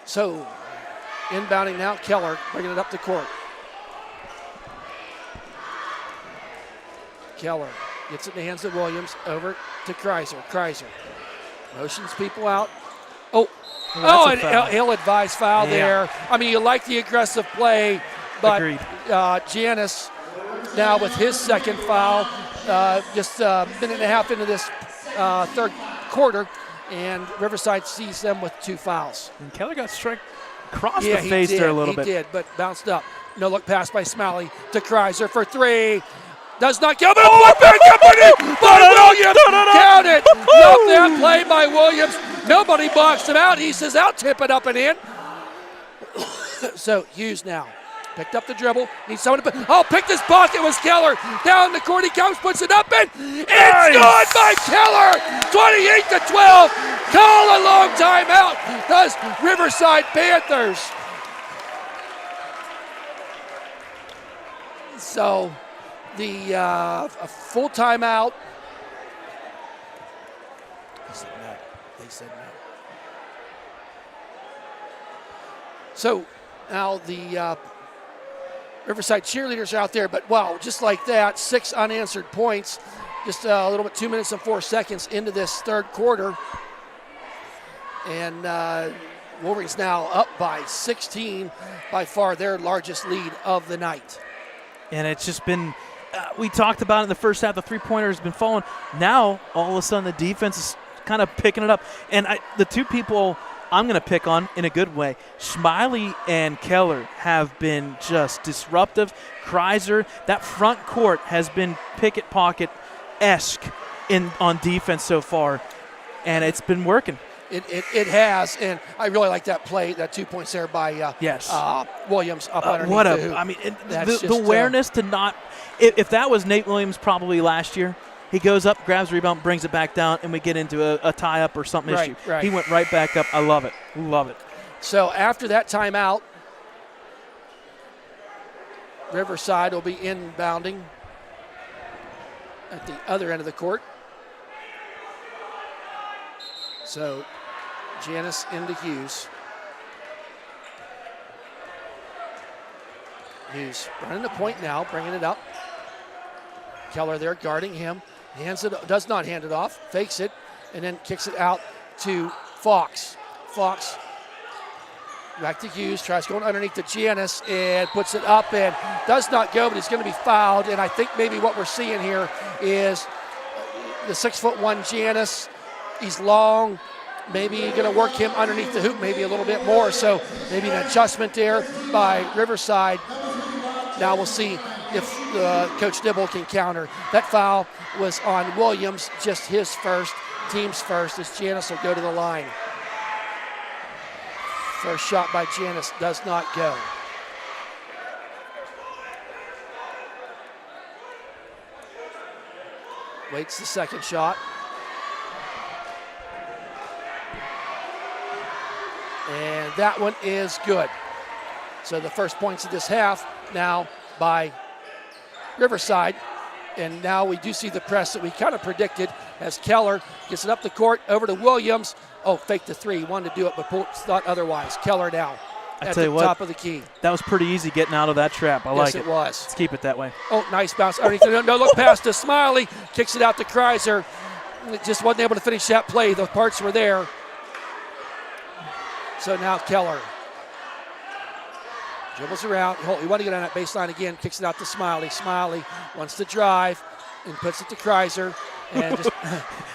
So, inbounding now, Keller bringing it up the court. Keller gets it in the hands of Williams, over to Kreiser. Kreiser motions people out. And ill-advised foul there. I mean, you like the aggressive play, but Janis now with his second foul, just a minute and a half into this third quarter, and Riverside sees them with 2 fouls. And Keller got struck across the face there a little bit. He did, but bounced up. No look pass by Smiley to Kreiser for 3. Does not go, but a block back company by Williams. Count it. Love that play by Williams. Nobody boxed him out. He says, I'll tip it up and in. So Hughes now picked up the dribble. Needs someone to picked his pocket. It was Keller. Down the court he comes, puts it up, and it's good by Keller. 28-12. Call a long timeout. Does Riverside Panthers. So the a full timeout. He said no. They said no. So now the Riverside cheerleaders are out there, but wow, just like that, 6 unanswered points. Just a little bit, 2 minutes and 4 seconds into this third quarter. And Wolverines now up by 16, by far their largest lead of the night. And it's just been, we talked about it in the first half, the three-pointer has been falling. Now, all of a sudden, the defense is kind of picking it up. And the 2 people I'm going to pick on in a good way, Smiley and Keller have been just disruptive. Kreiser, that front court has been picket pocket-esque on defense so far, and it's been working. It has, and I really like that play, that 2 points there by Williams up underneath the awareness to not – if that was Nate Williams probably last year, he goes up, grabs the rebound, brings it back down, and we get into a tie-up or something issue. Right. He went right back up. I love it. Love it. So after that timeout, Riverside will be inbounding at the other end of the court. So Janice into Hughes. Hughes running the point now, bringing it up. Keller there guarding him. Does not hand it off, fakes it, and then kicks it out to Fox. Fox back to Hughes, tries going underneath to Janice and puts it up and does not go, but he's going to be fouled. And I think maybe what we're seeing here is the 6'1" Janice. He's long. Maybe you're going to work him underneath the hoop, maybe a little bit more. So maybe an adjustment there by Riverside. Now we'll see if Coach Dibble can counter. That foul was on Williams, just his first, team's first, as Janice will go to the line. First shot by Janice does not go. Waits the second shot. And that one is good. So the first points of this half now by Riverside. And now we do see the press that we kind of predicted as Keller gets it up the court over to Williams. Oh, fake the three. Wanted to do it, but thought otherwise. Keller now at the top of the key. That was pretty easy getting out of that trap. I like it. Yes, it was. Let's keep it that way. Oh, nice bounce. Underneath. No look pass to Smiley. Kicks it out to Kreiser. Just wasn't able to finish that play. The parts were there. So now Keller dribbles around. He wanted to get on that baseline again. Kicks it out to Smiley. Smiley wants to drive and puts it to Kreiser. And just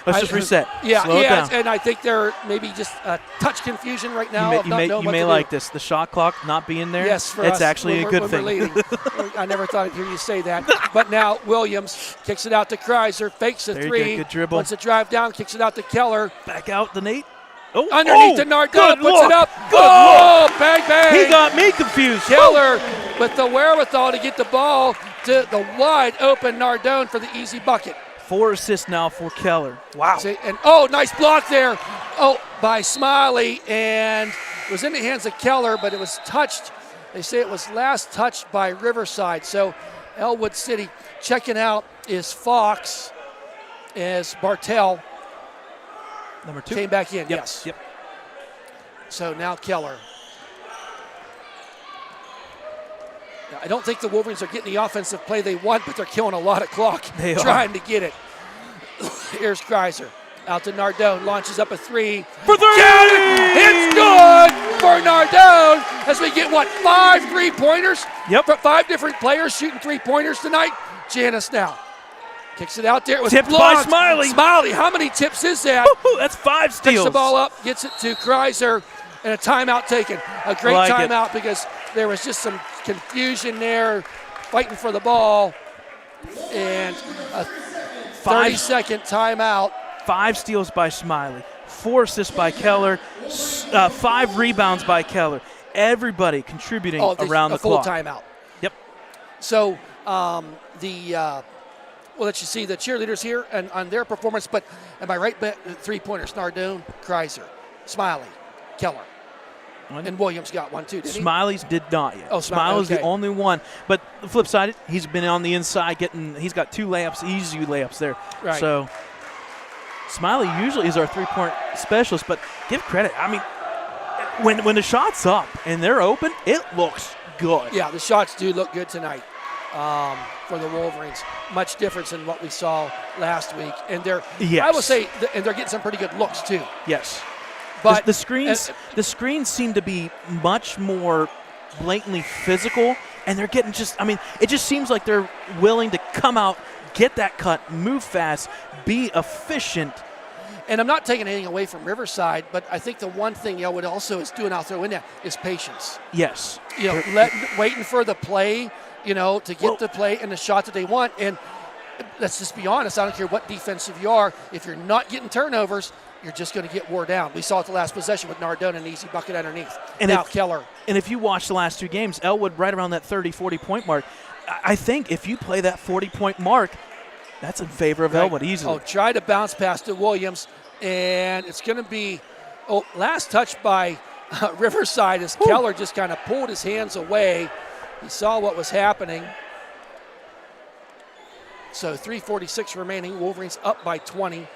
let's just reset. Yeah, Slow it down. And I think they're maybe just a touch confusion right now. You may like this. The shot clock not being there. Yes, for it's us, actually a good thing. I never thought I'd hear you say that. But now Williams kicks it out to Kreiser, fakes a three. Good dribble. Wants to drive down, kicks it out to Keller. Back out the Nate. Oh, underneath to Nardone, puts look. it up. Good oh, look. Bang, bang. He got me confused. Keller with the wherewithal to get the ball to the wide open Nardone for the easy bucket. 4 assists now for Keller. Wow. And nice block there. By Smiley, and it was in the hands of Keller, but it was touched. They say it was last touched by Riverside. So Ellwood City checking out is Fox as Bartell. Number 2. Came back in, yep. yes. Yep. So now Keller. Now, I don't think the Wolverines are getting the offensive play they want, but they're killing a lot of clock trying to get it. Here's Kreiser. Out to Nardone. Launches up a three. For 3! It's good for Nardone as we get, 5 3-pointers? Yep. 5 different players shooting 3-pointers tonight. Janice now. Kicks it out there. It was tipped blocked. by Smiley. Smiley, how many tips is that? Woo-hoo, that's 5 steals. Picks the ball up, gets it to Kreiser, and a timeout taken. A great timeout because there was just some confusion there, fighting for the ball, and a 30-second timeout. 5 steals by Smiley, 4 assists by Keller, 5 rebounds by Keller. Everybody contributing around the clock. Full timeout. Yep. So we'll let you see the cheerleaders here and on their performance, but am I right? 3-pointers, Nardone, Kreiser, Smiley, Keller. And Williams got one too, didn't he? Smiley's did not yet. Oh, Smiley's the only one. But the flip side, he's been on the inside he's got 2 layups, easy layups there. Right. So Smiley usually is our 3-point specialist, but give credit. I mean, when the shot's up and they're open, it looks good. Yeah, the shots do look good tonight for the Wolverines. Much difference than what we saw last week. And I will say, and they're getting some pretty good looks too. Yes. But the screens seem to be much more blatantly physical, and they're getting it just seems like they're willing to come out, get that cut, move fast, be efficient. And I'm not taking anything away from Riverside, but I think the one thing Ellwood also is doing, I'll throw in there, is patience. Yes. Waiting for the play, to get the play and the shot that they want. And let's just be honest, I don't care what defensive you are, if you're not getting turnovers, you're just going to get wore down. We saw it the last possession with Nardone, an easy bucket underneath. And now Keller. And if you watch the last 2 games, Ellwood right around that 30, 40-point mark. I think if you play that 40-point mark, that's in favor of Ellwood easily. Try to bounce pass to Williams, and it's going to be last touch by Riverside as Keller just kind of pulled his hands away. He saw what was happening. So 3:46 remaining. Wolverines up by 20.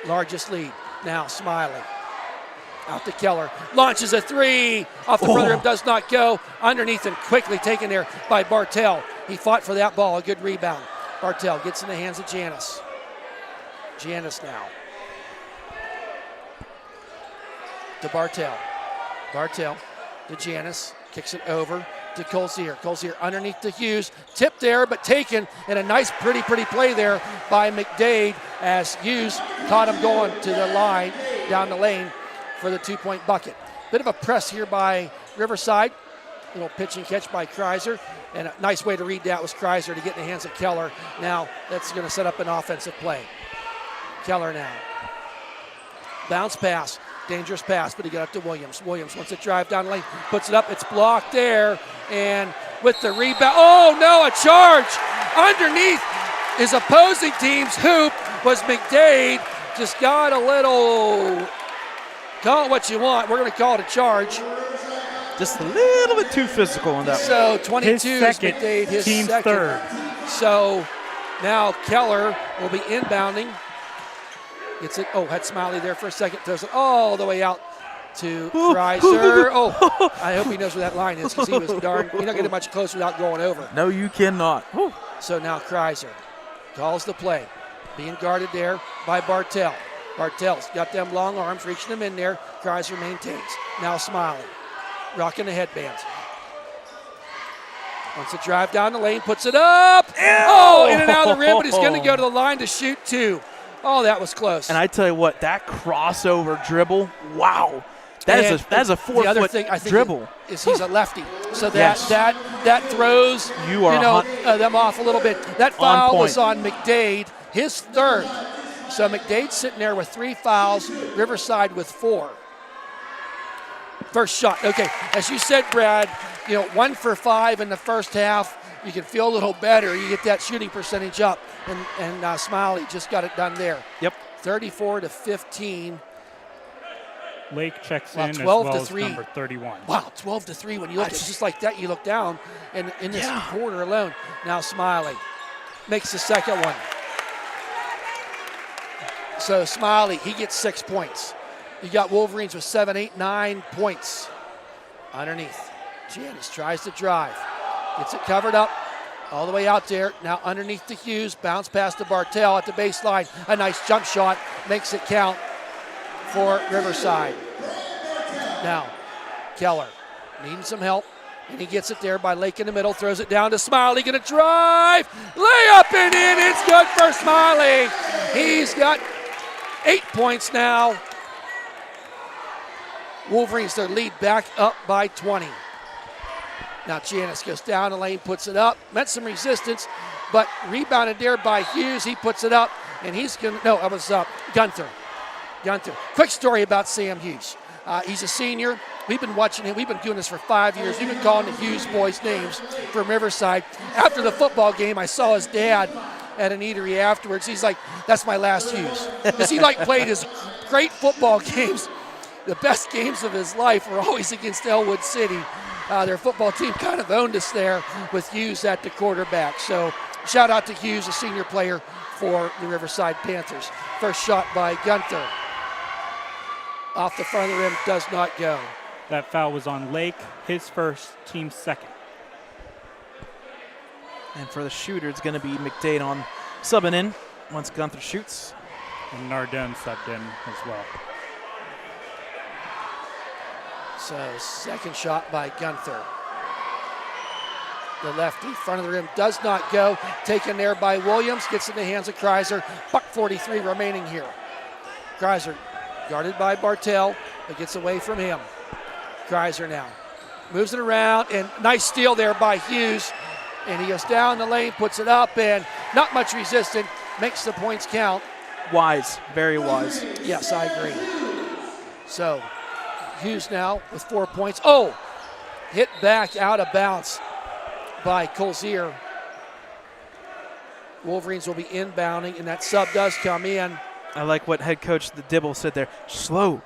Largest lead. Now Smiley. Out to Keller. Launches a three. Off the front rim. Does not go. Underneath and quickly taken there by Bartell. He fought for that ball. A good rebound. Bartell gets in the hands of Janis. Janis now. To Bartell. Bartell to Janis. Kicks it over to Colzier. Colzier underneath to Hughes. Tipped there, but taken. And a nice, pretty play there by McDade as Hughes caught him going to the line, down the lane for the 2-point bucket. Bit of a press here by Riverside. A little pitch and catch by Kreiser. And a nice way to read that was Kreiser to get in the hands of Keller. Now that's going to set up an offensive play. Keller now. Bounce pass. Dangerous pass, but he got up to Williams. Williams wants to drive down the lane. Puts it up. It's blocked there. And with the rebound. Oh, no, a charge. Underneath his opposing team's hoop was McDade. Just got a little, call it what you want. We're going to call it a charge. Just a little bit too physical on that one. So 22 his is second, McDade, his team's second. third. So now Keller will be inbounding. Gets it. Oh, had Smiley there for a second. Throws it all the way out to Kreiser. Oh, I hope he knows where that line is because he was darn. You're not getting much closer without going over. No, you cannot. Whew. So now Kreiser calls the play. Being guarded there by Bartell. Bartell's got them long arms, reaching them in there. Kreiser maintains. Now Smiley. Rocking the headbands. Wants to drive down the lane, puts it up. Ew. Oh, in and out of the rim, but he's going to go to the line to shoot two. Oh, that was close. And I tell you what, that crossover dribble, wow. That is a 4-foot dribble. He's a lefty. So that throws them off a little bit. That foul was on McDade, his third. So McDade's sitting there with 3 fouls, Riverside with 4. First shot. Okay, as you said, Brad, 1 for 5 in the first half. You can feel a little better. You get that shooting percentage up. And Smiley just got it done there. Yep. 34-15. Lake checks in 12 as to well 3. as number 31. Wow, 12-3. When you look at just like that, you look down, and in this quarter alone, now Smiley makes the second one. So Smiley, he gets 6 points. You got Wolverines with 7, 8, 9 points. Underneath, Janis tries to drive. Gets it covered up all the way out there. Now underneath to Hughes. Bounce pass to Bartell at the baseline. A nice jump shot. Makes it count for Riverside. Now, Keller needing some help. And he gets it there by Lake in the middle. Throws it down to Smiley. Going to drive. Layup and in. It's good for Smiley. He's got 8 points now. Wolverines, their lead back up by 20. Now Janis goes down the lane, puts it up. Met some resistance, but rebounded there by Hughes. He puts it up, and he's going to, no, it was Gunther. Quick story about Sam Hughes. He's a senior. We've been watching him. We've been doing this for 5 years. We've been calling the Hughes boys names from Riverside. After the football game, I saw his dad at an eatery afterwards. He's like, that's my last Hughes. Because he played his great football games. The best games of his life were always against Ellwood City. Their football team kind of owned us there with Hughes at the quarterback. So shout out to Hughes, a senior player for the Riverside Panthers. First shot by Gunther. Off the front of the rim, does not go. That foul was on Lake, his first, team's second. And for the shooter, it's going to be McDade on subbing in once Gunther shoots. And Nardone subbed in as well. So second shot by Gunther. The lefty, front of the rim, does not go. Taken there by Williams, gets in the hands of Kreiser. $1:43 remaining here. Kreiser guarded by Bartell, but gets away from him. Kreiser now moves it around, and nice steal there by Hughes. And he goes down the lane, puts it up, and not much resistance, makes the points count. Wise, very wise. Yes, I agree. So Hughes now with 4 points. Oh, hit back out of bounds by Colzier. Wolverines will be inbounding, and that sub does come in. I like what head coach the Dibble said there. Slow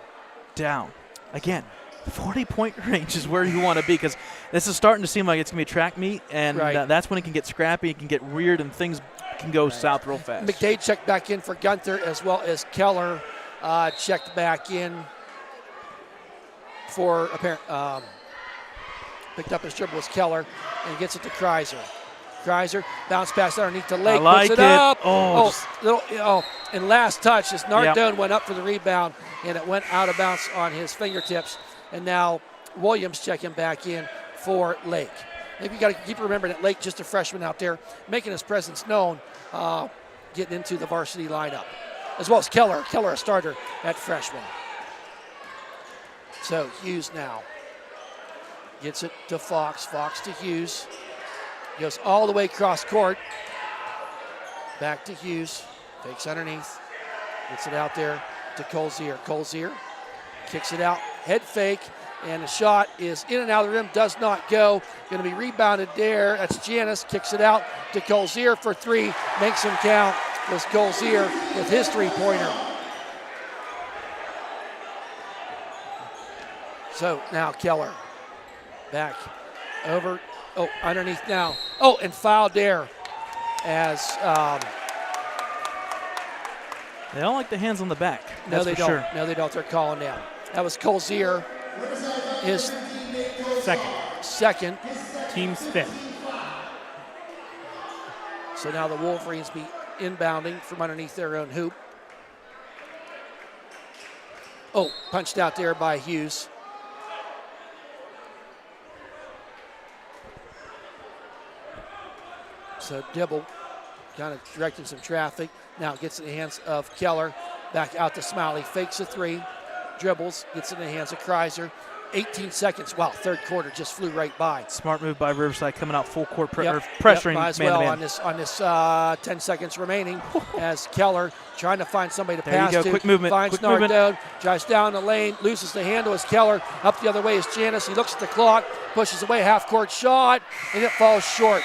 down. Again, 40-point range is where you want to be, because this is starting to seem like it's going to be a track meet, and that's when it can get scrappy, it can get weird, and things can go south real fast. McDade checked back in for Gunther, as well as Keller checked back in for picked up his dribble was Keller, and gets it to Kreiser. Kreiser bounce pass underneath to Lake, puts it up. Oh, And last touch as Nardone went up for the rebound, and it went out of bounds on his fingertips. And now Williams checking back in for Lake. Maybe you got to keep remembering that Lake, just a freshman out there, making his presence known, getting into the varsity lineup, as well as Keller. Keller, a starter at freshman. So Hughes now gets it to Fox. Fox to Hughes. Goes all the way across court. Back to Hughes. Takes underneath. Gets it out there to Colzier. Colzier kicks it out. Head fake. And the shot is in and out of the rim. Does not go. Going to be rebounded there. That's Janis. Kicks it out to Colzier for three. Makes him count. Was Colzier with his three-pointer. So now Keller. Back over. Oh, underneath now. Oh, and fouled there as they don't like the hands on the back. No, they don't. Sure. No, they don't. They're calling down. That was Colzier, his second. Team's fifth. So now the Wolverines be inbounding from underneath their own hoop. Oh, punched out there by Hughes. So Dibble kind of directing some traffic. Now gets in the hands of Keller. Back out to Smiley. Fakes a three. Dribbles. Gets in the hands of Kreiser. 18 seconds. Wow, third quarter just flew right by. Smart move by Riverside, coming out full court, might pressuring as well on this 10 seconds remaining as Keller trying to find somebody to pass to. Quick movement. Finds Nardone. Drives down the lane. Loses the handle as Keller. Up the other way is Janis. He looks at the clock. Pushes away. Half-court shot. And it falls short.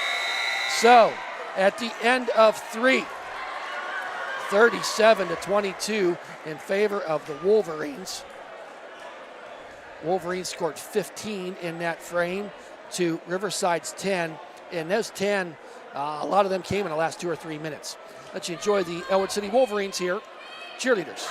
So, at the end of three, 37-22 in favor of the Wolverines. Wolverines scored 15 in that frame to Riverside's 10. And those 10, a lot of them came in the last 2 or 3 minutes. Let you enjoy the Ellwood City Wolverines here. Cheerleaders.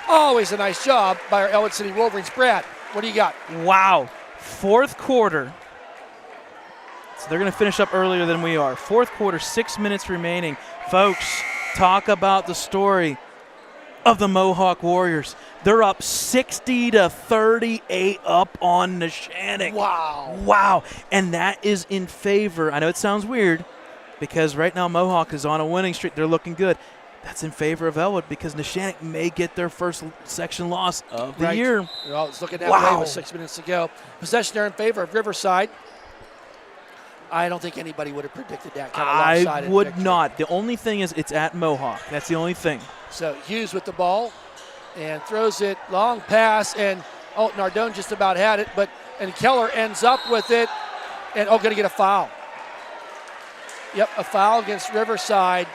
Always a nice job by our Ellwood City Wolverines. Brad, what do you got? Wow. Fourth quarter. So they're going to finish up earlier than we are. Fourth quarter, 6 minutes remaining. Folks, talk about the story of the Mohawk Warriors. They're up 60-38 up on Neshannock. Wow. Wow. And that is in favor. I know it sounds weird because right now Mohawk is on a winning streak. They're looking good. That's in favor of Ellwood because Neshannock may get their first section loss of the year. Well, it's looking that way with 6 minutes to go. Possession there in favor of Riverside. I don't think anybody would have predicted that kind of lopsided I would victory. not. The only thing is it's at Mohawk. That's the only thing. So Hughes with the ball and throws it. Long pass, and Nardone just about had it, and Keller ends up with it, and going to get a foul. Yep, a foul against Riverside.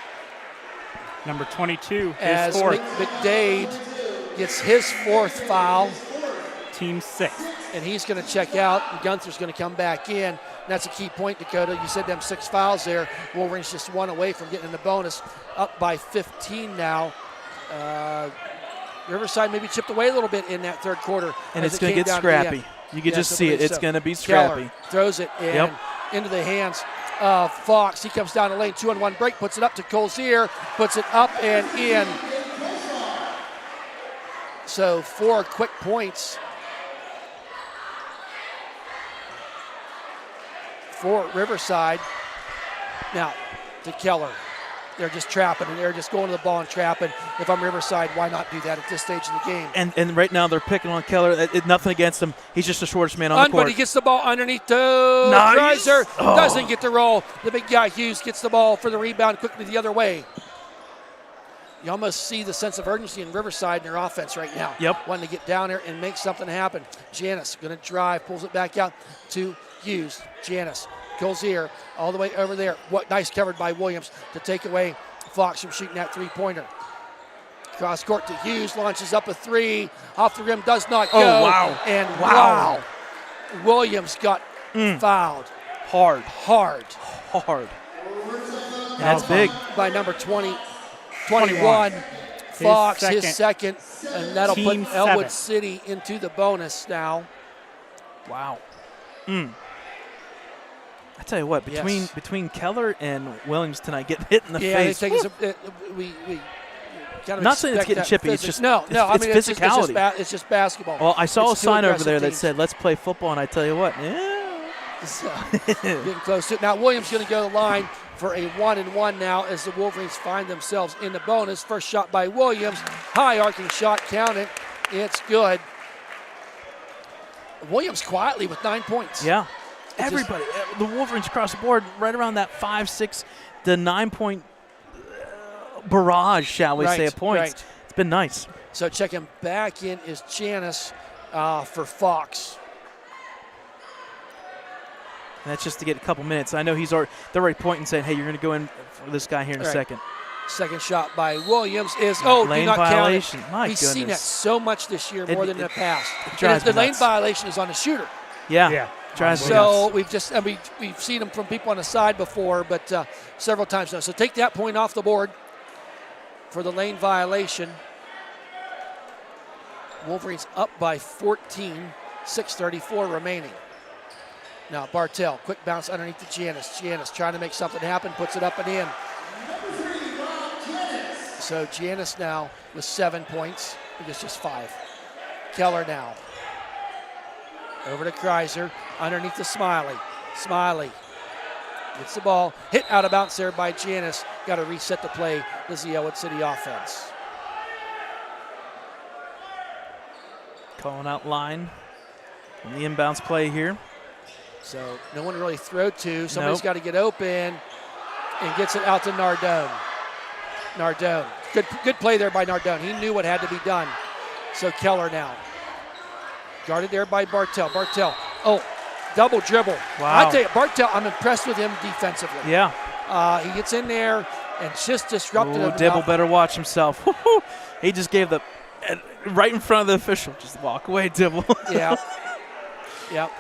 Number 22, his as fourth. McDade gets his fourth foul. Team sixth. And he's going to check out, and Gunther's going to come back in. And that's a key point, Dakota. You said them 6 fouls there. Wolverines just 1 away from getting in the bonus, up by 15 now. Riverside maybe chipped away a little bit in that third quarter. And it's going to get scrappy. You can just see it. It's going to be scrappy. Keller throws it into the hands of Fox. He comes down the lane, 2-on-1 break, puts it up to Colzier, puts it up and in. So 4 quick points for Riverside. Now to Keller. They're just trapping, and they're just going to the ball and trapping. If I'm Riverside, why not do that at this stage of the game? And right now they're picking on Keller. Nothing against him. He's just the shortest man on the court. But he gets the ball underneath to Nice. Kreiser. Oh. Doesn't get the roll. The big guy, Hughes, gets the ball for the rebound quickly the other way. You almost see the sense of urgency in Riverside in their offense right now. Yep. Wanting to get down there and make something happen. Janice going to drive, pulls it back out to Hughes. Janice goes here, all the way over there. What nice covered by Williams to take away Fox from shooting that three-pointer. Cross court to Hughes, launches up a 3. Off the rim, does not go. Oh, wow. And wow. Williams got fouled. Hard. And That's big. By number 21. Fox, his second. And that'll Team put Ellwood 7. City into the bonus now. Wow. I tell you what, between Keller and Williams tonight getting hit in the face. They take we kind of not saying it's getting chippy. It's just it's physicality. It's just basketball. Well, I saw It's a two sign over aggressive there that teams. said, "Let's play football," and I tell you what, So, getting close to it. Now Williams going to go to the line for a 1-and-1 now as the Wolverines find themselves in the bonus. First shot by Williams. High arcing shot, count it. It's good. Williams quietly with 9 points. Yeah. Everybody, the Wolverines across the board, right around that 5, 6 to 9 point barrage, shall we say, of points. Right. It's been nice. So checking back in is Janice for Fox. And that's just to get a couple minutes. I know they're already pointing saying, hey, you're going to go in for this guy here in a second. Second shot by Williams is, do lane not violation. count it. My We've goodness. seen that so much this year, more than in the past. drives And the me lane nuts. violation is on the shooter. Yeah. Drives me So nuts. we've seen them from people on the side before, but several times now. So take that point off the board for the lane violation. Wolverines up by 14, 6:34 remaining. Now Bartell, quick bounce underneath to Janice. Janice trying to make something happen, puts it up and in. So Janice now with 7 points. I think it's just 5. Keller now. Over to Kreiser, underneath to Smiley. Smiley gets the ball, hit out of bounds there by Janice. Got to reset the play. This is the Ellwood City offense. Calling out line on the inbounds play here. So no one to really throw to. Somebody's got to get open and gets it out to Nardone. Nardone. Good play there by Nardone. He knew what had to be done. So Keller now. Guarded there by Bartell. Bartell, double dribble. Wow. I tell you, Bartell, I'm impressed with him defensively. Yeah. He gets in there and just disrupted him. Dibble better watch himself. He just gave right in front of the official. Just walk away, Dibble. Yeah. Yep.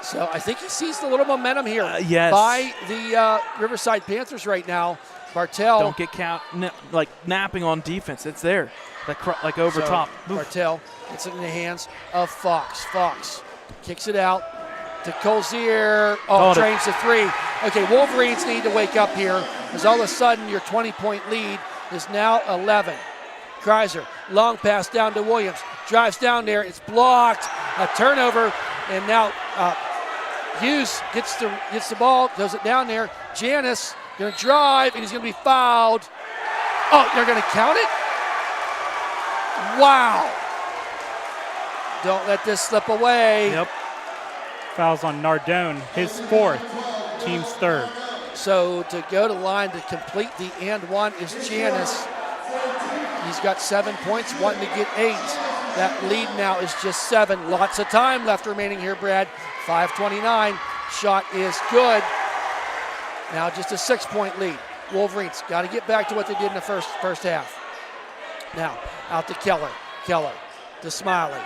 So I think he sees the little momentum here yes. by the Riverside Panthers right now. Bartell. Don't get napping on defense. It's there. Like over top. Bartell gets it in the hands of Fox. Fox kicks it out to Colzier. Drains the 3. Okay, Wolverines need to wake up here because all of a sudden your 20-point lead is now 11. Kreiser, long pass down to Williams. Drives down there. It's blocked. A turnover. And now Hughes gets the ball, throws it down there. Janice going to drive, and he's going to be fouled. Oh, they're going to count it? Wow. Don't let this slip away. Yep. Fouls on Nardone, his 4th, team's 3rd. So to go to line to complete the and one is Janice. He's got 7 points, wanting to get 8. That lead now is just 7. Lots of time left remaining here, Brad. 5:29. Shot is good. Now just a 6-point lead. Wolverines got to get back to what they did in the first half. Now out to Keller. Keller to Smiley.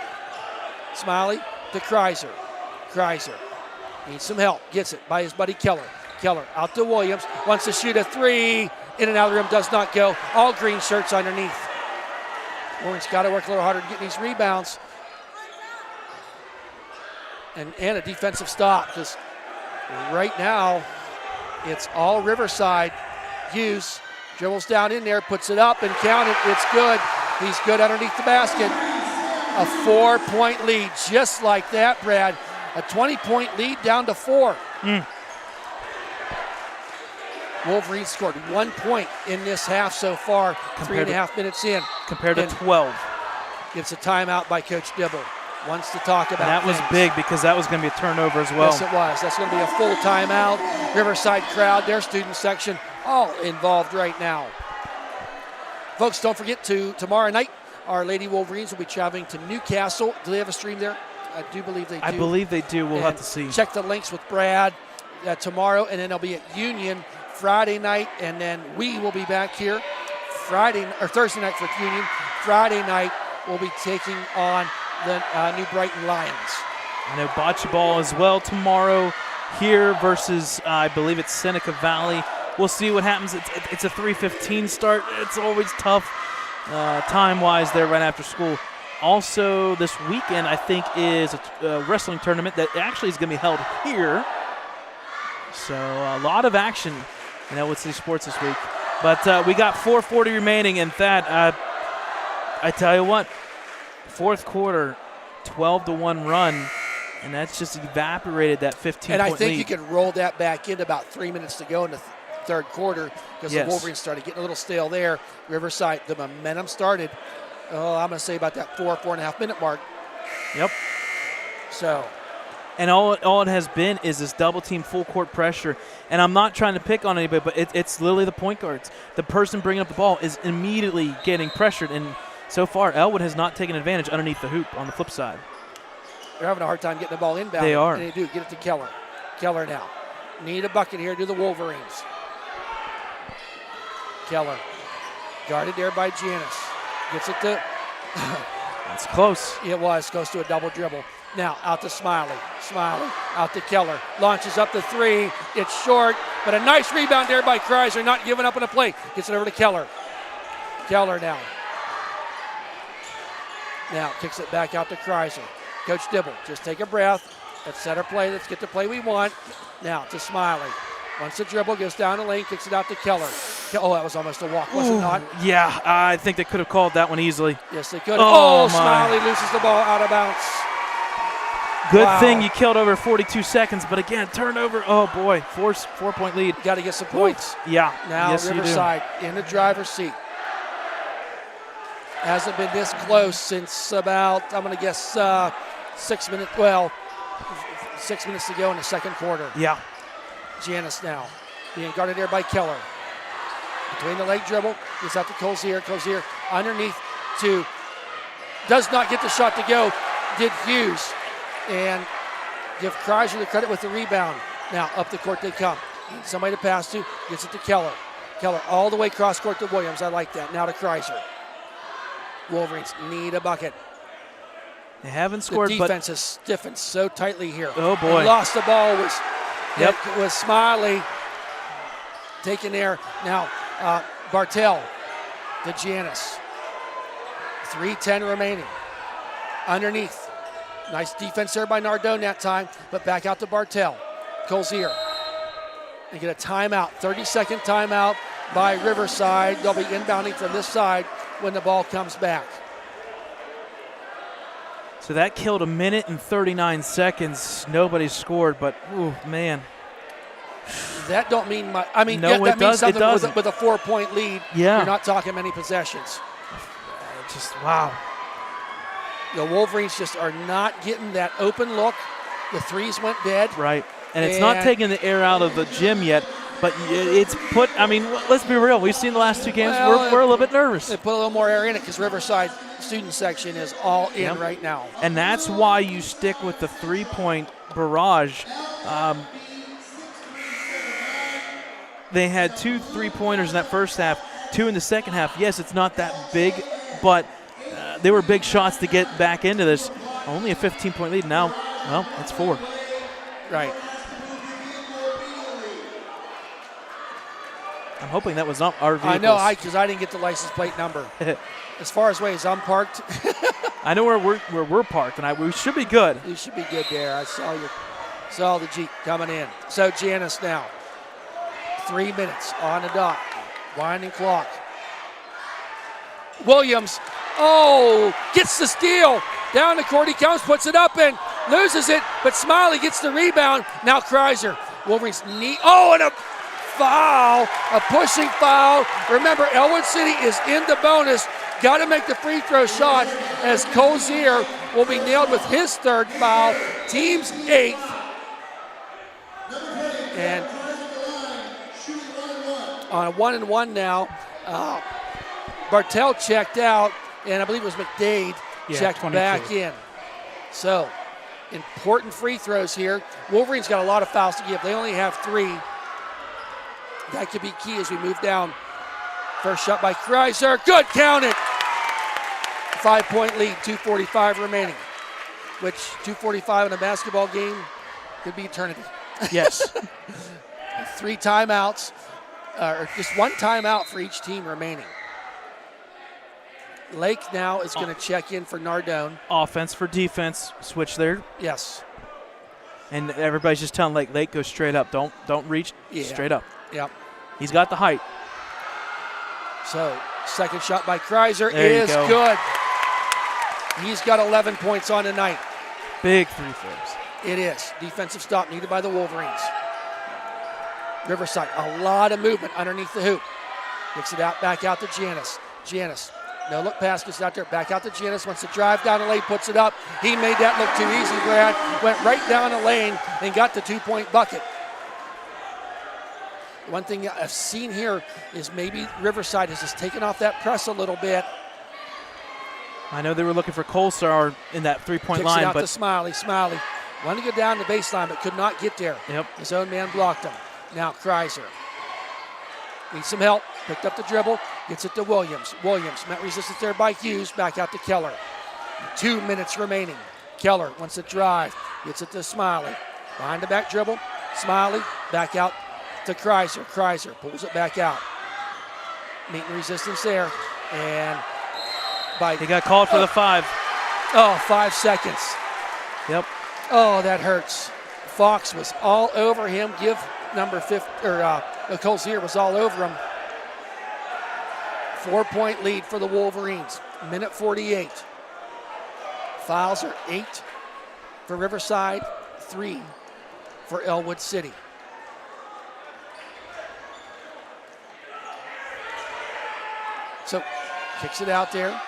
Smiley to Kreiser. Kreiser needs some help. Gets it by his buddy Keller. Keller out to Williams. Wants to shoot a 3. In and out of the rim. Does not go. All green shirts underneath. Wolverines got to work a little harder to get these rebounds. And a defensive stop, because right now it's all Riverside. Hughes dribbles down in there, puts it up and counted. It's good. He's good underneath the basket. A 4-point lead, just like that, Brad. A 20-point lead down to 4. Wolverines scored 1 point in this half so far, 3.5 minutes in. Compared to 12. Gets a timeout by Coach Dibble. Wants to talk about that was big because that was going to be a turnover as well. Yes, it was. That's going to be a full timeout. Riverside crowd, their student section, all involved right now. Folks, don't forget tomorrow night, our Lady Wolverines will be traveling to Newcastle. Do they have a stream there? I do believe they do. I believe they do. We'll have to see. Check the links with Brad tomorrow, and then they'll be at Union Friday night, and then we will be back here Thursday night for Union. Friday night, we'll be taking on the New Brighton Lions. I know bocce ball as well tomorrow here versus, I believe it's Seneca Valley. We'll see what happens. It's a 3:15 start. It's always tough time-wise there right after school. Also, this weekend, I think, is a wrestling tournament that actually is going to be held here. So a lot of action in Ellwood City Sports this week. But we got 4:40 remaining, and that, I tell you what, fourth quarter, 12-1 run, and that's just evaporated that 15-point lead. And I think you can roll that back in about 3 minutes to go in the third quarter because the Wolverines started getting a little stale there. Riverside, the momentum started, I'm going to say about that 4.5 minute mark. Yep. So. And all it has been is this double team full court pressure. And I'm not trying to pick on anybody, but it's literally the point guards. The person bringing up the ball is immediately getting pressured. And so far, Ellwood has not taken advantage underneath the hoop on the flip side. They're having a hard time getting the ball inbound. They are. And they do. Get it to Keller. Keller now. Need a bucket here to the Wolverines. Keller. Guarded there by Janice. Gets it to... That's close. It was close to a double dribble. Now out to Smiley. Smiley out to Keller. Launches up the three. It's short, but a nice rebound there by Kreiser. Not giving up on a play. Gets it over to Keller. Keller now. Now kicks it back out to Kreiser. Coach Dibble, just take a breath. Let's set our play. Let's get the play we want. Now to Smiley. Once the dribble, goes down the lane, kicks it out to Keller. Oh, that was almost a walk, was it not? Yeah, I think they could have called that one easily. Yes, they could. Oh, Smiley loses the ball out of bounds. Good thing you killed over 42 seconds, but again, turnover. Oh, boy, 4-point lead. Got to get some points. Yeah, now yes, Riverside in the driver's seat. Hasn't been this close since about, I'm going to guess, 6 minutes. Well, 6 minutes to go in the second quarter. Yeah. Janice now being guarded there by Keller. Between the leg dribble, gets out to Colzier. Colzier underneath to, does not get the shot to go. Did Hughes. And give Kreiser the credit with the rebound. Now up the court they come. Need somebody to pass to. Gets it to Keller. Keller all the way cross court to Williams. I like that. Now to Kreiser. Wolverines need a bucket. They haven't scored, the defense has stiffened so tightly here. Oh, boy. And lost the ball was Smiley taken there. Now Bartell to Janice. 3:10 remaining. Underneath. Nice defense there by Nardone that time, but back out to Bartell. Colzier. They get a timeout, 30-second timeout by Riverside. They'll be inbounding from this side when the ball comes back. So that killed 1 minute and 39 seconds. Nobody scored, but, ooh, man. That don't mean much. I mean, no, that means something with a 4-point lead. Yeah. You're not talking many possessions. Just, wow. The Wolverines just are not getting that open look. The threes went dead. Right. And it's not taking the air out of the gym yet, but it's put, I mean, let's be real. We've seen the last two games. We're a little bit nervous. They put a little more air in it because Riverside student section is all in right now. And that's why you stick with the three-point barrage. They had 2 3-pointers in that first half, 2 in the second half. Yes, it's not that big, but they were big shots to get back into this. Only a 15-point lead now. Well, it's 4. Right. I'm hoping that was not our vehicles. I know, because I didn't get the license plate number. As far as ways I'm parked. I know where we're parked, and we should be good. You should be good there. I saw the Jeep coming in. So Janice now. 3 minutes on the dot. Winding clock. Williams, gets the steal. Down the court he comes, puts it up and loses it, but Smiley gets the rebound. Now Kreiser. Wolverines knee. Oh, and a foul, a pushing foul. Remember, Ellwood City is in the bonus. Got to make the free throw shot as Cozier will be nailed with his third foul. Team's 8th. And on a 1-and-1 now, Bartell checked out, and I believe it was McDade checked 22. back in. So, important free throws here. Wolverines got a lot of fouls to give. They only have 3. That could be key as we move down. First shot by Kreiser. Good, count it. 5-point lead, 2:45 remaining. Which 2:45 in a basketball game could be eternity. Yes. 3 timeouts, or just 1 timeout for each team remaining. Lake now is going to check in for Nardone. Offense for defense. Switch there. Yes. And everybody's just telling Lake go straight up. Don't reach. Straight up. Yep. He's got the height. So, second shot by Kreiser There is you go. good. He's got 11 points on tonight. Big free throws. It is. Defensive stop needed by the Wolverines. Riverside, a lot of movement underneath the hoop. Kicks it out, back out to Janis. Janis, no look pass, gets out there, back out to Janis. Wants to drive down the lane, puts it up. He made that look too easy, Brad. Went right down the lane and got the 2-point bucket. One thing I've seen here is maybe Riverside has just taken off that press a little bit. I know they were looking for Colsar in that three-point Kicks line, it out but to Smiley. Smiley wanted to get down the baseline, but could not get there. Yep. His own man blocked him. Now Kreiser needs some help. Picked up the dribble. Gets it to Williams. Williams met resistance there by Hughes. Back out to Keller. 2 minutes remaining. Keller wants to drive. Gets it to Smiley. Behind the back dribble. Smiley back out to Kreiser. Kreiser pulls it back out. Meeting resistance there. And he got called for the 5. 5 seconds. Yep. Oh, that hurts. Fox was all over him. Give number 5, Colzier was all over him. 4-point lead for the Wolverines. Minute 48. Fouls are 8 for Riverside, 3 for Ellwood City. So, kicks it out there.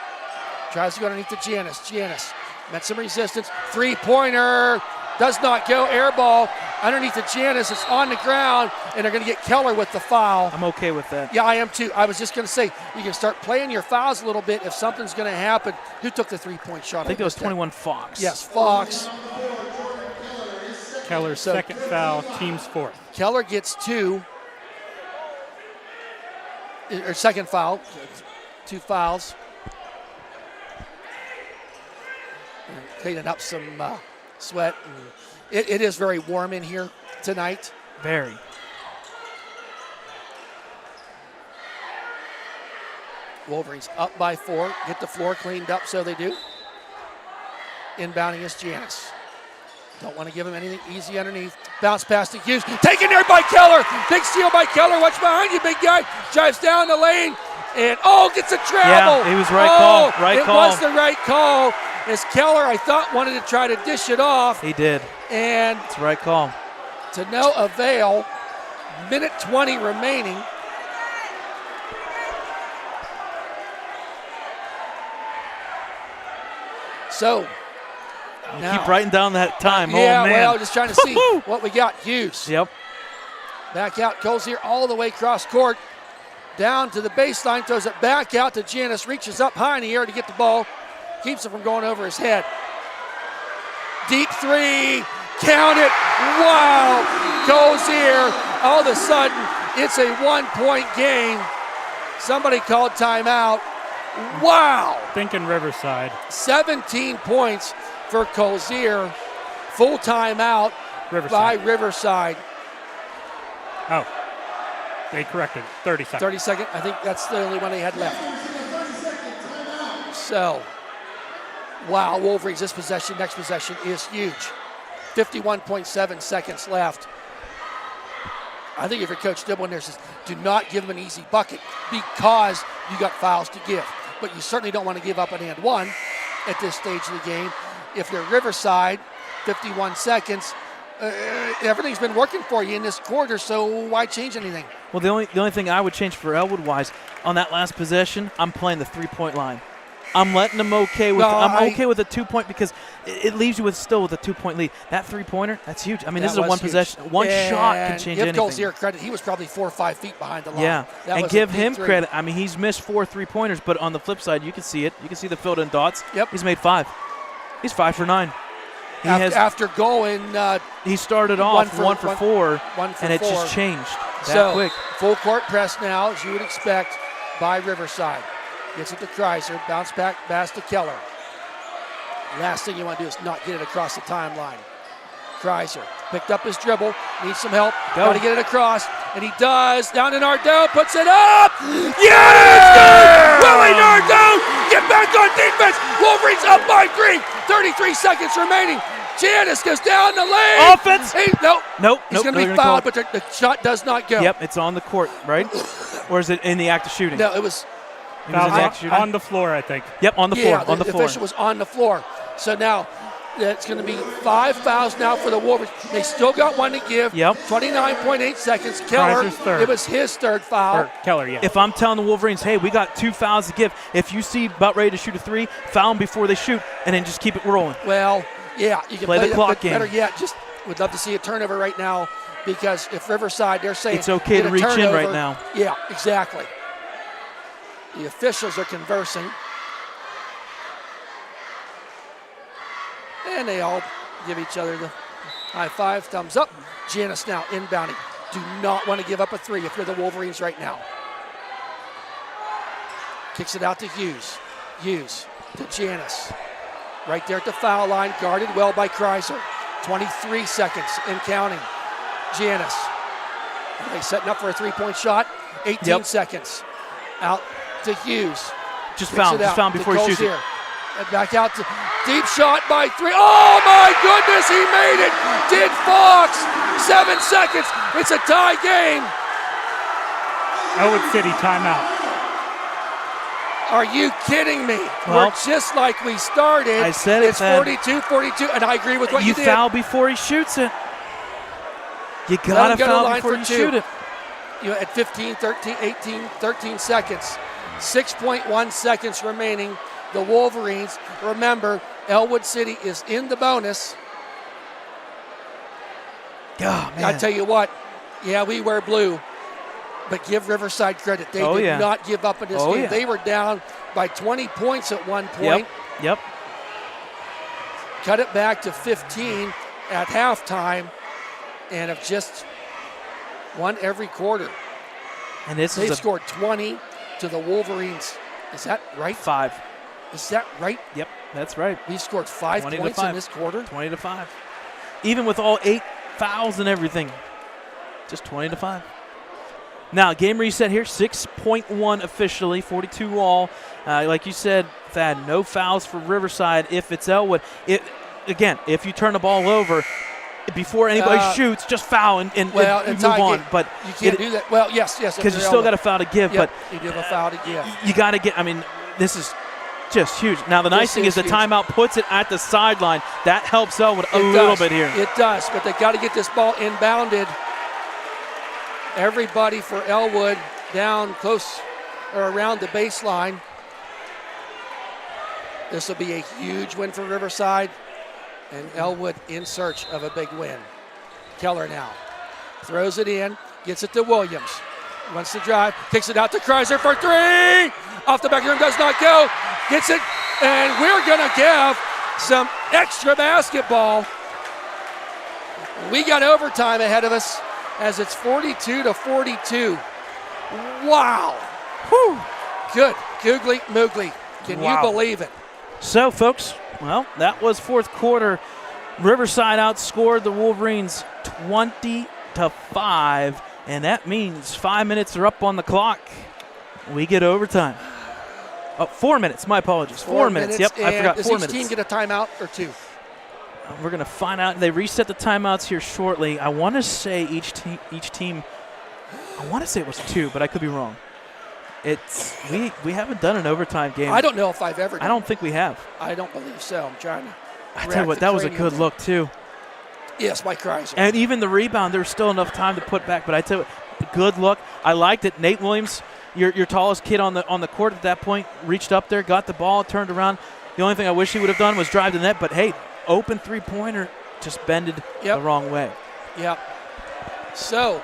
Tries to go underneath to Janis. Janis met some resistance. 3-pointer. Does not go. Air ball underneath to Janis. It's on the ground, and they're going to get Keller with the foul. I'm okay with that. Yeah, I am too. I was just going to say, you can start playing your fouls a little bit if something's going to happen. Who took the 3-point shot? I think it was 21 Fox. Yes, Fox. Keller's second foul, team's 4th. Keller gets 2. Or second foul. 2 fouls. Cleaning up some sweat. It is very warm in here tonight. Very. Wolverines up by 4. Get the floor cleaned up, so they do. Inbounding is Janis. Don't want to give him anything easy underneath. Bounce pass to Hughes. Taken there by Keller. Big steal by Keller. Watch behind you, big guy. Drives down the lane. And, gets a travel. Yeah, it was right call. Right call. It was the right call. As Keller, I thought, wanted to try to dish it off. He did. And it's the right call. To no avail. Minute 20 remaining. So, now, keep writing down that time. Yeah, oh, man. well, just trying to see what we got. Hughes. Yep. Back out. Cozier all the way across court. Down to the baseline. Throws it back out to Janis. Reaches up high in the air to get the ball. Keeps it from going over his head. Deep 3. Count it. Wow. Cozier. All of a sudden, it's a 1-point game. Somebody called timeout. Wow. Thinking Riverside. 17 points for Cozier. Full timeout by Riverside. Oh, they corrected. 30 seconds. 30 seconds. I think that's the only one they had left. So, wow, Wolverines, this possession, next possession is huge. 51.7 seconds left. I think if you're Coach Dibble in there says, do not give him an easy bucket because you got fouls to give. But you certainly don't want to give up an and one. at this stage of the game. If they're Riverside, 51 seconds. Everything's been working for you in this quarter, so why change anything? Well, the only thing I would change for Ellwood-wise, on that last possession, I'm playing the three-point line. I'm letting them okay with okay with a 2-point because it leaves you still with a 2-point lead. That three-pointer, that's huge. I mean, this is a one possession, one shot can change anything. Give Goldzier credit. He was probably 4 or 5 feet behind the line. Yeah, and give him credit. I mean, he's missed 4 3-pointers, but on the flip side, you can see it. You can see the filled-in dots. Yep. He's made 5. He's 5 for 9. After going, he started off 1 for 4, and it 4. just changed that quick. Full court press now, as you would expect, by Riverside. Gets it to Kreiser, bounce back, pass to Keller. Last thing you want to do is not get it across the timeline. Kreiser picked up his dribble, needs some help, got to get it across, and he does. Down to Nardone, puts it up. Yes! Willie Nardone, get back on defense. Wolverines up by 3. 33 seconds remaining. Janice goes down the lane. Offense. Nope. He's going to be fouled, but the shot does not go. Yep, it's on the court, right? Or is it in the act of shooting? No, it was on the floor, I think. Yep, on the floor. Yeah, the official was on the floor. So now it's going to be 5 fouls now for the Wolverines. They still got one to give. Yep. 29.8 seconds. Keller, it was his third foul. Keller, yeah. If I'm telling the Wolverines, hey, we got 2 fouls to give, if you see about ready to shoot a 3, foul them before they shoot, and then just keep it rolling. Well, yeah, you can play the clock game. Better yet, just would love to see a turnover right now, because if Riverside, they're saying it's okay to reach in right now. Yeah, exactly. The officials are conversing. And they all give each other the high five, thumbs up. Janice now inbounding. Do not want to give up a 3 if you're the Wolverines right now. Kicks it out to Hughes. Hughes to Janice. Right there at the foul line, guarded well by Kreiser. 23 seconds and counting. Janice. Are they setting up for a 3-point shot? 18 seconds. Out to Hughes. Just found before he shoots it. And back out to deep shot by 3. Oh my goodness, he made it! Did Fox! 7 seconds. It's a tie game. Ellwood City timeout. Are you kidding me? Well, we're just like we started. I said it's 42-42, and I agree with what you did. You foul before he shoots it. You got to foul before you shoot it. You know, at 15, 13, 18, 13 seconds. 6.1 seconds remaining. The Wolverines, remember, Ellwood City is in the bonus. Oh, man. I tell you what, yeah, we wear blue, but give Riverside credit. They did not give up in this game. Yeah. They were down by 20 points at one point. Yep. Cut it back to 15 at halftime, and have just won every quarter. And they scored 20 to the Wolverines. Is that right? 5. Is that right? Yep, that's right. We scored 5 points in this quarter. 20-5. Even with all 8 fouls and everything, just 20-5. Now, game reset here, 6.1 officially, 42 all. Like you said, Thad, no fouls for Riverside if it's Ellwood. Again, if you turn the ball over, before anybody shoots, just foul and move on. But you can't do that. Well, yes. Because you still got a foul to give. Yep, but you do have a foul to give. You got to get, I mean, this is just huge. Now, the nice thing is the timeout puts it at the sideline. That helps Ellwood a little bit here. It does, but they got to get this ball inbounded. Everybody for Ellwood down close or around the baseline. This will be a huge win for Riverside, and Ellwood in search of a big win. Keller now throws it in, gets it to Williams. Wants to drive, kicks it out to Kreiser for 3. Off the back of the rim, does not go. Gets it, and we're going to give some extra basketball. We got overtime ahead of us as it's 42-42. Wow. Whew. Good. Googly moogly. Can you believe it? So, folks, well, that was fourth quarter. Riverside outscored the Wolverines 20-5, and that means 5 minutes are up on the clock. We get overtime. Oh, 4 minutes. My apologies. 4 minutes. Yep, I forgot. 4 minutes. Does each team get a timeout or 2? We're going to find out. They reset the timeouts here shortly. I want to say each team, I want to say it was 2, but I could be wrong. we haven't done an overtime game. I don't know if I've ever done. I don't think we have. I don't believe so. I'm trying to. I tell you what, that was a good look too. Yes, by Kreiser. And even the rebound, there was still enough time to put back. But I tell you, good look. I liked it. Nate Williams, your tallest kid on the court at that point, reached up there, got the ball, turned around. The only thing I wish he would have done was drive the net. But hey, open three-pointer, just bended the wrong way. Yep. So,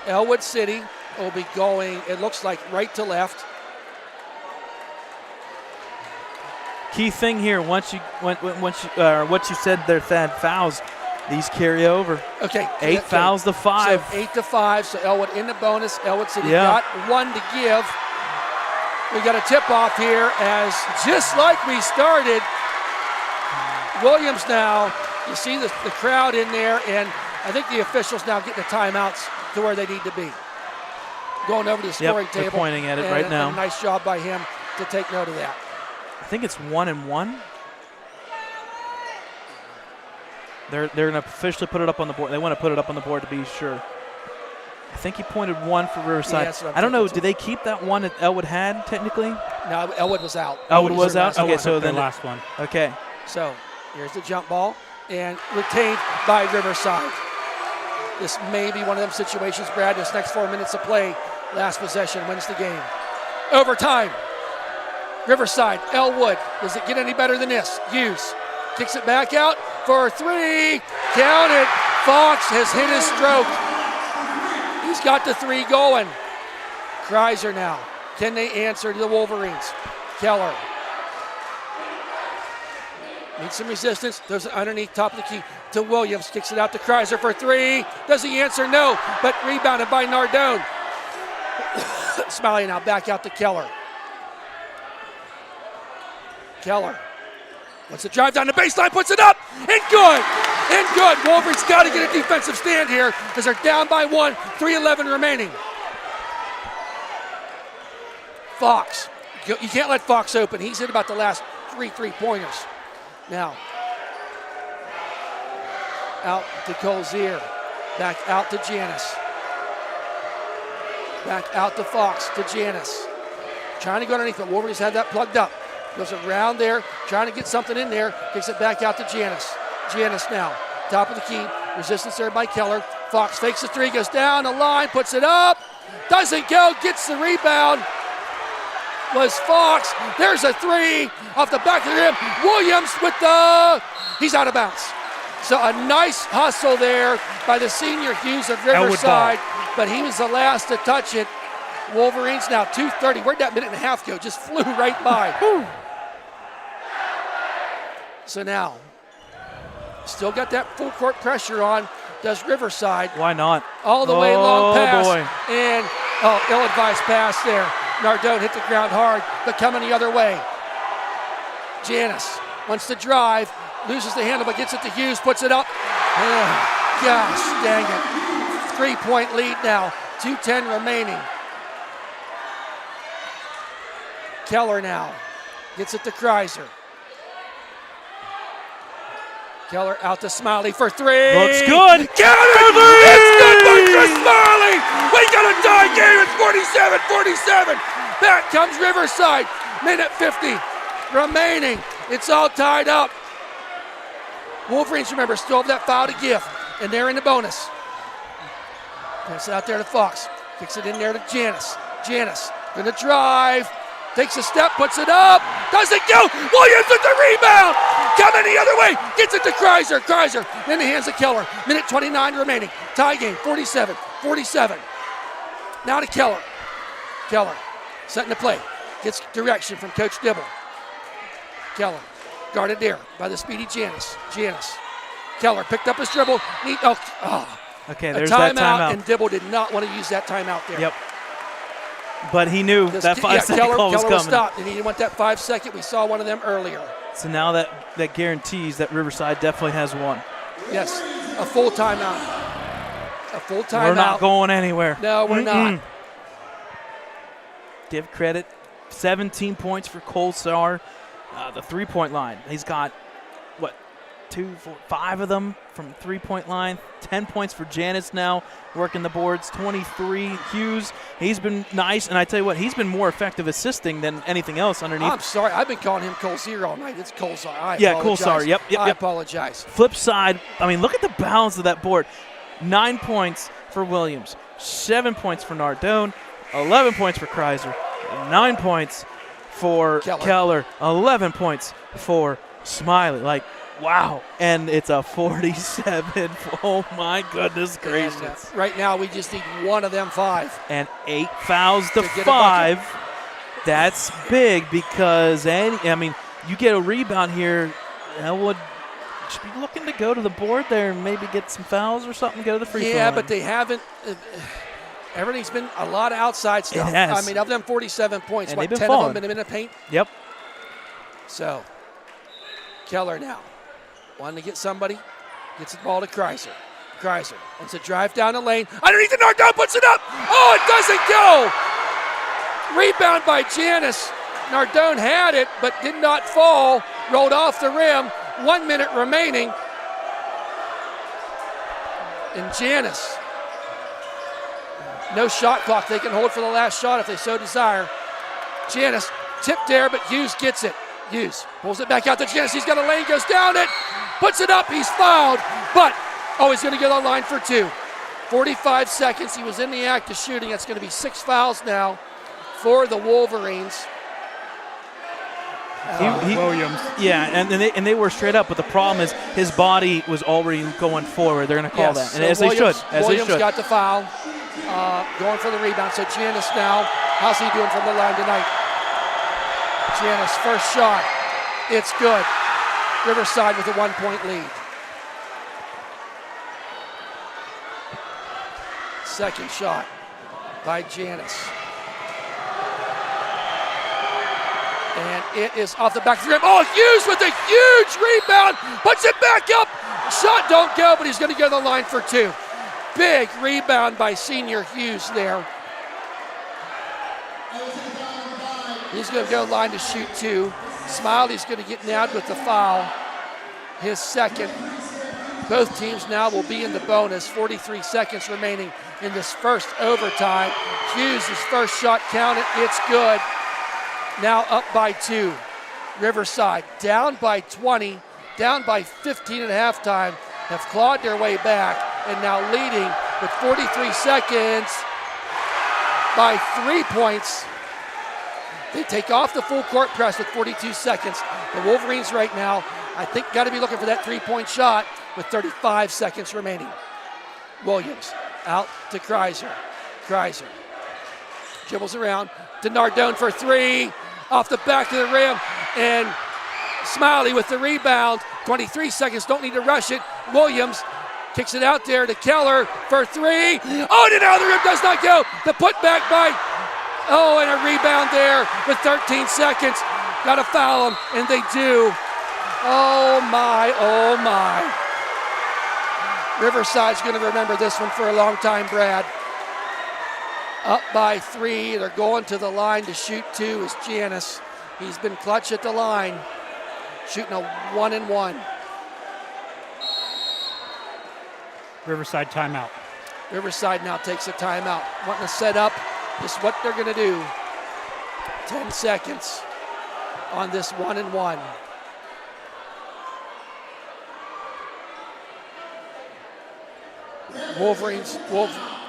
Ellwood City will be going, it looks like, right to left. Key thing here, once you what you said there, Thad, fouls, these carry over. Okay. 8 fouls to 5. So 8 to 5. So Ellwood in the bonus. Ellwood City got 1 to give. We got a tip-off here as just like we started, Williams now, you see the crowd in there, and I think the officials now getting the timeouts to where they need to be. Going over to the scoring table. They're pointing at it right now. A nice job by him to take note of that. I think it's 1-1. They're going to officially put it up on the board. They want to put it up on the board to be sure. I think he pointed 1 for Riverside. Yeah, I don't know. Did they keep that one that Ellwood had technically? No, Ellwood was out. Ellwood was out? Okay, so then. The last one. Okay. So here's the jump ball and retained by Riverside. This may be one of them situations, Brad. This next 4 minutes of play, last possession wins the game. Overtime. Riverside, Ellwood. Does it get any better than this? Hughes kicks it back out for 3. Count it. Fox has hit his stroke. He's got the 3 going. Kreiser now. Can they answer to the Wolverines? Keller. Needs some resistance. There's it underneath top of the key to Williams. Kicks it out to Kreiser for 3. Does he answer? No. But rebounded by Nardone. Smiley now back out to Keller. Keller. Wants to drive down the baseline, puts it up, and good! And good! Wolverines got to get a defensive stand here as they're down by 1, 3:11 remaining. Fox. You can't let Fox open. He's hit about the last 3 3-pointers. Now, out to Colzier. Back out to Janis. Back out to Fox, to Janis. Trying to go underneath, but Wolverines had that plugged up. Goes around there, trying to get something in there. Kicks it back out to Janis. Janis now, top of the key. Resistance there by Keller. Fox fakes the 3, goes down the line, puts it up. Doesn't go, gets the rebound. Was Fox. There's a 3 off the back of the rim. Williams with he's out of bounds. So a nice hustle there by the senior Hughes of Riverside, but he was the last to touch it. Wolverines now 2:30. Where'd that minute and a half go? Just flew right by. So now, still got that full court pressure on. Does Riverside. Why not? All the way long pass. Boy. And, ill-advised pass there. Nardone hit the ground hard, but coming the other way. Janis wants to drive, loses the handle, but gets it to Hughes, puts it up. Gosh, dang it. 3-point lead now, 2:10 remaining. Keller now gets it to Kreiser. Keller out to Smiley for 3. Looks good. Count it! It's good by Chris Smiley! We got a tie game. It's 47-47. Back comes Riverside. Minute 50 remaining. It's all tied up. Wolverines, remember, still have that foul to give, and they're in the bonus. Pass it out there to Fox. Kicks it in there to Janis. Janis gonna drive. Takes a step, puts it up, doesn't go. Williams with the rebound. Coming the other way, gets it to Kreiser. Kreiser in the hands of Keller. Minute 29 remaining. Tie game, 47-47. Now to Keller. Keller setting the play. Gets direction from Coach Dibble. Keller guarded there by the speedy Janis. Janis. Keller picked up his dribble. Okay, there's that timeout. And Dibble did not want to use that timeout there. Yep. But he knew that 5-second call was coming. Stopped, and he didn't want that 5 second. We saw one of them earlier. So now that guarantees that Riverside definitely has one. Yes, a full timeout. A full timeout. We're not going anywhere. No, we're not. Give credit. 17 points for Cole Sauer. The 3-point line. He's got, 5 of them from three-point line. 10 points for Janice now, working the boards. 23, Hughes. He's been nice, and I tell you what, he's been more effective assisting than anything else underneath. I'm sorry. I've been calling him Colesar all night. It's Colesar. Colesar. Yep. I apologize. Flip side, I mean, look at the balance of that board. 9 points for Williams, 7 points for Nardone, 11 points for Kreiser, 9 points for Keller, 11 points for Smiley. Like, wow. And it's a 47. Oh, my goodness gracious. And, right now, we just need one of them 5. And 8 fouls to 5. That's big because, you get a rebound here. Ellwood should be looking to go to the board there and maybe get some fouls or something, go to the free throw line. Yeah, but they haven't. Everything's been a lot of outside stuff. It has. I mean, of them 47 points, and what, 10 of them been in the paint? Yep. So, Keller now. Wanting to get somebody. Gets the ball to Kreiser. Kreiser wants to drive down the lane. Underneath the Nardone, puts it up. Oh, it doesn't go. Rebound by Janice. Nardone had it, but did not fall. Rolled off the rim. 1 minute remaining. And Janice. No shot clock. They can hold for the last shot if they so desire. Janice tipped there, but Hughes gets it. Hughes pulls it back out to Janice. He's got a lane, goes down it, puts it up. He's fouled, but he's going to get on line for 2. 45 seconds. He was in the act of shooting. That's going to be 6 fouls now for the Wolverines. Williams. Yeah, and they were straight up, but the problem is his body was already going forward. They're going to call that, and so Williams they should. got the foul, going for the rebound. So Janice now, how's he doing from the line tonight? Janice, first shot, it's good. Riverside with a 1-point lead. Second shot by Janice. And it is off the back of the rim. Oh, Hughes with a huge rebound. Puts it back up. Shot don't go, but he's going to go to the line for 2. Big rebound by senior Hughes there. He's going to go line to shoot 2. Smiley's going to get nabbed with the foul. His second. Both teams now will be in the bonus. 43 seconds remaining in this first overtime. Hughes' first shot counted. It's good. Now up by 2. Riverside down by 20, down by 15 at halftime, have clawed their way back and now leading with 43 seconds by 3 points. They take off the full court press with 42 seconds. The Wolverines right now, I think, got to be looking for that 3-point shot with 35 seconds remaining. Williams out to Kreiser. Kreiser dribbles around to Nardone for 3. Off the back of the rim, and Smiley with the rebound. 23 seconds, don't need to rush it. Williams kicks it out there to Keller for 3. Oh, and now the rim does not go. The putback by, and a rebound there with 13 seconds. Got to foul them, and they do. Oh my. Riverside's going to remember this one for a long time, Brad. Up by 3, they're going to the line to shoot 2 is Janice. He's been clutch at the line, shooting a 1-and-1. Riverside timeout. Riverside now takes a timeout, wanting to set up just what they're going to do. 10 seconds on this 1-and-1.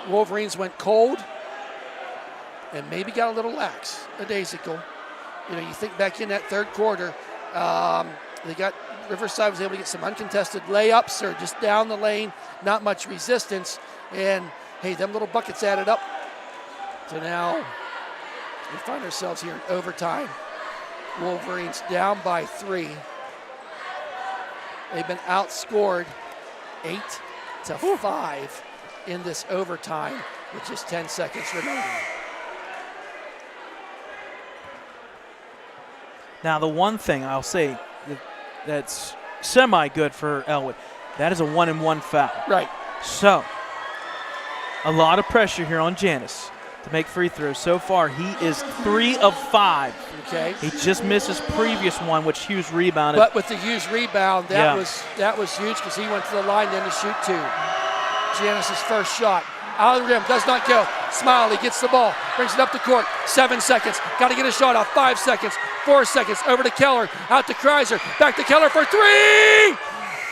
Wolverines went cold and maybe got a little lax, a daisical. You think back in that third quarter, Riverside was able to get some uncontested layups or just down the lane, not much resistance. And hey, them little buckets added up. So now we find ourselves here in overtime. Wolverines down by 3. They've been outscored 8-5 in this overtime with just 10 seconds remaining. Now, the one thing I'll say that's semi-good for Ellwood, that is a 1-and-1 foul. Right. So, a lot of pressure here on Janice to make free throws. So far, he is 3 of 5. Okay. He just missed his previous one, which Hughes rebounded. But with the Hughes rebound, that was huge because he went to the line then to shoot 2. Janice's first shot. Out of the rim, does not go. Smiley gets the ball, brings it up the court. 7 seconds. Got to get a shot off. 5 seconds. 4 seconds. Over to Keller. Out to Kreiser. Back to Keller for 3.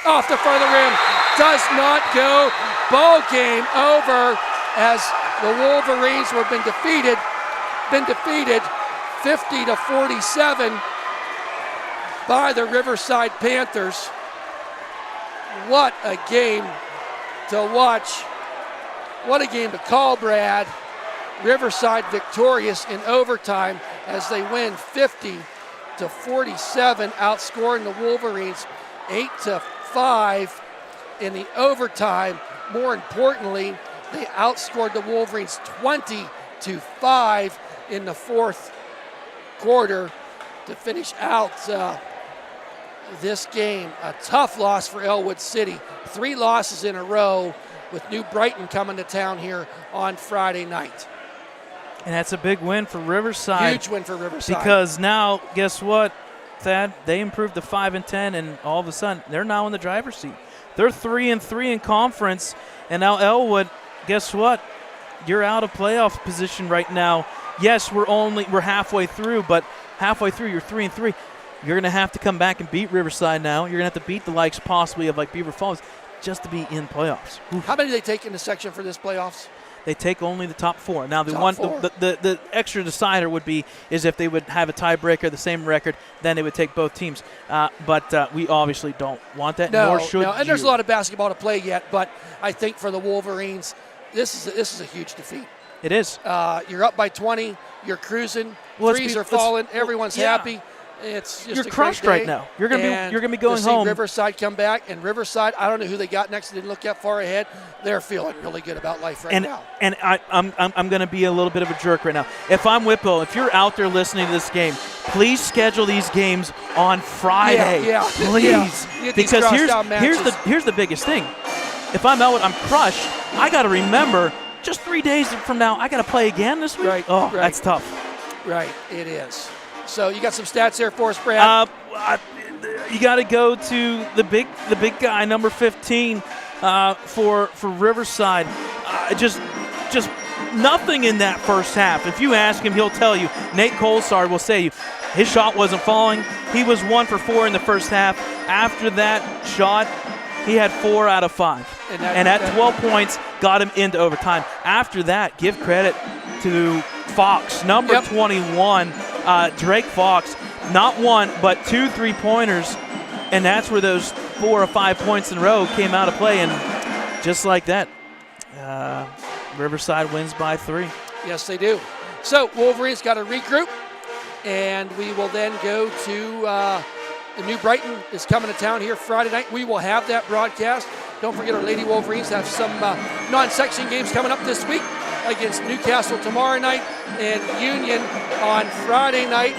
Off the front of the rim. Does not go. Ball game over as the Wolverines have been defeated 50-47 by the Riverside Panthers. What a game to watch. What a game to call, Brad. Riverside victorious in overtime as they win 50-47, outscoring the Wolverines 8-5 in the overtime. More importantly, they outscored the Wolverines 20-5 in the fourth quarter to finish out this game. A tough loss for Ellwood City. 3 losses in a row, with New Brighton coming to town here on Friday night. And that's a big win for Riverside. Huge win for Riverside. Because now, guess what, Thad? They improved to 5-10, and all of a sudden, they're now in the driver's seat. They're 3-3 in conference, and now Ellwood, guess what? You're out of playoff position right now. Yes, we're halfway through, but halfway through, you're 3-3. You're going to have to come back and beat Riverside now. You're going to have to beat the likes possibly of like Beaver Falls just to be in playoffs. Oof. How many do they take in the section for this playoffs? They take only the top 4. Now, the extra decider would be is if they would have a tiebreaker, the same record, then they would take both teams. But we obviously don't want that, nor should you. And there's a lot of basketball to play yet, but I think for the Wolverines, this is a huge defeat. It is. You're up by 20. You're cruising. Threes are falling. Everyone's happy. It's just you're crushed right now. You're gonna be going home. Riverside come back, and Riverside, I don't know who they got next. They didn't look that far ahead. They're feeling really good about life now. And I'm gonna be a little bit of a jerk right now. If I'm Whipple, if you're out there listening to this game, please schedule these games on Friday, please. Yeah. Because here's the biggest thing. If I'm Ellwood, I'm crushed. I got to remember just 3 days from now, I got to play again this week. Right. That's tough. Right, it is. So you got some stats there for us, Brad? You got to go to the big guy, number 15, for Riverside. Just nothing in that first half. If you ask him, he'll tell you. Nate Colsard will say his shot wasn't falling. He was 1 for 4 in the first half. After that shot, he had 4 out of 5. And at 12 points, got him into overtime. After that, give credit to Fox, number 21. Drake Fox, not 1, but 2 3-pointers, and that's where those 4 or 5 points in a row came out of play, and just like that, Riverside wins by 3. Yes, they do. So Wolverines got to regroup, and we will then go to the New Brighton is coming to town here Friday night. We will have that broadcast. Don't forget our Lady Wolverines have some non-section games coming up this week against Newcastle tomorrow night and Union on Friday night.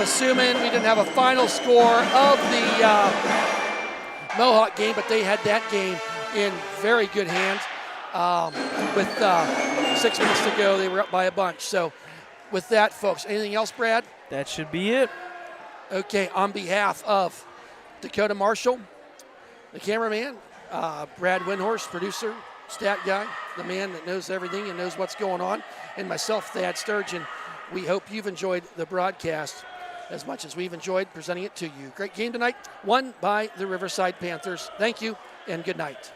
Assuming we didn't have a final score of the Mohawk game, but they had that game in very good hands. With 6 minutes to go, they were up by a bunch. So with that, folks, anything else, Brad? That should be it. Okay, on behalf of Dakota Marshall, the cameraman, Brad Windhorst, producer, stat guy, the man that knows everything and knows what's going on, and myself, Thad Sturgeon, we hope you've enjoyed the broadcast as much as we've enjoyed presenting it to you. Great game tonight, won by the Riverside Panthers. Thank you, and good night.